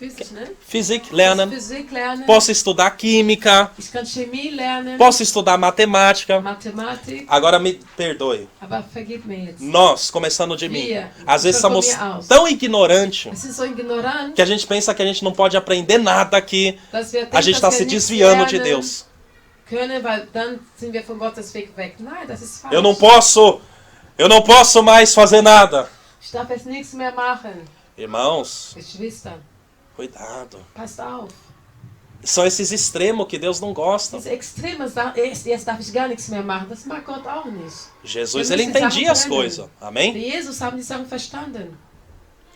[SPEAKER 2] Physik, ne?
[SPEAKER 1] Physik lernen.
[SPEAKER 2] Physik lernen.
[SPEAKER 1] Posso estudar química,
[SPEAKER 2] Ich kann Chemie lernen.
[SPEAKER 1] posso estudar matemática.
[SPEAKER 2] Mathematik.
[SPEAKER 1] Agora me perdoe.
[SPEAKER 2] Aber vergib mir jetzt.
[SPEAKER 1] Nós, começando de mim,
[SPEAKER 2] Wir,
[SPEAKER 1] às vezes
[SPEAKER 2] von
[SPEAKER 1] somos
[SPEAKER 2] mir aus.
[SPEAKER 1] tão ignorantes
[SPEAKER 2] Wir sind so ignorant,
[SPEAKER 1] que a gente pensa que a gente não pode aprender nada aqui.
[SPEAKER 2] dass wir
[SPEAKER 1] A
[SPEAKER 2] denken,
[SPEAKER 1] gente está
[SPEAKER 2] dass
[SPEAKER 1] se
[SPEAKER 2] wir nichts
[SPEAKER 1] desviando de
[SPEAKER 2] lernen
[SPEAKER 1] Deus.
[SPEAKER 2] können, weil dann sind wir von Gottes Weg weg. Nein, das ist falsch.
[SPEAKER 1] Eu não posso mais fazer nada.
[SPEAKER 2] Ich darf jetzt nichts mehr machen.
[SPEAKER 1] Irmãos,
[SPEAKER 2] Geschwister,
[SPEAKER 1] cuidado.
[SPEAKER 2] passt auf.
[SPEAKER 1] São esses extremos que Deus não gosta.
[SPEAKER 2] Diese extreme Sachen, jetzt darf ich gar nichts mehr machen, das mag Gott auch nicht.
[SPEAKER 1] Jesus,
[SPEAKER 2] Wir
[SPEAKER 1] ele
[SPEAKER 2] müssen Sachen
[SPEAKER 1] entendia as
[SPEAKER 2] trennen.
[SPEAKER 1] coisas. Amém?
[SPEAKER 2] Bei Jesus haben die Sachen verstanden.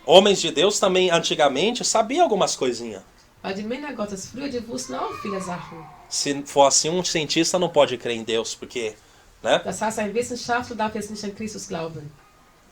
[SPEAKER 1] Homens de Deus também, antigamente, sabiam algumas coisinhas.
[SPEAKER 2] Weil die Männer Gottes früher, die wussten auch viele Sachen.
[SPEAKER 1] Se for assim, um cientista não pode crer em Deus, porque, né?
[SPEAKER 2] Das heißt, ein Wissenschaftler darf jetzt nicht an Christus glauben.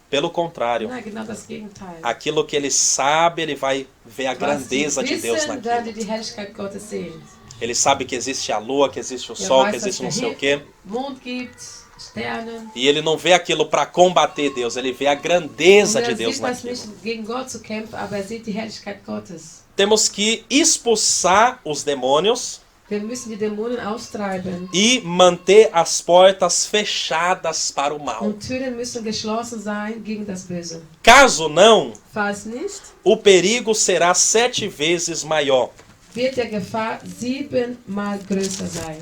[SPEAKER 1] Pelo contrário,
[SPEAKER 2] Nein, genau das Gegenteil.
[SPEAKER 1] aquilo que ele sabe, ele vai ver a
[SPEAKER 2] Was sie
[SPEAKER 1] grandeza de Deus
[SPEAKER 2] wissen, werden
[SPEAKER 1] naquilo.
[SPEAKER 2] die Herrlichkeit Gottes sehen.
[SPEAKER 1] Ele sabe que existe a lua, que existe o
[SPEAKER 2] Er
[SPEAKER 1] sol,
[SPEAKER 2] weiß,
[SPEAKER 1] que
[SPEAKER 2] dass
[SPEAKER 1] existe
[SPEAKER 2] es
[SPEAKER 1] não sei o quê.
[SPEAKER 2] Mond gibt, Sterne.
[SPEAKER 1] E ele não vê aquilo para combater Deus, ele vê a grandeza
[SPEAKER 2] Und
[SPEAKER 1] de
[SPEAKER 2] er
[SPEAKER 1] Deus
[SPEAKER 2] sieht das
[SPEAKER 1] naquilo.
[SPEAKER 2] nicht gegen Gott zu kämpfen, aber er sieht die Herrlichkeit Gottes.
[SPEAKER 1] Temos que expulsar os demônios
[SPEAKER 2] Wir müssen die Dämonen austreiben.
[SPEAKER 1] e manter as portas fechadas para o mal.
[SPEAKER 2] Und Türen müssen geschlossen sein gegen das Böse.
[SPEAKER 1] Caso não,
[SPEAKER 2] Falls nicht,
[SPEAKER 1] o perigo será 7 vezes maior.
[SPEAKER 2] wird die Gefahr 7-mal größer sein.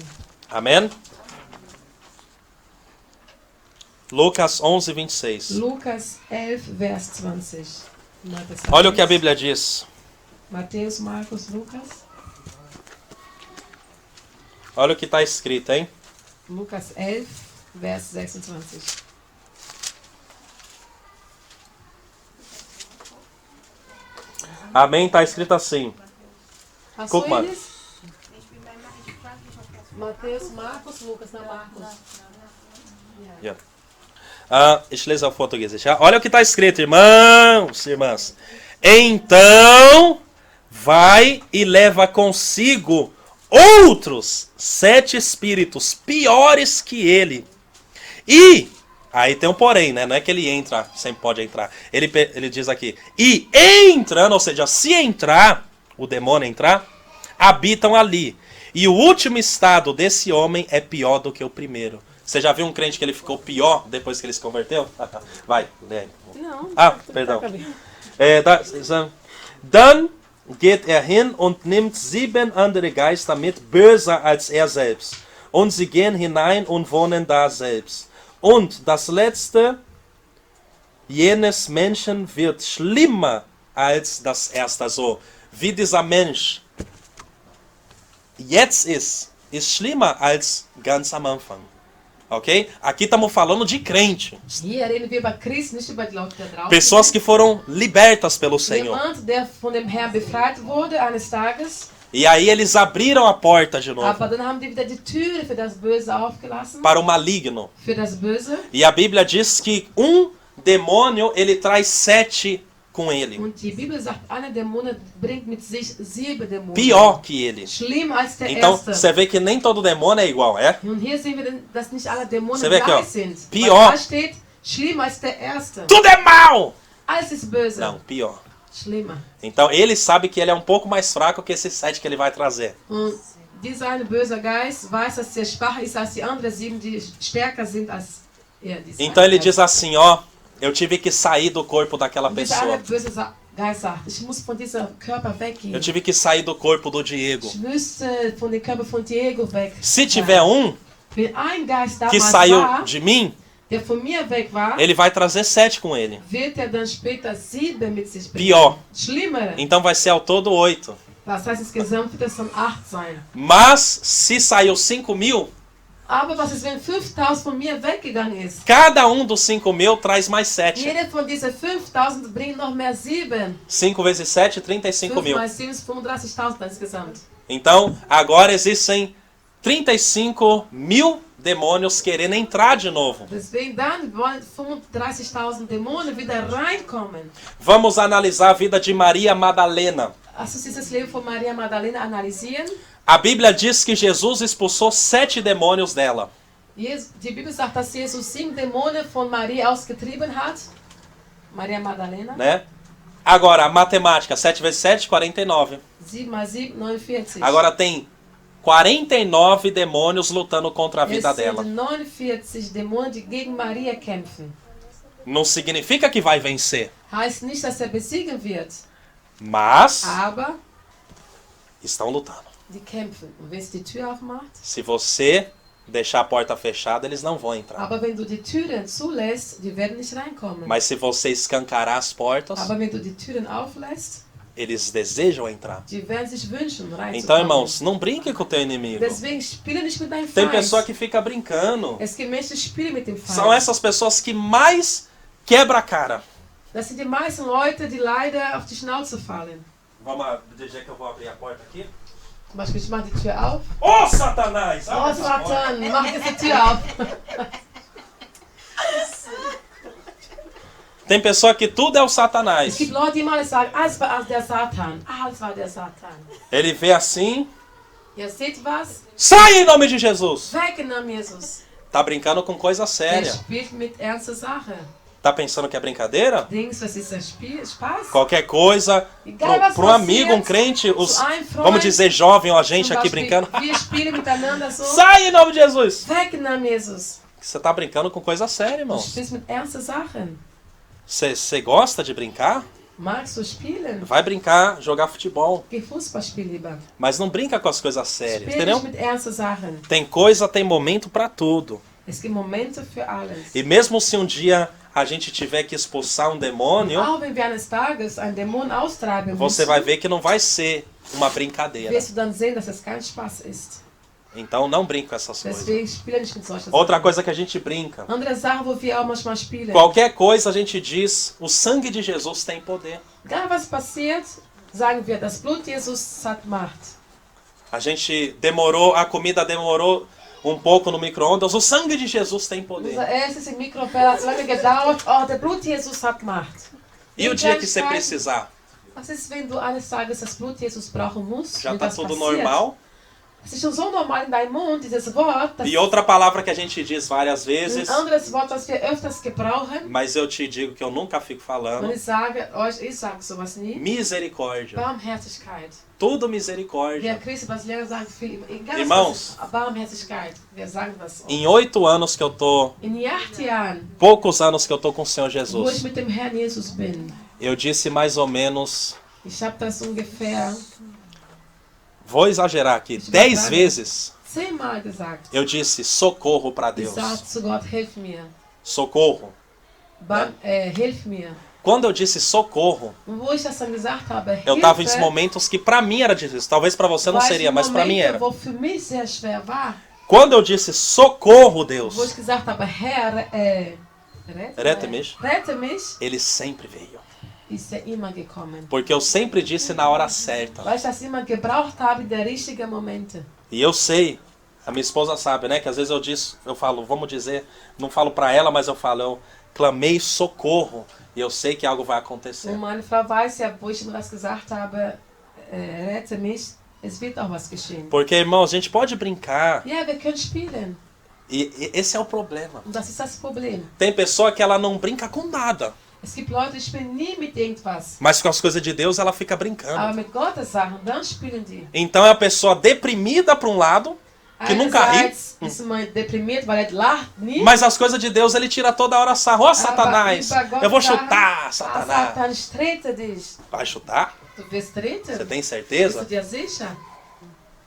[SPEAKER 1] Amém? Lucas 11, 26.
[SPEAKER 2] Lukas 11, Vers 20.
[SPEAKER 1] Olha o que a Bíblia diz.
[SPEAKER 2] Mateus, Markus, Lukas.
[SPEAKER 1] Olha o que está escrito, hein?
[SPEAKER 2] Lukas 11, Vers 26.
[SPEAKER 1] Amém? Está escrito assim.
[SPEAKER 2] Hast
[SPEAKER 1] Guck
[SPEAKER 2] du
[SPEAKER 1] mal.
[SPEAKER 2] eles? Mateus, Markus, Lukas, na Markus.
[SPEAKER 1] Ja. Ich lese auf Português. Ja? Olha o que está escrito, irmãos, irmãs. Então, vai e leva consigo outros 7 espíritos piores que ele. E, aí tem um porém, né? Não é que ele entra, sempre pode entrar. Ele diz aqui, e entrando, ou seja, se entrar, o demônio entrar, habitam ali. E o último estado desse homem é pior do que o primeiro. Você já viu um crente que ele ficou pior depois que ele se converteu? Vai, lê aí.
[SPEAKER 2] Não.
[SPEAKER 1] Perdão. Dann geht er hin und nimmt 7 andere Geister mit, böser als er selbst. Und sie gehen hinein und wohnen da selbst. Und das letzte, jenes Menschen wird schlimmer als das erste. Also, wie dieser Mensch jetzt ist schlimmer als ganz am Anfang. Ok? Aqui estamos falando de crente.
[SPEAKER 2] Hier reden wir über Christen, nicht über die Leute da draußen.
[SPEAKER 1] Pessoas que foram libertas pelo Senhor.
[SPEAKER 2] Jemand, der von dem Herrn befreit wurde eines Tages.
[SPEAKER 1] E aí eles abriram a porta de novo
[SPEAKER 2] Aber dann haben die wieder die Türe für das Böse aufgelassen.
[SPEAKER 1] para o maligno.
[SPEAKER 2] Für das Böse.
[SPEAKER 1] E a Bíblia diz que demônio ele traz 7 com ele.
[SPEAKER 2] Und die Bibel sagt, eine Dämone bringt mit sich 7 Dämonen.
[SPEAKER 1] Pior que ele.
[SPEAKER 2] Schlimmer als der
[SPEAKER 1] Então
[SPEAKER 2] erste.
[SPEAKER 1] você vê que nem todo demônio é igual, é?
[SPEAKER 2] Und hier sehen wir, dass nicht alle Dämonen
[SPEAKER 1] Você vê aqui, ó.
[SPEAKER 2] gleich sind.
[SPEAKER 1] Pior.
[SPEAKER 2] Weil da steht, schlimmer als der erste.
[SPEAKER 1] Tudo é mal!
[SPEAKER 2] Alles ist böse.
[SPEAKER 1] Não, pior.
[SPEAKER 2] Schlimmer.
[SPEAKER 1] Então ele sabe que ele é um pouco mais fraco que esses 7 que ele vai trazer.
[SPEAKER 2] Und dieser eine böse Geist weiß, dass er schwacher ist als die anderen 7, die stärker sind als er.
[SPEAKER 1] Então ele diz assim, ó, eu tive que sair do corpo daquela
[SPEAKER 2] Dieser eine
[SPEAKER 1] pessoa.
[SPEAKER 2] böse Geist sagt, ich muss von diesem Körper weggehen.
[SPEAKER 1] Eu tive que sair do corpo do Diego.
[SPEAKER 2] Ich müsste von dem Körper von Diego weg.
[SPEAKER 1] Se tiver
[SPEAKER 2] Wenn ein Geist
[SPEAKER 1] que
[SPEAKER 2] damals
[SPEAKER 1] saiu
[SPEAKER 2] war,
[SPEAKER 1] de mim,
[SPEAKER 2] der von mir weg war,
[SPEAKER 1] ele vai trazer 7 com ele.
[SPEAKER 2] wird er dann später 7 mit sich bringen.
[SPEAKER 1] Pior.
[SPEAKER 2] Schlimmer.
[SPEAKER 1] Então vai ser ao todo 8.
[SPEAKER 2] Das heißt, insgesamt wird es dann 8 sein.
[SPEAKER 1] Mas se saiu 5.000,
[SPEAKER 2] Aber was ist, wenn 5000 von mir weggegangen ist?
[SPEAKER 1] cada dos 5.000 traz mais 7.
[SPEAKER 2] Jeder von diesen 5000 bringt noch mehr 7.
[SPEAKER 1] 5 vezes 7,
[SPEAKER 2] 5
[SPEAKER 1] 35.000.
[SPEAKER 2] mal 7 ist 35.000 insgesamt.
[SPEAKER 1] Então, agora existem 35.000 demônios querendo entrar de novo.
[SPEAKER 2] Deswegen dann wollen 35.000 Dämonen wieder reinkommen.
[SPEAKER 1] Vamos analisar a vida de Maria Madalena.
[SPEAKER 2] Hast du dieses Leben von Maria Magdalena analysieren?
[SPEAKER 1] A Bíblia diz que Jesus expulsou 7 demônios dela.
[SPEAKER 2] Die Bibel sagt, dass Jesus 7 Dämonen von Maria ausgetrieben hat. Maria Magdalena.
[SPEAKER 1] Né? Agora, a matemática, 7 vezes 7, 49.
[SPEAKER 2] 7 mal 7, 49.
[SPEAKER 1] Agora tem 49 demônios lutando contra a vida
[SPEAKER 2] Es
[SPEAKER 1] dela.
[SPEAKER 2] sind 49 Dämonen, die gegen Maria kämpfen.
[SPEAKER 1] Não significa que vai vencer,
[SPEAKER 2] Heißt nicht, dass er besiegen wird,
[SPEAKER 1] mas
[SPEAKER 2] aber
[SPEAKER 1] estão lutando.
[SPEAKER 2] die kämpfen. Und wenn es die Tür aufmacht,
[SPEAKER 1] Se você deixar a porta fechada, eles não vão entrar.
[SPEAKER 2] aber wenn du die Türen zulässt, die werden nicht reinkommen.
[SPEAKER 1] Mas se você escancarar as portas,
[SPEAKER 2] Aber wenn du die Türen auflässt,
[SPEAKER 1] eles desejam entrar.
[SPEAKER 2] die werden sich wünschen, reinzukommen.
[SPEAKER 1] Então, irmãos, não brinque com o teu inimigo.
[SPEAKER 2] Deswegen spiele nicht mit deinem
[SPEAKER 1] Tem
[SPEAKER 2] Feind.
[SPEAKER 1] pessoa que fica brincando.
[SPEAKER 2] Es gibt Menschen, die spielen mit dem Feind.
[SPEAKER 1] São essas pessoas que mais quebra a cara.
[SPEAKER 2] Das sind die meisten Leute, die leider auf die Schnauze fallen.
[SPEAKER 1] Vamos dizer que eu vou abrir a porta aqui.
[SPEAKER 2] Zum Beispiel, ich mache die Tür auf.
[SPEAKER 1] Ô, Satanás!
[SPEAKER 2] Oh,
[SPEAKER 1] Abre essa porta.
[SPEAKER 2] Satan, mach diese Tür auf.
[SPEAKER 1] Tem pessoa que tudo é o
[SPEAKER 2] Es
[SPEAKER 1] Satanás.
[SPEAKER 2] gibt Leute, die mal sagen, alles war der Satan. Alles war der Satan.
[SPEAKER 1] Ele vê assim,
[SPEAKER 2] Ihr seht was?
[SPEAKER 1] sai em nome de Jesus.
[SPEAKER 2] Weg in Namen Jesus.
[SPEAKER 1] Tá brincando com coisa
[SPEAKER 2] Er
[SPEAKER 1] séria.
[SPEAKER 2] spielt mit ernster Sache.
[SPEAKER 1] Tá pensando que é brincadeira?
[SPEAKER 2] Denkst du, das ist ein Spiel, Spaß?
[SPEAKER 1] Qualquer coisa,
[SPEAKER 2] Egal was
[SPEAKER 1] para um amigo, um
[SPEAKER 2] passiert,
[SPEAKER 1] crente, os,
[SPEAKER 2] zu einem Freund,
[SPEAKER 1] vamos dizer jovem, ou a
[SPEAKER 2] Zum
[SPEAKER 1] gente aqui
[SPEAKER 2] Beispiel,
[SPEAKER 1] brincando.
[SPEAKER 2] wir spielen miteinander so.
[SPEAKER 1] Sai em nome de Jesus.
[SPEAKER 2] Weg in Namen Jesus.
[SPEAKER 1] Você tá brincando com coisa séria,
[SPEAKER 2] Du
[SPEAKER 1] irmãos.
[SPEAKER 2] spielst mit ernsten Sachen.
[SPEAKER 1] Você gosta de brincar?
[SPEAKER 2] Magst du spielen?
[SPEAKER 1] Vai brincar, jogar futebol.
[SPEAKER 2] Geh Fußball spielen lieber.
[SPEAKER 1] Mas não brinca com as coisas sérias,
[SPEAKER 2] Spiel
[SPEAKER 1] entendeu?
[SPEAKER 2] nicht mit ernsten Sachen.
[SPEAKER 1] Tem coisa, tem momento para tudo.
[SPEAKER 2] Es gibt Momente für alles.
[SPEAKER 1] E mesmo se um dia a gente tiver que expulsar um demônio,
[SPEAKER 2] Auch wenn wir eines Tages einen Dämon austreiben
[SPEAKER 1] você
[SPEAKER 2] müssen,
[SPEAKER 1] vai ver que não vai ser uma brincadeira.
[SPEAKER 2] wirst du dann sehen, dass es kein Spaß ist.
[SPEAKER 1] Então não brinca com essas coisas.
[SPEAKER 2] Deswegen spiele nicht mit solchen
[SPEAKER 1] Outra
[SPEAKER 2] Sachen.
[SPEAKER 1] coisa que a gente brinca.
[SPEAKER 2] Andere Sache, wo wir auch manchmal spielen.
[SPEAKER 1] Qualquer coisa a gente diz, o sangue de Jesus tem poder.
[SPEAKER 2] Egal was passiert, sagen wir, das Blut Jesus hat Macht.
[SPEAKER 1] A gente demorou, a comida demorou um pouco no micro-ondas, o sangue de Jesus tem
[SPEAKER 2] Unser
[SPEAKER 1] poder.
[SPEAKER 2] erstes im Mikrofon hat lange gedauert. Oh, der Blut Jesus hat Macht.
[SPEAKER 1] E o dia que você precisar?
[SPEAKER 2] Was ist, wenn du eines Tages das Blut Jesus brauchen musst?
[SPEAKER 1] Já
[SPEAKER 2] wenn
[SPEAKER 1] tá
[SPEAKER 2] das
[SPEAKER 1] tudo
[SPEAKER 2] passiert?
[SPEAKER 1] normal?
[SPEAKER 2] Es ist schon so normal in deinem Mund, dieses Wort. Das
[SPEAKER 1] E outra palavra que a gente diz várias
[SPEAKER 2] ist
[SPEAKER 1] vezes,
[SPEAKER 2] ein anderes Wort, das wir öfters gebrauchen.
[SPEAKER 1] mas eu te digo que eu nunca fico
[SPEAKER 2] Und
[SPEAKER 1] falando.
[SPEAKER 2] ich sage euch, ich sage sowas nie.
[SPEAKER 1] Misericórdia.
[SPEAKER 2] Barmherzigkeit.
[SPEAKER 1] Tudo
[SPEAKER 2] Wir
[SPEAKER 1] misericórdia.
[SPEAKER 2] Christen brasileiros sagen viel, egal
[SPEAKER 1] Irmãos,
[SPEAKER 2] was ist, Barmherzigkeit. Wir sagen das auch.
[SPEAKER 1] Em 8 anos que eu tô,
[SPEAKER 2] In 8 Jahren,
[SPEAKER 1] poucos anos que eu tô com o Senhor
[SPEAKER 2] wo ich
[SPEAKER 1] Jesus,
[SPEAKER 2] mit dem Herrn Jesus bin,
[SPEAKER 1] eu disse mais ou menos,
[SPEAKER 2] ich habe das ungefähr
[SPEAKER 1] vou exagerar aqui, 10 vezes
[SPEAKER 2] 10-mal gesagt.
[SPEAKER 1] Eu disse socorro para
[SPEAKER 2] Ich
[SPEAKER 1] Deus.
[SPEAKER 2] sagte zu Gott, hilf mir.
[SPEAKER 1] Socorro.
[SPEAKER 2] Hilf mir.
[SPEAKER 1] Quando eu disse socorro,
[SPEAKER 2] Und wo ich das dann gesagt habe,
[SPEAKER 1] eu estava em
[SPEAKER 2] Hilfe,
[SPEAKER 1] momentos que para mim era difícil. Talvez para você não
[SPEAKER 2] war ich
[SPEAKER 1] seria,
[SPEAKER 2] in
[SPEAKER 1] mas para mim
[SPEAKER 2] Momente,
[SPEAKER 1] era.
[SPEAKER 2] wo für mich sehr schwer war.
[SPEAKER 1] Quando eu disse socorro, Deus,
[SPEAKER 2] Wo ich gesagt habe, Herr,
[SPEAKER 1] Rette mich.
[SPEAKER 2] Rette mich,
[SPEAKER 1] ele sempre veio.
[SPEAKER 2] ist immer gekommen.
[SPEAKER 1] Porque eu sempre disse na hora certa.
[SPEAKER 2] Weil ich das immer gebraucht habe, der richtige Momente.
[SPEAKER 1] E eu sei, a minha esposa sabe, né? Que às vezes eu falo, vamos dizer, não falo para ela, mas eu falo, eu clamei socorro. E eu sei que algo vai acontecer.
[SPEAKER 2] Und meine Frau weiß ja, wo ich mir das gesagt habe, rette mich, es wird auch was geschehen.
[SPEAKER 1] Porque, irmão, a gente pode brincar.
[SPEAKER 2] Ja, wir können spielen.
[SPEAKER 1] E esse é o problema.
[SPEAKER 2] Und das ist das Problem.
[SPEAKER 1] Tem pessoa que ela não brinca com nada.
[SPEAKER 2] Es gibt Leute, die spielen nie mit irgendwas.
[SPEAKER 1] Mas com as coisas de Deus ela fica
[SPEAKER 2] Aber
[SPEAKER 1] brincando.
[SPEAKER 2] mit Gottes Sachen, dann spielen die.
[SPEAKER 1] Então é a pessoa deprimida para um lado, que nunca ri.
[SPEAKER 2] Einerseits ist man deprimiert, weil er lacht nie.
[SPEAKER 1] Mas as coisas de Deus ele tira toda hora sarro. Ó, Satanás,
[SPEAKER 2] Aber über
[SPEAKER 1] eu vou
[SPEAKER 2] Gottes
[SPEAKER 1] chutar,
[SPEAKER 2] Sachen,
[SPEAKER 1] Satanás.
[SPEAKER 2] Satan, trete dich.
[SPEAKER 1] Vai chutar?
[SPEAKER 2] Du wirst treten.
[SPEAKER 1] Você tem
[SPEAKER 2] Bist du
[SPEAKER 1] certeza?
[SPEAKER 2] dir sicher?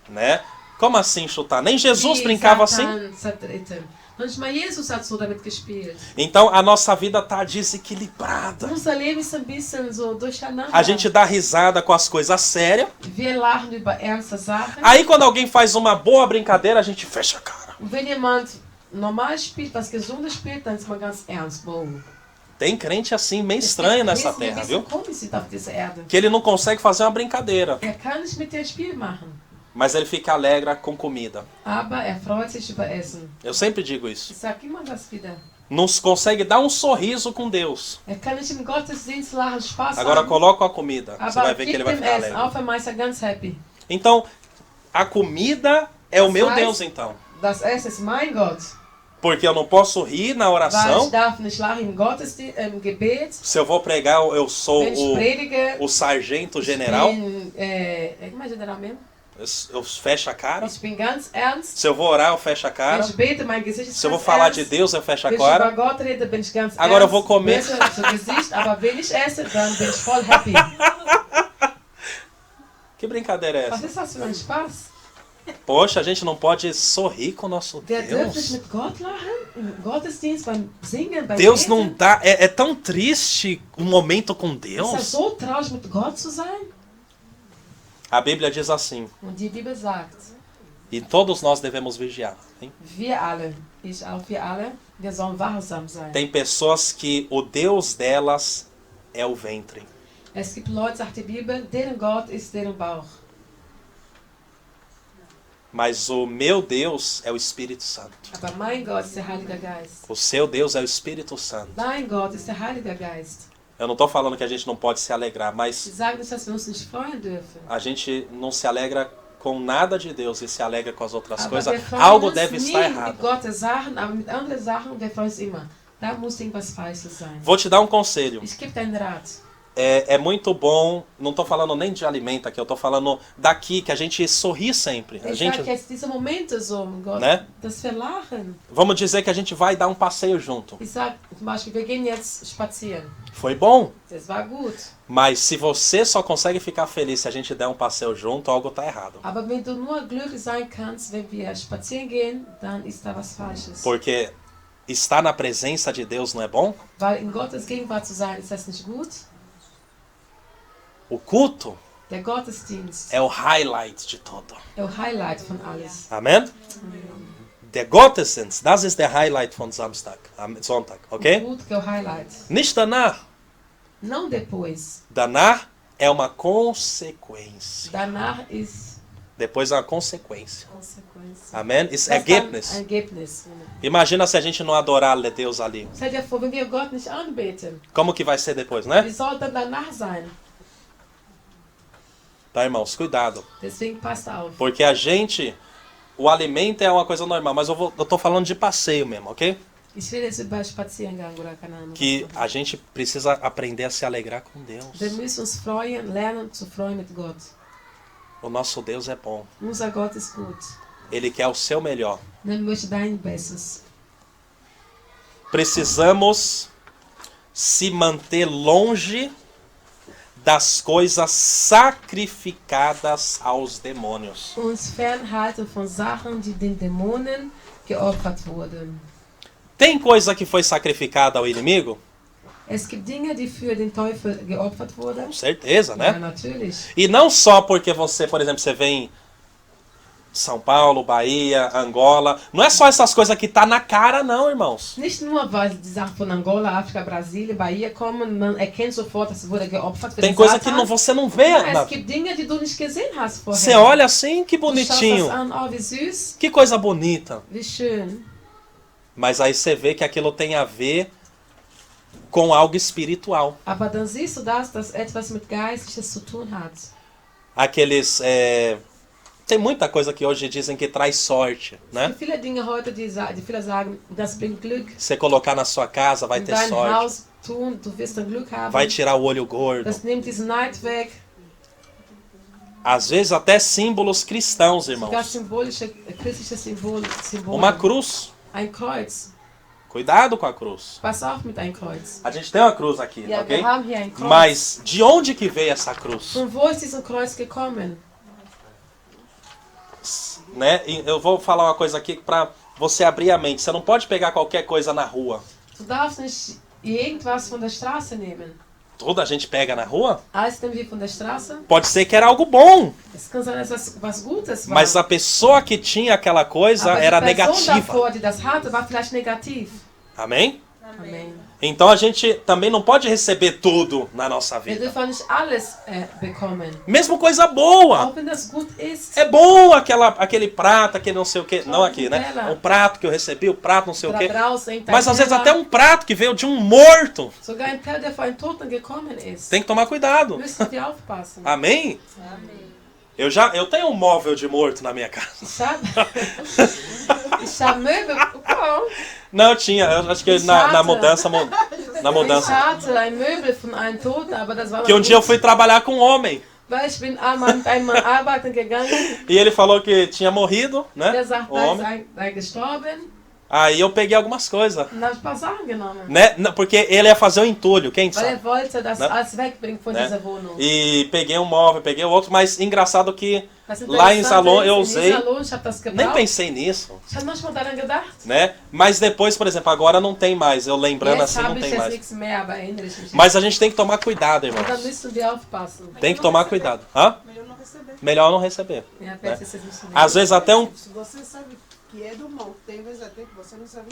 [SPEAKER 1] Né? Como assim chutar? Nem Jesus
[SPEAKER 2] Wie
[SPEAKER 1] brincava assim.
[SPEAKER 2] Satan zertreten. Nicht mal Jesus hat so damit gespielt.
[SPEAKER 1] Então a nossa vida tá desequilibrada.
[SPEAKER 2] Unser Leben ist ein bisschen so durcheinander.
[SPEAKER 1] A gente dá risada com as coisas sérias.
[SPEAKER 2] Wir lachen über ernste Sachen.
[SPEAKER 1] Aí quando alguém faz uma boa brincadeira, a gente fecha a cara.
[SPEAKER 2] Und wenn jemand normal spielt, was Gesundes spielt, dann ist man ganz ernst. Wow.
[SPEAKER 1] Tem crente assim, meio estranho nessa
[SPEAKER 2] Wesen, die ein
[SPEAKER 1] terra,
[SPEAKER 2] bisschen
[SPEAKER 1] viu?
[SPEAKER 2] komisch sind auf dieser Erde.
[SPEAKER 1] Que ele não consegue fazer uma brincadeira.
[SPEAKER 2] Kann nicht mit dir ein Spiel machen.
[SPEAKER 1] Mas ele fica alegre com comida.
[SPEAKER 2] Aber freut sich über Essen.
[SPEAKER 1] Eu sempre digo isso.
[SPEAKER 2] Ich sag immer das wieder.
[SPEAKER 1] Não consegue dar um sorriso com Deus.
[SPEAKER 2] Kann nicht im Gottesdienst lachen, Spaß
[SPEAKER 1] Agora
[SPEAKER 2] haben.
[SPEAKER 1] coloca a comida. Você vai
[SPEAKER 2] Aber
[SPEAKER 1] ver que
[SPEAKER 2] gib
[SPEAKER 1] ele vai
[SPEAKER 2] dem
[SPEAKER 1] ficar
[SPEAKER 2] Essen.
[SPEAKER 1] alegre.
[SPEAKER 2] Auf einmal ist ganz happy.
[SPEAKER 1] Então, a comida é o meu
[SPEAKER 2] Das heißt,
[SPEAKER 1] Deus, então.
[SPEAKER 2] Das Essen ist mein Gott.
[SPEAKER 1] Porque eu não posso rir na
[SPEAKER 2] Weil
[SPEAKER 1] oração.
[SPEAKER 2] ich darf nicht lachen im Gottesdienst, im Gebet.
[SPEAKER 1] Se eu vou pregar, eu sou
[SPEAKER 2] Wenn ich predige,
[SPEAKER 1] o sargento
[SPEAKER 2] ich
[SPEAKER 1] general.
[SPEAKER 2] bin, como é general mesmo?
[SPEAKER 1] Eu fecho a cara.
[SPEAKER 2] Ich bin ganz ernst.
[SPEAKER 1] Se eu vou orar, eu fecho a
[SPEAKER 2] Wenn
[SPEAKER 1] cara.
[SPEAKER 2] ich bete, mein Gesicht ist
[SPEAKER 1] Se eu vou
[SPEAKER 2] ganz
[SPEAKER 1] falar
[SPEAKER 2] ernst.
[SPEAKER 1] de Deus, eu fecho a
[SPEAKER 2] Wenn ich über
[SPEAKER 1] cara.
[SPEAKER 2] Gott rede, bin ich ganz
[SPEAKER 1] Agora eu
[SPEAKER 2] ernst.
[SPEAKER 1] vou comer.
[SPEAKER 2] Bete zum Gesicht, aber wenn ich esse, dann bin ich voll happy.
[SPEAKER 1] Que brincadeira é
[SPEAKER 2] Was
[SPEAKER 1] essa?
[SPEAKER 2] ist das für ein Spaß?
[SPEAKER 1] Poxa, a gente não pode sorrir com o nosso
[SPEAKER 2] Der dürfte
[SPEAKER 1] Deus.
[SPEAKER 2] mit Gott lachen? Im Gottesdienst, beim Singen, beim
[SPEAKER 1] Deus
[SPEAKER 2] Beten?
[SPEAKER 1] não dá. É tão triste um momento com
[SPEAKER 2] Ist das
[SPEAKER 1] Deus.
[SPEAKER 2] so traurig, mit Gott zu sein?
[SPEAKER 1] A Bíblia diz assim.
[SPEAKER 2] Und die Bibel sagt,
[SPEAKER 1] E todos nós devemos vigiar. Hein?
[SPEAKER 2] wir alle, ich auch, wir alle, wir sollen wachsam sein.
[SPEAKER 1] Tem pessoas que o Deus delas é o ventre.
[SPEAKER 2] Es gibt Leute, sagt die Bibel, deren Gott ist deren Bauch.
[SPEAKER 1] Mas o meu Deus é o Espírito Santo.
[SPEAKER 2] Aber mein Gott ist der Heilige Geist.
[SPEAKER 1] O seu Deus é o Espírito Santo.
[SPEAKER 2] Dein Gott ist der Heilige Geist.
[SPEAKER 1] Eu não estou falando que a gente não pode se alegrar,
[SPEAKER 2] Sie
[SPEAKER 1] mas
[SPEAKER 2] sagen nicht, dass wir uns nicht freuen dürfen.
[SPEAKER 1] a gente não se alegra com nada de Deus e se alegra com as outras
[SPEAKER 2] Aber
[SPEAKER 1] coisas.
[SPEAKER 2] wir freuen
[SPEAKER 1] Algo
[SPEAKER 2] uns
[SPEAKER 1] deve
[SPEAKER 2] nie
[SPEAKER 1] estar
[SPEAKER 2] mit
[SPEAKER 1] errado.
[SPEAKER 2] Gottes Sachen, aber mit anderen Sachen, wir freuen uns immer. Da muss irgendwas Falsches sein.
[SPEAKER 1] Vou te dar um conselho.
[SPEAKER 2] Ich gebe dir einen Rat.
[SPEAKER 1] É muito bom, não estou falando nem de alimento aqui, eu estou falando daqui, que a gente sorri sempre. A
[SPEAKER 2] Ich
[SPEAKER 1] gente,
[SPEAKER 2] sage jetzt diese Momente so, Gott,
[SPEAKER 1] né?
[SPEAKER 2] dass wir lachen.
[SPEAKER 1] Vamos dizer que a gente vai dar um passeio junto.
[SPEAKER 2] Ich sage zum Beispiel, wir gehen jetzt spazieren.
[SPEAKER 1] Foi bom,
[SPEAKER 2] Das war gut.
[SPEAKER 1] mas se você só consegue ficar feliz se a gente der um passeio junto, algo está errado.
[SPEAKER 2] Aber wenn du nur glücklich sein kannst, wenn wir spazieren gehen, dann ist da was Falsches.
[SPEAKER 1] Porque estar na presença de Deus não é bom?
[SPEAKER 2] Weil in Gottes Gegenwart zu sein, ist das nicht gut?
[SPEAKER 1] O culto
[SPEAKER 2] Der Gottesdienst
[SPEAKER 1] é o highlight de tudo.
[SPEAKER 2] ist der Highlight von alles.
[SPEAKER 1] Amen? Der Gottesdienst, das ist der Highlight von Samstag, am Sonntag, okay?
[SPEAKER 2] Gut, der Highlight.
[SPEAKER 1] Nicht danach.
[SPEAKER 2] Não depois.
[SPEAKER 1] Danach é uma consequência.
[SPEAKER 2] Danach ist
[SPEAKER 1] Depois é uma consequência.
[SPEAKER 2] Konsequenz.
[SPEAKER 1] Amém? Isso é
[SPEAKER 2] Das dann
[SPEAKER 1] Ergebnis.
[SPEAKER 2] Ergebnis.
[SPEAKER 1] Imagina se a gente não adorar Deus ali.
[SPEAKER 2] Stell dir vor, wenn wir Gott nicht anbeten,
[SPEAKER 1] Como que vai ser depois, né?
[SPEAKER 2] wie soll dann danach sein?
[SPEAKER 1] Tá, irmãos? Cuidado.
[SPEAKER 2] Deswegen passt auf.
[SPEAKER 1] Porque a gente... O alimento é uma coisa normal, mas eu tô falando de passeio mesmo, ok?
[SPEAKER 2] Ich will jetzt über Spaziergang oder keine Ahnung.
[SPEAKER 1] Que a gente precisa aprender a se alegrar com Deus.
[SPEAKER 2] Wir müssen uns freuen, lernen zu freuen mit Gott.
[SPEAKER 1] O nosso Deus é bom.
[SPEAKER 2] Unser Gott ist gut.
[SPEAKER 1] Ele quer o seu melhor.
[SPEAKER 2] Er möchte dein Bestes.
[SPEAKER 1] Precisamos se manter longe das coisas sacrificadas aos demônios.
[SPEAKER 2] Uns fernhalten von Sachen, die den Dämonen geopfert wurden.
[SPEAKER 1] Tem coisa que foi sacrificada ao inimigo?
[SPEAKER 2] Es gibt Dinge, die für den Teufel geopfert wurden.
[SPEAKER 1] Com certeza,
[SPEAKER 2] Ja,
[SPEAKER 1] né?
[SPEAKER 2] natürlich.
[SPEAKER 1] E não só porque você, por exemplo, você vem São Paulo, Bahia, Angola. Não é só essas coisas que tá na cara, não, irmãos.
[SPEAKER 2] Nicht nur, weil die Sachen von Angola, Afrika, Brasilien, Bahia kommen, man erkennt sofort, dass wurde geopfert für
[SPEAKER 1] Tem
[SPEAKER 2] den
[SPEAKER 1] coisa que
[SPEAKER 2] Satan.
[SPEAKER 1] você não vê.
[SPEAKER 2] Ja, es gibt Dinge, die du nicht gesehen hast vorher.
[SPEAKER 1] Você olha assim, que
[SPEAKER 2] Du schaust
[SPEAKER 1] bonitinho.
[SPEAKER 2] das an, oh, wie süß,
[SPEAKER 1] Que coisa bonita.
[SPEAKER 2] wie schön.
[SPEAKER 1] Mas aí você vê que aquilo tem a ver com algo espiritual.
[SPEAKER 2] Aber dann siehst du das etwas mit Geistliches zu tun hat.
[SPEAKER 1] Aqueles... Tem muita coisa que hoje dizem que traz sorte,
[SPEAKER 2] Es
[SPEAKER 1] né?
[SPEAKER 2] gibt viele Dinge heute, die viele sagen, das bringt Glück.
[SPEAKER 1] Você colocar na sua casa vai
[SPEAKER 2] In
[SPEAKER 1] ter
[SPEAKER 2] dein
[SPEAKER 1] sorte.
[SPEAKER 2] Haus tun, du wirst dann Glück haben.
[SPEAKER 1] Vai tirar o olho gordo.
[SPEAKER 2] Das nimmt diesen Neid weg.
[SPEAKER 1] Às vezes até símbolos cristãos,
[SPEAKER 2] Sogar
[SPEAKER 1] irmãos.
[SPEAKER 2] symbolische, christliche Symbole.
[SPEAKER 1] Uma cruz.
[SPEAKER 2] Ein Kreuz.
[SPEAKER 1] Cuidado com a cruz.
[SPEAKER 2] Pass auf mit einem Kreuz.
[SPEAKER 1] A gente tem uma cruz aqui,
[SPEAKER 2] Ja,
[SPEAKER 1] ok?
[SPEAKER 2] wir haben hier ein Kreuz.
[SPEAKER 1] Mas de onde que veio essa cruz?
[SPEAKER 2] Von wo ist dieses Kreuz gekommen?
[SPEAKER 1] Né? E eu vou falar uma coisa aqui para você abrir a mente. Você não pode pegar qualquer coisa na rua.
[SPEAKER 2] Du darfst nicht irgendwas von der Straße nehmen.
[SPEAKER 1] Toda a gente pega na rua?
[SPEAKER 2] Alles nehmen wir von der Straße.
[SPEAKER 1] Pode ser que era algo bom,
[SPEAKER 2] Es kann sein, dass was Gutes war.
[SPEAKER 1] mas a pessoa que tinha aquela coisa
[SPEAKER 2] Aber
[SPEAKER 1] era
[SPEAKER 2] die Person
[SPEAKER 1] negativa.
[SPEAKER 2] davor, die das hatte, war vielleicht negativ.
[SPEAKER 1] Amém?
[SPEAKER 2] Amen.
[SPEAKER 1] Então a gente também não pode receber tudo na nossa
[SPEAKER 2] Wir
[SPEAKER 1] vida.
[SPEAKER 2] dürfen nicht alles bekommen.
[SPEAKER 1] Mesmo coisa boa.
[SPEAKER 2] Auch wenn das gut ist.
[SPEAKER 1] É bom aquele prato, aquele não sei o que. Não aqui, né? O prato que eu recebi, o prato não sei o
[SPEAKER 2] Da
[SPEAKER 1] que.
[SPEAKER 2] draußen, dein
[SPEAKER 1] Mas às vezes
[SPEAKER 2] Teller,
[SPEAKER 1] até um prato que veio de um morto.
[SPEAKER 2] sogar ein Teller, der von einem Toten gekommen ist.
[SPEAKER 1] Tem que tomar cuidado.
[SPEAKER 2] Müssen wir aufpassen.
[SPEAKER 1] Amém? Eu tenho um móvel de morto na minha casa.
[SPEAKER 2] Ich habe Möbel bekommen.
[SPEAKER 1] Não, eu tinha. Eu acho que na mudança. Na
[SPEAKER 2] Ich
[SPEAKER 1] mudança.
[SPEAKER 2] hatte ein Möbel von einem Toten, aber das war
[SPEAKER 1] Que um dia eu fui trabalhar com um homem.
[SPEAKER 2] Weil ich bin einmal mit einem Mann arbeiten gegangen.
[SPEAKER 1] E ele falou que tinha morrido, né?
[SPEAKER 2] Der sagt,
[SPEAKER 1] O
[SPEAKER 2] da ist
[SPEAKER 1] homem.
[SPEAKER 2] ein gestorben.
[SPEAKER 1] Aí eu peguei algumas coisas.
[SPEAKER 2] Und dann habe ich ein paar Sachen genommen.
[SPEAKER 1] Né? Porque ele ia fazer o entulho, quem
[SPEAKER 2] Weil
[SPEAKER 1] sabe?
[SPEAKER 2] er wollte das
[SPEAKER 1] Ne?
[SPEAKER 2] alles wegbringen von
[SPEAKER 1] Né?
[SPEAKER 2] dieser Wohnung.
[SPEAKER 1] E peguei um móvel, peguei outro, mas engraçado que
[SPEAKER 2] Das
[SPEAKER 1] lá em
[SPEAKER 2] Interessante
[SPEAKER 1] Salon
[SPEAKER 2] ist,
[SPEAKER 1] eu
[SPEAKER 2] in
[SPEAKER 1] usei,
[SPEAKER 2] Salon, ich habe das
[SPEAKER 1] nem
[SPEAKER 2] gebraucht.
[SPEAKER 1] pensei nisso,
[SPEAKER 2] Ich habe manchmal daran gedacht.
[SPEAKER 1] né? Mas depois, por exemplo, agora não tem mais. Eu lembrando
[SPEAKER 2] Jetzt
[SPEAKER 1] assim, não
[SPEAKER 2] habe ich
[SPEAKER 1] tem
[SPEAKER 2] jetzt
[SPEAKER 1] mais.
[SPEAKER 2] nichts mehr, aber erinnere ich mich.
[SPEAKER 1] Mas a gente tem que tomar cuidado,
[SPEAKER 2] Und dann
[SPEAKER 1] irmãos.
[SPEAKER 2] müssen wir aufpassen.
[SPEAKER 1] Tem que tomar cuidado. Hã?
[SPEAKER 4] Melhor não receber.
[SPEAKER 1] Melhor não receber.
[SPEAKER 2] Ja, besser ist es nicht zu nehmen.
[SPEAKER 1] Às vezes até um...
[SPEAKER 6] Se você sabe que é do mal, tem vezes até que você não sabe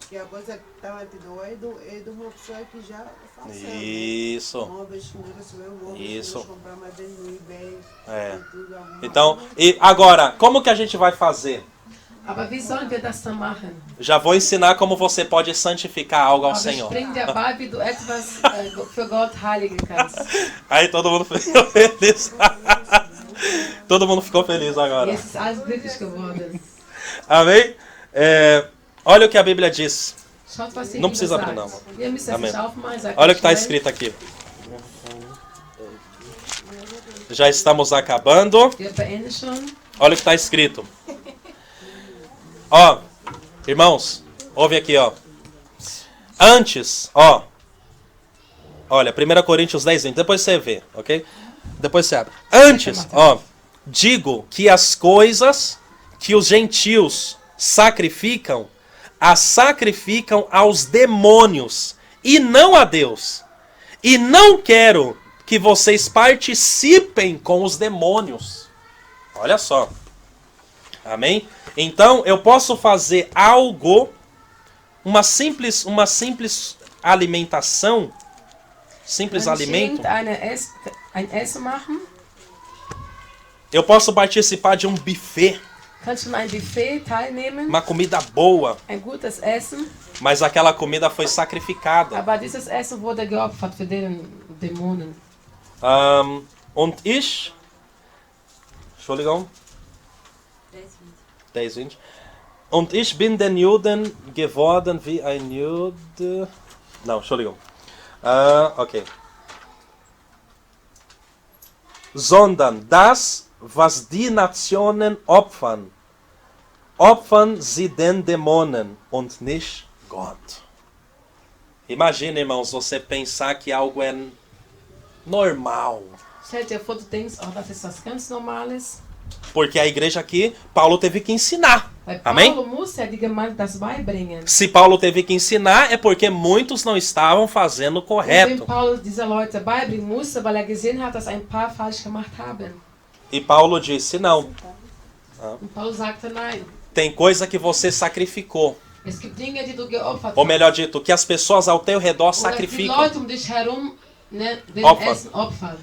[SPEAKER 6] que a coisa que estava te doendo é de uma pessoa que já faleceu.
[SPEAKER 1] Isso.
[SPEAKER 6] Móveis que não recebeu móveis,
[SPEAKER 1] Isso.
[SPEAKER 6] nós compramos mais bem no eBay.
[SPEAKER 1] É.
[SPEAKER 6] Tudo arrumado.
[SPEAKER 1] Então, e agora, como que a gente vai fazer?
[SPEAKER 2] Aber wie sollen wir das dann machen?
[SPEAKER 1] Já vou ensinar como você pode santificar algo ao
[SPEAKER 2] Aber ich
[SPEAKER 1] Senhor.
[SPEAKER 2] bringe dir bei, wie du etwas für Gott heiligen kannst.
[SPEAKER 1] Aí todo mundo ficou feliz. Todo mundo ficou feliz agora.
[SPEAKER 2] Jetzt ist alles glücklich geworden.
[SPEAKER 1] Amém? Olha o que a Bíblia diz.
[SPEAKER 2] Schaut, was die
[SPEAKER 1] Não
[SPEAKER 2] Bibel
[SPEAKER 1] precisa
[SPEAKER 2] sagt.
[SPEAKER 1] abrir, não.
[SPEAKER 2] Ihr müsst das
[SPEAKER 1] Amém.
[SPEAKER 2] nicht aufmachen. Sagt
[SPEAKER 1] Olha o que está
[SPEAKER 2] schnell.
[SPEAKER 1] escrito aqui. Já estamos acabando.
[SPEAKER 2] Wir beenden schon.
[SPEAKER 1] Olha o que está escrito. Ó, irmãos, ouve aqui, ó. Antes, ó. Olha, 1 Coríntios 10, 20. Depois você vê, ok? Depois você abre. Antes, ó. Digo que as coisas que os gentios sacrificam, as sacrificam aos demônios e não a Deus. E não quero que vocês participem com os demônios. Olha só. Amém? Então, eu posso fazer algo, uma simples alimentação, simples alimento.
[SPEAKER 2] Ein Essen machen.
[SPEAKER 1] Eu posso participar de um buffet,
[SPEAKER 2] Kannst du an einem Buffet teilnehmen.
[SPEAKER 1] uma comida boa,
[SPEAKER 2] Ein gutes Essen.
[SPEAKER 1] mas aquela comida foi sacrificada.
[SPEAKER 2] Aber dieses Essen wurde geopfert für den Dämonen.
[SPEAKER 1] Und ich, Entschuldigung, 10, 20. Und ich bin den Juden geworden wie ein Jude. Não, Entschuldigung. Okay. Sondern das, was die Nationen opfern, opfern sie den Dämonen und nicht Gott. Imagina, irmãos, você pensar que algo é normal.
[SPEAKER 2] Stell dir vor, du denkst, oh, das ist was ganz Normales.
[SPEAKER 1] Porque a igreja aqui, Paulo teve que ensinar.
[SPEAKER 2] Weil
[SPEAKER 1] Amém?
[SPEAKER 2] Paulo muss ja die Gemeinde das beibringen.
[SPEAKER 1] Se Paulo teve que ensinar, é porque muitos não estavam fazendo
[SPEAKER 2] Und wenn
[SPEAKER 1] correto.
[SPEAKER 2] Paulus diese Leute beibringen musste, weil er gesehen hat, dass ein paar falsch gemacht haben.
[SPEAKER 1] E Paulo disse, não,
[SPEAKER 2] Und Paulus sagte, nein,
[SPEAKER 1] tem coisa que você sacrificou.
[SPEAKER 2] es gibt Dinge, die du geopfert
[SPEAKER 1] Ou
[SPEAKER 2] hast.
[SPEAKER 1] melhor dito, que as pessoas ao teu redor
[SPEAKER 2] Oder die
[SPEAKER 1] sacrificam.
[SPEAKER 2] Leute um dich herum, ne, den
[SPEAKER 1] Opfer.
[SPEAKER 2] Essen opfern.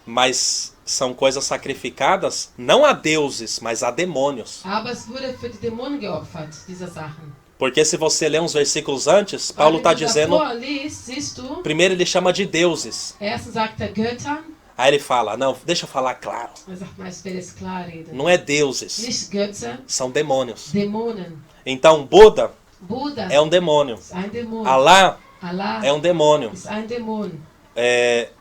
[SPEAKER 1] Mas são coisas sacrificadas não a deuses, mas a demônios.
[SPEAKER 2] Aber es wurde für die Dämonen geopfert, diese Sachen.
[SPEAKER 1] Porque se você ler uns versículos antes, Paulo está
[SPEAKER 2] Weil wenn du
[SPEAKER 1] dizendo,
[SPEAKER 2] davor liest, siehst du,
[SPEAKER 1] primeiro ele chama de deuses.
[SPEAKER 2] erstens sagt er Göttern,
[SPEAKER 1] Aí ele fala, não, deixa eu falar claro.
[SPEAKER 2] er sagt mal, ich will es klar reden.
[SPEAKER 1] Não é deuses,
[SPEAKER 2] Nicht Götze,
[SPEAKER 1] são demônios.
[SPEAKER 2] Dämonen.
[SPEAKER 1] Então Buda
[SPEAKER 2] Buddha
[SPEAKER 1] é um demônio.
[SPEAKER 2] ist ein Dämon.
[SPEAKER 1] Alá
[SPEAKER 2] Allah
[SPEAKER 1] é um demônio.
[SPEAKER 2] ist ein Dämon.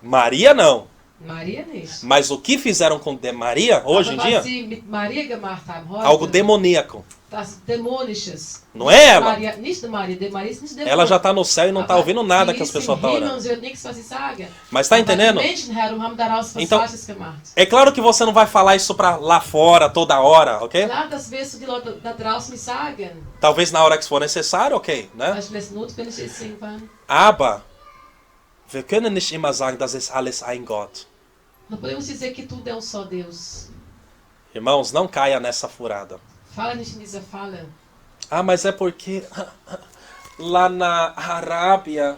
[SPEAKER 1] Maria não.
[SPEAKER 2] Maria nicht.
[SPEAKER 1] Mas o que fizeram com Maria hoje em
[SPEAKER 2] Aber
[SPEAKER 1] dia?
[SPEAKER 2] was sie mit Maria gemacht haben heute,
[SPEAKER 1] Algo demoníaco.
[SPEAKER 2] das Dämonisches.
[SPEAKER 1] Não é ela?
[SPEAKER 2] Maria, nicht Maria, Maria ist nicht Dämon.
[SPEAKER 1] Ela já está no céu e não está
[SPEAKER 2] Aber
[SPEAKER 1] ouvindo nada
[SPEAKER 2] die
[SPEAKER 1] que as
[SPEAKER 2] ist im
[SPEAKER 1] pessoas estão
[SPEAKER 2] Himmel
[SPEAKER 1] orando.
[SPEAKER 2] und sie hört nichts, was ich sage.
[SPEAKER 1] Mas está
[SPEAKER 2] Aber
[SPEAKER 1] entendendo?
[SPEAKER 2] die Menschen herum haben daraus was
[SPEAKER 1] Então-
[SPEAKER 2] Falsches gemacht.
[SPEAKER 1] É claro que você não vai falar isso para lá fora toda hora, ok?
[SPEAKER 2] Klar, das wirst du die Leute da draußen nicht sagen.
[SPEAKER 1] Talvez na hora que for necessário, ok, né?
[SPEAKER 2] Vielleicht, wenn es notwendig ist, irgendwann.
[SPEAKER 1] Aber wir können nicht immer sagen, das ist alles ein Gott.
[SPEAKER 2] Não podemos dizer que tudo é um só Deus.
[SPEAKER 1] Irmãos, não caia nessa furada.
[SPEAKER 2] Fala nicht in dieser Falle.
[SPEAKER 1] Ah, mas é porque lá na Arábia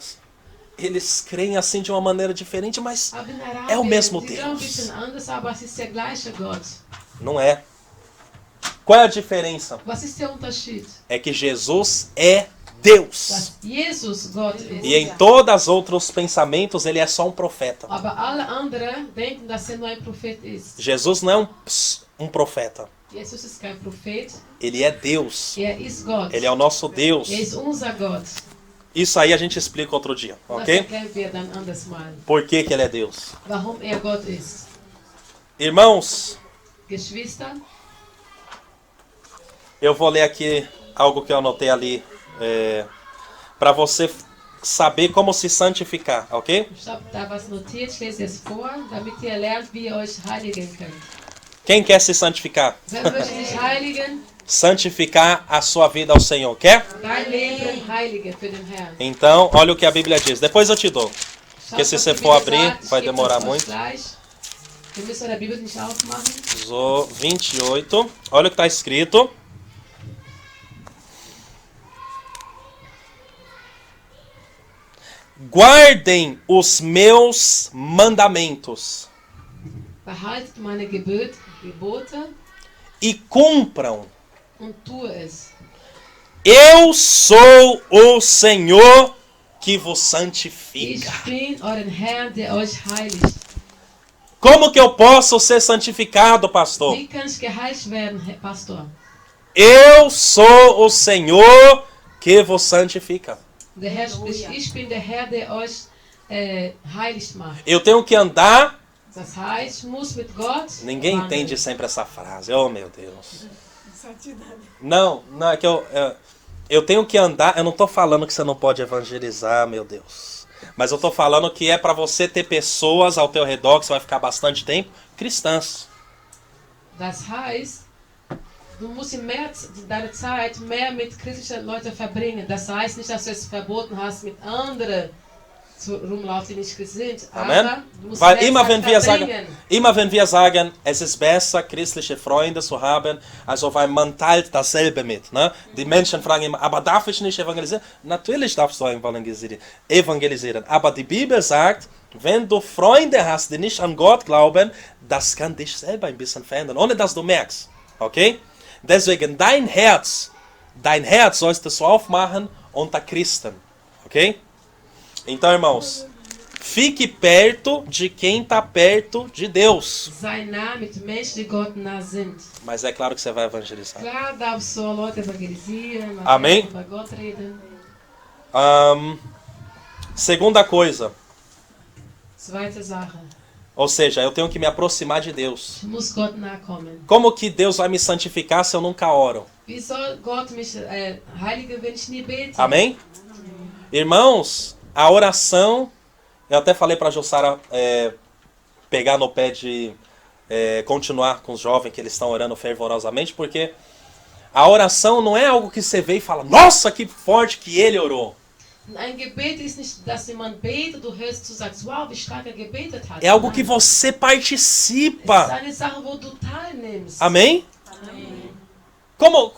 [SPEAKER 1] eles creem assim de uma maneira diferente, mas
[SPEAKER 2] Aber in Arabien,
[SPEAKER 1] é o mesmo
[SPEAKER 2] sie glauben ein
[SPEAKER 1] Deus.
[SPEAKER 2] bisschen anders, aber es ist der gleiche Gott.
[SPEAKER 1] Não é. Qual é a diferença?
[SPEAKER 2] Was ist der Unterschied?
[SPEAKER 1] É que Jesus é Deus.
[SPEAKER 2] Dass Jesus Gott ist.
[SPEAKER 1] E em todos os outros pensamentos ele é só um profeta.
[SPEAKER 2] Aber alle anderen denken, dass er nur ein Prophet ist.
[SPEAKER 1] Jesus não é um profeta.
[SPEAKER 2] Jesus ist kein Prophet,
[SPEAKER 1] Ele é Deus.
[SPEAKER 2] er ist Gott.
[SPEAKER 1] Ele é o nosso Deus.
[SPEAKER 2] Er ist unser Gott.
[SPEAKER 1] Isso aí a gente explica outro dia,
[SPEAKER 2] Das
[SPEAKER 1] ok?
[SPEAKER 2] erklären wir dann anders mal.
[SPEAKER 1] Por que que ele é Deus?
[SPEAKER 2] Warum er Gott ist.
[SPEAKER 1] Irmãos,
[SPEAKER 2] Geschwister,
[SPEAKER 1] eu vou ler aqui algo que eu anotei ali para você saber como se santificar, ok?
[SPEAKER 2] ich habe da was notiert, ich lese es vor, damit ihr lernt, wie ihr euch heiligen könnt.
[SPEAKER 1] Quem quer se santificar?
[SPEAKER 2] Wer möchte sich heiligen?
[SPEAKER 1] Santificar a sua vida ao Senhor, quer?
[SPEAKER 2] Dein Leben heiligen für den Herrn.
[SPEAKER 1] Então, olha o que a Bíblia diz. Depois eu te dou.
[SPEAKER 2] Schaut,
[SPEAKER 1] se
[SPEAKER 2] was
[SPEAKER 1] você
[SPEAKER 2] die
[SPEAKER 1] for
[SPEAKER 2] Bibel
[SPEAKER 1] abrir,
[SPEAKER 2] sagt. Ich
[SPEAKER 1] vai
[SPEAKER 2] gebe
[SPEAKER 1] demorar
[SPEAKER 2] das euch
[SPEAKER 1] muito.
[SPEAKER 2] gleich. Wir müssen a Bibel nicht aufmachen.
[SPEAKER 1] So, 28. Olha o que está escrito. Guardem os mandamentos
[SPEAKER 2] Behaltet meine Gebote
[SPEAKER 1] e cumpram.
[SPEAKER 2] und tue es.
[SPEAKER 1] Eu sou o Senhor que vos
[SPEAKER 2] Ich
[SPEAKER 1] santifica.
[SPEAKER 2] bin euren Herrn, der euch heiligt.
[SPEAKER 1] Como que eu posso ser santificado, pastor?
[SPEAKER 2] Wie kann ich geheiligt werden, Herr Pastor?
[SPEAKER 1] Eu sou o Senhor que vos santifica.
[SPEAKER 2] Der Herr spricht, ich bin der Herr, der euch heiligt macht.
[SPEAKER 1] Eu tenho que andar.
[SPEAKER 2] Das heißt, ich muss mit Gott
[SPEAKER 1] Ninguém
[SPEAKER 2] wandeln.
[SPEAKER 1] entende sempre essa frase. Oh, meu Deus. Não, é que eu tenho que andar. Eu não estou falando que você não pode evangelizar, meu Deus. Mas eu estou falando que é para você ter pessoas ao teu redor, que você vai ficar bastante tempo, cristãs.
[SPEAKER 2] Das heißt, du musst deine Zeit mehr mit christlichen Leuten verbringen. Das heißt nicht, dass du es verboten hast, mit anderen rumlaufen, die nicht Christ sind.
[SPEAKER 1] Amen.
[SPEAKER 2] Aber du musst
[SPEAKER 1] Weil
[SPEAKER 2] mehr
[SPEAKER 1] immer
[SPEAKER 2] Zeit
[SPEAKER 1] wenn wir sagen, es ist besser, christliche Freunde zu haben, also weil man teilt dasselbe mit. Ne? Die Menschen fragen immer, aber darf ich nicht evangelisieren? Natürlich darfst du evangelisieren. Aber die Bibel sagt, wenn du Freunde hast, die nicht an Gott glauben, das kann dich selber ein bisschen verändern, ohne dass du merkst. Okay? Deswegen dein Herz sollst du aufmachen unter Christen. Ok? Então, irmãos, fique perto de quem está perto de Deus.
[SPEAKER 2] Sei nah mit Menschen, die Gott nah sind.
[SPEAKER 1] Mas é claro que você vai evangelizar.
[SPEAKER 2] Klar darfst du Leute evangelisieren,
[SPEAKER 1] Amém.
[SPEAKER 2] über Gott reden.
[SPEAKER 1] Segunda coisa,
[SPEAKER 2] Zweite Sache,
[SPEAKER 1] ou seja, eu tenho que me aproximar de Deus.
[SPEAKER 2] ich muss Gott nahe kommen.
[SPEAKER 1] Como que Deus vai me santificar se eu nunca oro?
[SPEAKER 2] Wie soll Gott mich heiligen, wenn ich nie bete?
[SPEAKER 1] Amém? Irmãos, a oração Eu até falei pra Jussara pegar no pé de continuar com os jovens que eles estão orando fervorosamente, porque a oração não é algo que você vê e fala, nossa, que forte que ele orou.
[SPEAKER 2] Ein Gebet ist nicht, dass jemand betet, du hörst, du sagst, wow, wie stark gebetet hat.
[SPEAKER 1] É algo que
[SPEAKER 2] Nein.
[SPEAKER 1] você
[SPEAKER 2] Es ist
[SPEAKER 1] participa.
[SPEAKER 2] eine Sache, wo du teilnimmst.
[SPEAKER 1] Amém? Como?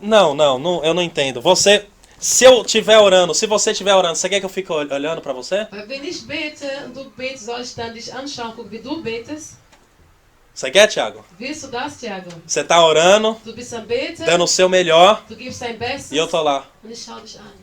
[SPEAKER 1] Não, eu não entendo. Se eu estiver orando, se você estiver orando, você quer que eu fique olhando pra você?
[SPEAKER 2] Weil wenn ich bete und du betest, soll ich dann dich anschauen, gucken, wie du betest?
[SPEAKER 1] Você quer, Thiago?
[SPEAKER 2] Willst du das, Thiago?
[SPEAKER 1] Você tá orando,
[SPEAKER 2] Du bist am Beten,
[SPEAKER 1] dando o seu melhor,
[SPEAKER 2] du gibst dein Bestes
[SPEAKER 1] e eu tô lá.
[SPEAKER 2] und ich schau dich an.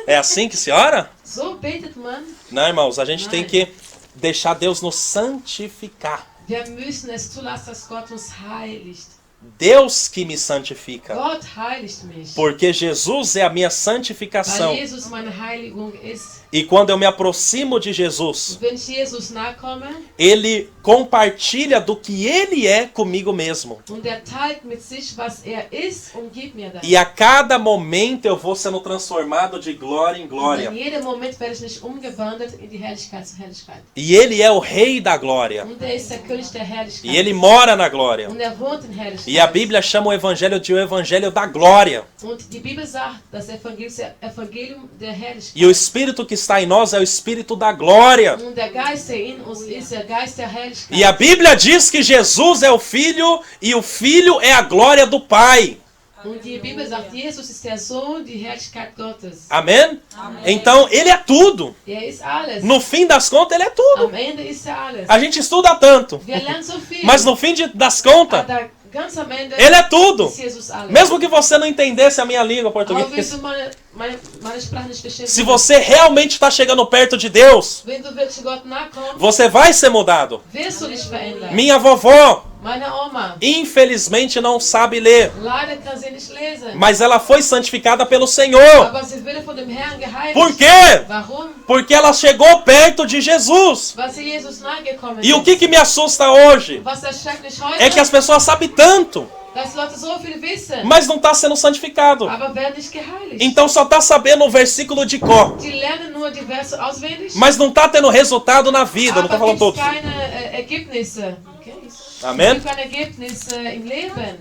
[SPEAKER 1] É assim que se ora?
[SPEAKER 2] So betet man.
[SPEAKER 1] Não, irmãos, a gente
[SPEAKER 2] Não.
[SPEAKER 1] tem que deixar Deus nos santificar.
[SPEAKER 2] Wir müssen es zulassen, dass Gott uns heiligt.
[SPEAKER 1] Deus que me santifica.
[SPEAKER 2] Gott heiligt mich.
[SPEAKER 1] Porque Jesus é a minha
[SPEAKER 2] Weil
[SPEAKER 1] santificação.
[SPEAKER 2] Jesus meine Heiligung ist.
[SPEAKER 1] E quando eu me aproximo de Jesus,
[SPEAKER 2] Und wenn ich Jesus nahe komme
[SPEAKER 1] Ele compartilha do que Ele é comigo mesmo.
[SPEAKER 2] und er teilt mit sich, was er ist und gibt mir das.
[SPEAKER 1] E a cada momento eu vou sendo transformado de glória em
[SPEAKER 2] Und
[SPEAKER 1] glória.
[SPEAKER 2] in jedem Moment werde ich nicht umgewandelt in die Herrlichkeit zur Herrlichkeit.
[SPEAKER 1] E Ele é o Rei da glória.
[SPEAKER 2] Und er ist der König der Herrlichkeit.
[SPEAKER 1] E Ele mora na glória.
[SPEAKER 2] Und er wohnt in Herrlichkeit.
[SPEAKER 1] E a Bíblia chama o Evangelho de o Evangelho da glória.
[SPEAKER 2] Und die Bibel sagt, das Evangelium der Herrlichkeit.
[SPEAKER 1] E o Espírito que está em nós é o Espírito da glória.
[SPEAKER 2] Und der Geist, der in uns ist, der Geist der Herrlichkeit.
[SPEAKER 1] E a Bíblia diz que Jesus é o Filho e o Filho é a glória do Pai.
[SPEAKER 2] Und die Bibel sagt, Jesus ist der Sohn, die Herrlichkeit Gottes.
[SPEAKER 1] Amém? Então, Ele é tudo.
[SPEAKER 2] Er ist alles.
[SPEAKER 1] No fim das contas, Ele é tudo.
[SPEAKER 2] Am Ende ist er alles.
[SPEAKER 1] A gente estuda tanto.
[SPEAKER 2] Wir lernen so viel.
[SPEAKER 1] Mas no fim das contas,
[SPEAKER 2] Aber ganz am Ende
[SPEAKER 1] Ele é tudo.
[SPEAKER 2] ist Jesus alles.
[SPEAKER 1] Mesmo que você não entendesse a minha língua
[SPEAKER 2] Auch wenn
[SPEAKER 1] portuguesa.
[SPEAKER 2] du meine Sprache nicht verstehst.
[SPEAKER 1] Se você realmente está chegando perto de Deus,
[SPEAKER 2] Wenn du wirklich Gott nahe kommst,
[SPEAKER 1] você vai ser mudado.
[SPEAKER 2] wirst du dich verändern.
[SPEAKER 1] Minha vovó,
[SPEAKER 2] Meine Oma,
[SPEAKER 1] infelizmente, não sabe ler.
[SPEAKER 2] leider kann sie nicht lesen.
[SPEAKER 1] Mas ela foi santificada pelo Senhor.
[SPEAKER 2] Aber sie wurde von dem Herrn geheiligt.
[SPEAKER 1] Por quê?
[SPEAKER 2] Warum?
[SPEAKER 1] Porque ela chegou perto de Jesus.
[SPEAKER 2] Weil sie Jesus nahe gekommen
[SPEAKER 1] E o
[SPEAKER 2] ist.
[SPEAKER 1] que me assusta hoje
[SPEAKER 2] Was erschreckt mich heute,
[SPEAKER 1] é que as pessoas sabem tanto,
[SPEAKER 2] dass Leute so viel wissen,
[SPEAKER 1] mas não está sendo santificado.
[SPEAKER 2] aber werden nicht geheiligt.
[SPEAKER 1] Então só está sabendo o versículo de cor,
[SPEAKER 2] Die lernen nur die Verse auswendig,
[SPEAKER 1] mas não está tendo resultado na vida. Não estou
[SPEAKER 2] aber
[SPEAKER 1] falando
[SPEAKER 2] gibt
[SPEAKER 1] todos.
[SPEAKER 2] keine Ergebnisse. Okay.
[SPEAKER 1] Amém?
[SPEAKER 2] Gibt keine Ergebnisse im Leben.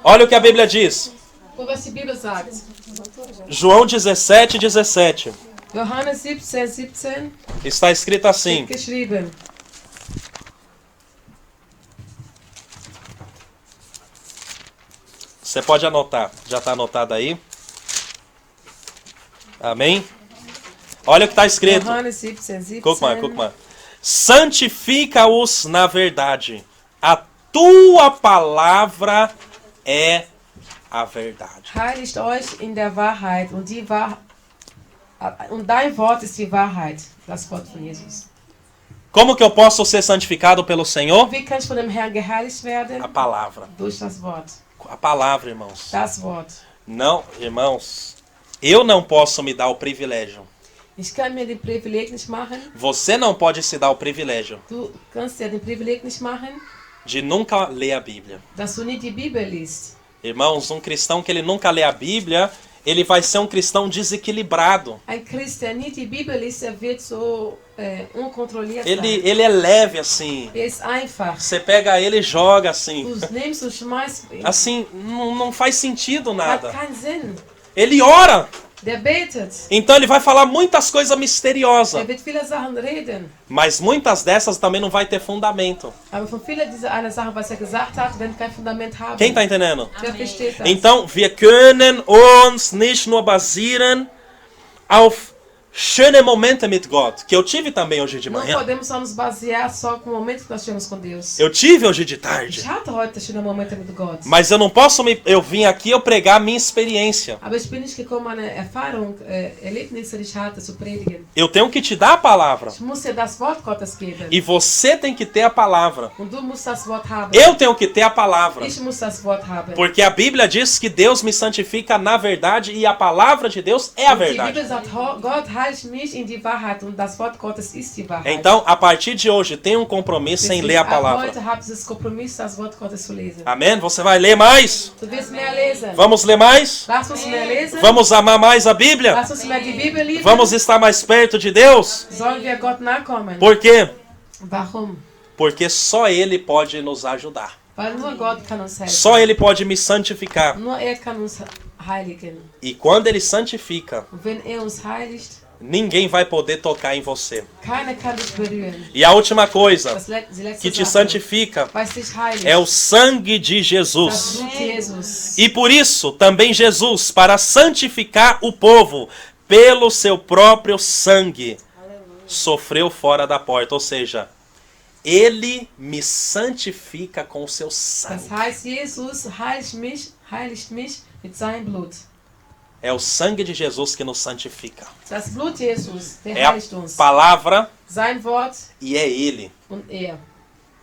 [SPEAKER 1] Olha o que a Bíblia diz.
[SPEAKER 2] Und was die Bibel sagt.
[SPEAKER 1] João 17:17.
[SPEAKER 2] Johannes 17
[SPEAKER 1] Está escrito assim:
[SPEAKER 2] steht geschrieben.
[SPEAKER 1] Você pode anotar, já está anotado aí. Amém? Olha o que está escrito.
[SPEAKER 2] Johannes 17.
[SPEAKER 1] Guck mal. Santifica-os na verdade. A tua palavra é a verdade.
[SPEAKER 2] Heiligt euch in der Wahrheit und dein Wort ist die Wahrheit, das Wort von Jesus.
[SPEAKER 1] Como que eu posso ser santificado pelo Senhor?
[SPEAKER 2] Wie kann ich von dem Herrn geheiligt werden?
[SPEAKER 1] A palavra.
[SPEAKER 2] Durch das Wort.
[SPEAKER 1] A palavra, irmãos.
[SPEAKER 2] Das Wort.
[SPEAKER 1] Não, irmãos. Eu não posso me dar o privilégio.
[SPEAKER 2] Ich kann mir den Privileg nicht machen.
[SPEAKER 1] Você não pode se dar o privilégio
[SPEAKER 2] Du kannst dir den Privileg nicht machen,
[SPEAKER 1] de nunca ler a Bíblia.
[SPEAKER 2] dass du nicht die Bibel liest.
[SPEAKER 1] Irmãos, um cristão que ele nunca lê a Bíblia, ele vai ser um cristão desequilibrado.
[SPEAKER 2] Ein Christ, der nicht die Bibel liest, der wird so unkontrolliert
[SPEAKER 1] Ele
[SPEAKER 2] sein.
[SPEAKER 1] é leve assim.
[SPEAKER 2] Er ist einfach.
[SPEAKER 1] Você pega ele e joga assim.
[SPEAKER 2] Du nimmst und schmeißt ihn.
[SPEAKER 1] Assim, não faz sentido
[SPEAKER 2] Hat
[SPEAKER 1] nada.
[SPEAKER 2] keinen Sinn.
[SPEAKER 1] Ele ora.
[SPEAKER 2] Der betet.
[SPEAKER 1] Então ele vai falar muitas coisas misteriosas.
[SPEAKER 2] Er wird viele Sachen reden.
[SPEAKER 1] Mas muitas dessas também não vai ter fundamento.
[SPEAKER 2] Aber von vielen dieser eine Sache, was er gesagt hat, werden kein Fundament haben.
[SPEAKER 1] Quem está entendendo?
[SPEAKER 2] Wer versteht das?
[SPEAKER 1] Então, wir können uns nicht nur basieren auf schöne Momente mit Gott, que eu tive também hoje de
[SPEAKER 2] Não
[SPEAKER 1] manhã.
[SPEAKER 2] podemos só nos basear só com o momento que nós tivemos com Deus.
[SPEAKER 1] Eu tive hoje de tarde.
[SPEAKER 2] Ich hatte heute schöne Momente mit Gott.
[SPEAKER 1] Mas eu não posso eu vim aqui eu pregar a minha experiência.
[SPEAKER 2] Aber ich bin nicht gekommen, eine Erfahrung, Erlebnisse, die ich hatte, zu predigen.
[SPEAKER 1] Eu tenho que te dar a palavra.
[SPEAKER 2] Ich muss dir das Wort Gottes geben.
[SPEAKER 1] E você tem que ter a palavra.
[SPEAKER 2] Und du musst das Wort haben.
[SPEAKER 1] Eu tenho que ter a palavra.
[SPEAKER 2] Ich muss das Wort haben.
[SPEAKER 1] Porque a Bíblia diz que Deus me santifica na verdade e a palavra de Deus é a
[SPEAKER 2] Und die
[SPEAKER 1] verdade.
[SPEAKER 2] Bibel sagt, Gott heiligt halte mich in die Wahrheit und das Wort Gottes ist die Wahrheit.
[SPEAKER 1] Então, a partir de hoje, tenha um compromisso em ler a
[SPEAKER 2] Ab
[SPEAKER 1] palavra.
[SPEAKER 2] heute habt ihr das Kompromiss, das Wort Gottes zu lesen.
[SPEAKER 1] Amém? Você vai ler mais?
[SPEAKER 2] Du wirst mehr lesen.
[SPEAKER 1] Vamos ler mais?
[SPEAKER 2] Lass uns mehr lesen.
[SPEAKER 1] Vamos amar mais a Bíblia?
[SPEAKER 2] Lass uns mehr die Bibel lieben.
[SPEAKER 1] Vamos estar mais perto de Deus?
[SPEAKER 2] Sollen wir Gott nachkommen?
[SPEAKER 1] Por quê?
[SPEAKER 2] Warum?
[SPEAKER 1] Porque só Ele pode nos ajudar.
[SPEAKER 2] Weil nur Gott kann uns helfen.
[SPEAKER 1] Só Ele pode me santificar.
[SPEAKER 2] Nur er kann uns heiligen.
[SPEAKER 1] E quando Ele santifica,
[SPEAKER 2] Und wenn er uns heiligt,
[SPEAKER 1] ninguém vai poder tocar em você.
[SPEAKER 2] keiner kann dich berühren.
[SPEAKER 1] E a última coisa
[SPEAKER 2] Die letzte
[SPEAKER 1] que te
[SPEAKER 2] Sache,
[SPEAKER 1] santifica
[SPEAKER 2] was dich heiligt,
[SPEAKER 1] é o sangue de
[SPEAKER 2] das
[SPEAKER 1] Jesus.
[SPEAKER 2] Blut Jesus.
[SPEAKER 1] E por isso, também Jesus, para santificar o povo, pelo seu próprio sangue, sofreu fora da porta. Ou seja, Ele me santifica com o seu
[SPEAKER 2] Das
[SPEAKER 1] sangue.
[SPEAKER 2] heißt, Jesus heiligt mich mit seinem Blut.
[SPEAKER 1] É o sangue de Jesus que nos santifica.
[SPEAKER 2] Das Blut Jesus, der
[SPEAKER 1] É a
[SPEAKER 2] heiligt uns.
[SPEAKER 1] palavra
[SPEAKER 2] Sein Wort
[SPEAKER 1] e é Ele.
[SPEAKER 2] und er.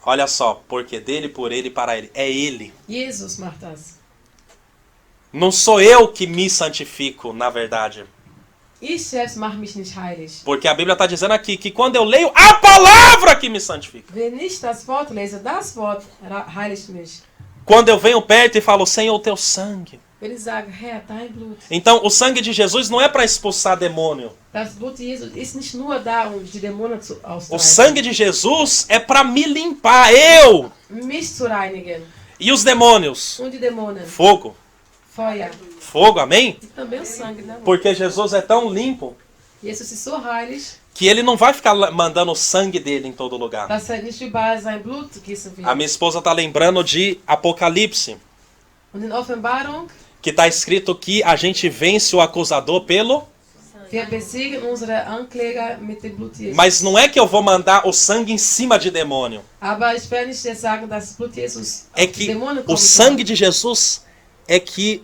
[SPEAKER 1] Olha só, porque dele, por Ele e para Ele. É Ele.
[SPEAKER 2] Jesus macht das.
[SPEAKER 1] Não sou eu que me santifico, na verdade.
[SPEAKER 2] Ich selbst mache mich nicht heilig.
[SPEAKER 1] Porque a Bíblia está dizendo aqui que quando eu leio a palavra que me santifica.
[SPEAKER 2] Wenn ich das Wort lese, das Wort heiligt mich.
[SPEAKER 1] Quando eu venho perto e falo, Senhor, o teu sangue.
[SPEAKER 2] Wenn ich sage, Herr, dein Blut.
[SPEAKER 1] Então, o sangue de Jesus não é para expulsar demônio.
[SPEAKER 2] Das Blut Jesus ist nicht nur da, um die Dämonen zu
[SPEAKER 1] O
[SPEAKER 2] austreiben.
[SPEAKER 1] sangue de Jesus é para me limpar, eu
[SPEAKER 2] Mich zu reinigen.
[SPEAKER 1] e os demônios.
[SPEAKER 2] Und die Dämonen.
[SPEAKER 1] Fogo.
[SPEAKER 2] Feuer.
[SPEAKER 1] Fogo, amém?
[SPEAKER 2] E também o sangue, né?
[SPEAKER 1] Porque Jesus é tão limpo
[SPEAKER 2] Jesus ist so heilig,
[SPEAKER 1] que ele não vai ficar mandando o sangue dele em todo lugar.
[SPEAKER 2] dass er nicht überall sein Blut gießen
[SPEAKER 1] A
[SPEAKER 2] wird.
[SPEAKER 1] minha esposa está lembrando de Apocalipse,
[SPEAKER 2] Und in Offenbarung,
[SPEAKER 1] que está escrito que a gente vence o acusador pelo...
[SPEAKER 2] wir besiegen unsere Ankläger mit dem Blut Jesus.
[SPEAKER 1] Mas não é que eu vou mandar o sangue em cima de demônio.
[SPEAKER 2] Aber ich werde nicht jetzt sagen, dass das Blut Jesus
[SPEAKER 1] É
[SPEAKER 2] auf die
[SPEAKER 1] que
[SPEAKER 2] Dämonen
[SPEAKER 1] o
[SPEAKER 2] kommen
[SPEAKER 1] sangue
[SPEAKER 2] soll.
[SPEAKER 1] de Jesus é que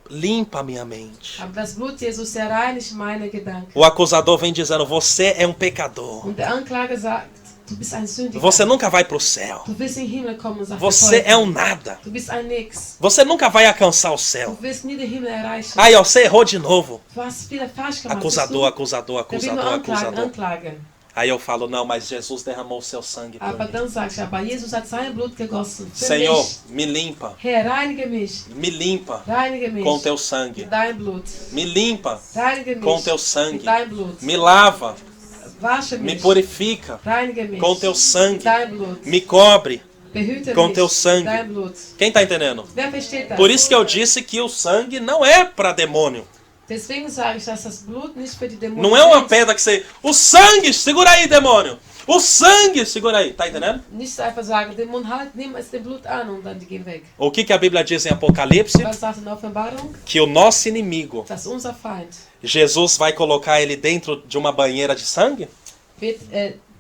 [SPEAKER 1] limpa a minha mente.
[SPEAKER 2] Aber das Blut Jesus, der reinigt meine Gedanken.
[SPEAKER 1] O acusador vem dizendo, você é um pecador.
[SPEAKER 2] Und der Anklage sagt, du bist ein Sündiger.
[SPEAKER 1] Você nunca vai para o céu.
[SPEAKER 2] Du wirst in den Himmel kommen, sagt der
[SPEAKER 1] Você
[SPEAKER 2] Teufel.
[SPEAKER 1] é um nada.
[SPEAKER 2] Du bist ein Nix.
[SPEAKER 1] Você nunca vai alcançar o céu.
[SPEAKER 2] Du wirst nie den Himmel erreichen.
[SPEAKER 1] Aí, ó, você errou de novo.
[SPEAKER 2] Du hast wieder falsch gemacht.
[SPEAKER 1] Acusador, acusador,
[SPEAKER 2] Der will nur
[SPEAKER 1] acusador,
[SPEAKER 2] anklagen,
[SPEAKER 1] acusador.
[SPEAKER 2] anklagen.
[SPEAKER 1] Aí eu falo, não, mas Jesus derramou o seu sangue por
[SPEAKER 2] Aber
[SPEAKER 1] mim.
[SPEAKER 2] dann sag ich, aber Jesus hat sein Blut gegossen. Für
[SPEAKER 1] Senhor,
[SPEAKER 2] mich.
[SPEAKER 1] me limpa.
[SPEAKER 2] Herr, reinige mich.
[SPEAKER 1] Me limpa
[SPEAKER 2] Reinige mich.
[SPEAKER 1] com teu
[SPEAKER 2] Mit
[SPEAKER 1] sangue.
[SPEAKER 2] deinem Blut.
[SPEAKER 1] Me limpa
[SPEAKER 2] Reinige mich.
[SPEAKER 1] com teu
[SPEAKER 2] Mit
[SPEAKER 1] sangue.
[SPEAKER 2] deinem Blut.
[SPEAKER 1] Me lava.
[SPEAKER 2] Wasche
[SPEAKER 1] Me
[SPEAKER 2] mich.
[SPEAKER 1] purifica
[SPEAKER 2] Reinige mich.
[SPEAKER 1] com teu
[SPEAKER 2] Mit
[SPEAKER 1] sangue.
[SPEAKER 2] deinem Blut.
[SPEAKER 1] Me cobre
[SPEAKER 2] Behüte
[SPEAKER 1] com
[SPEAKER 2] mich.
[SPEAKER 1] teu sangue.
[SPEAKER 2] Mit deinem Blut.
[SPEAKER 1] Quem tá entendendo?
[SPEAKER 2] Wer versteht das?
[SPEAKER 1] Por isso que eu disse que o sangue não é para demônio.
[SPEAKER 2] Deswegen sage ich, dass das Blut nicht für die Dämonen
[SPEAKER 1] Não é uma
[SPEAKER 2] ist.
[SPEAKER 1] pedra que você... O sangue, segura aí, demônio. O sangue, segura aí. Tá entendendo?
[SPEAKER 2] Nicht einfach sagen, Dämon halt, nimm es dem Blut an und dann die gehen weg.
[SPEAKER 1] O que a Bíblia diz em Apocalipse?
[SPEAKER 2] Was sagt in der Offenbarung?
[SPEAKER 1] Que o nosso inimigo,
[SPEAKER 2] Dass unser Feind
[SPEAKER 1] Jesus vai colocar ele dentro de uma banheira de sangue?
[SPEAKER 2] wird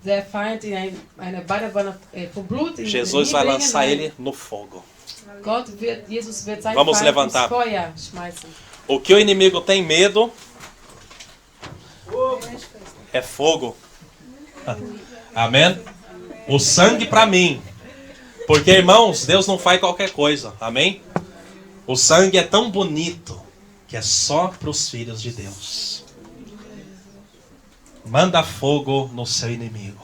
[SPEAKER 2] der Feind in eine Badewanne vom Blut in
[SPEAKER 1] Jesus vai lançar ele no fogo.
[SPEAKER 2] Jesus wird sein
[SPEAKER 1] Vamos
[SPEAKER 2] Feind
[SPEAKER 1] levantar.
[SPEAKER 2] ins Feuer schmeißen.
[SPEAKER 1] O que o inimigo tem medo é fogo. Amém? O sangue para mim. Porque, irmãos, Deus não faz qualquer coisa. Amém? O sangue é tão bonito que é só para os filhos de Deus. Manda fogo no seu inimigo.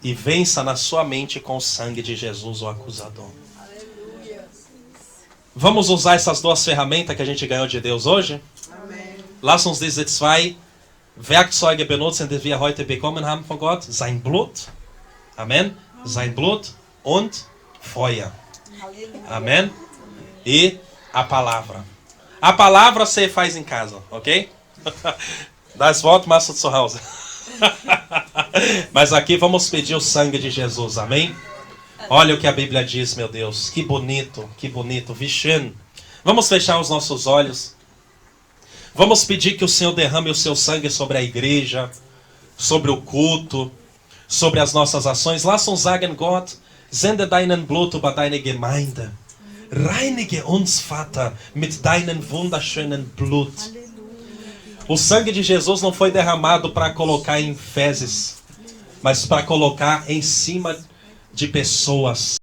[SPEAKER 1] E vença na sua mente com o sangue de Jesus, o acusador. Vamos usar essas duas ferramentas que a gente ganhou de Deus hoje? Lass uns diese zwei Werkzeuge benutzen, die wir heute bekommen haben von Gott. Sein Blut. Amen. Sein Blut und Feuer. Amém? E a palavra. A palavra você faz em casa, ok? Das Wort machst du zu Hause. Mas aqui vamos pedir o sangue de Jesus, amém? Olha o que a Bíblia diz, meu Deus. Que bonito, que bonito. Vixe. Vamos fechar os nossos olhos. Vamos pedir que o Senhor derrame o seu sangue sobre a igreja, sobre o culto, sobre as nossas ações. Lass uns sagen, Gott, sende deinen Blut über deine Gemeinde. Reinige uns, Vater, mit deinem wunderschönen Blut. O sangue de Jesus não foi derramado para colocar em fezes, mas para colocar em cima de pessoas.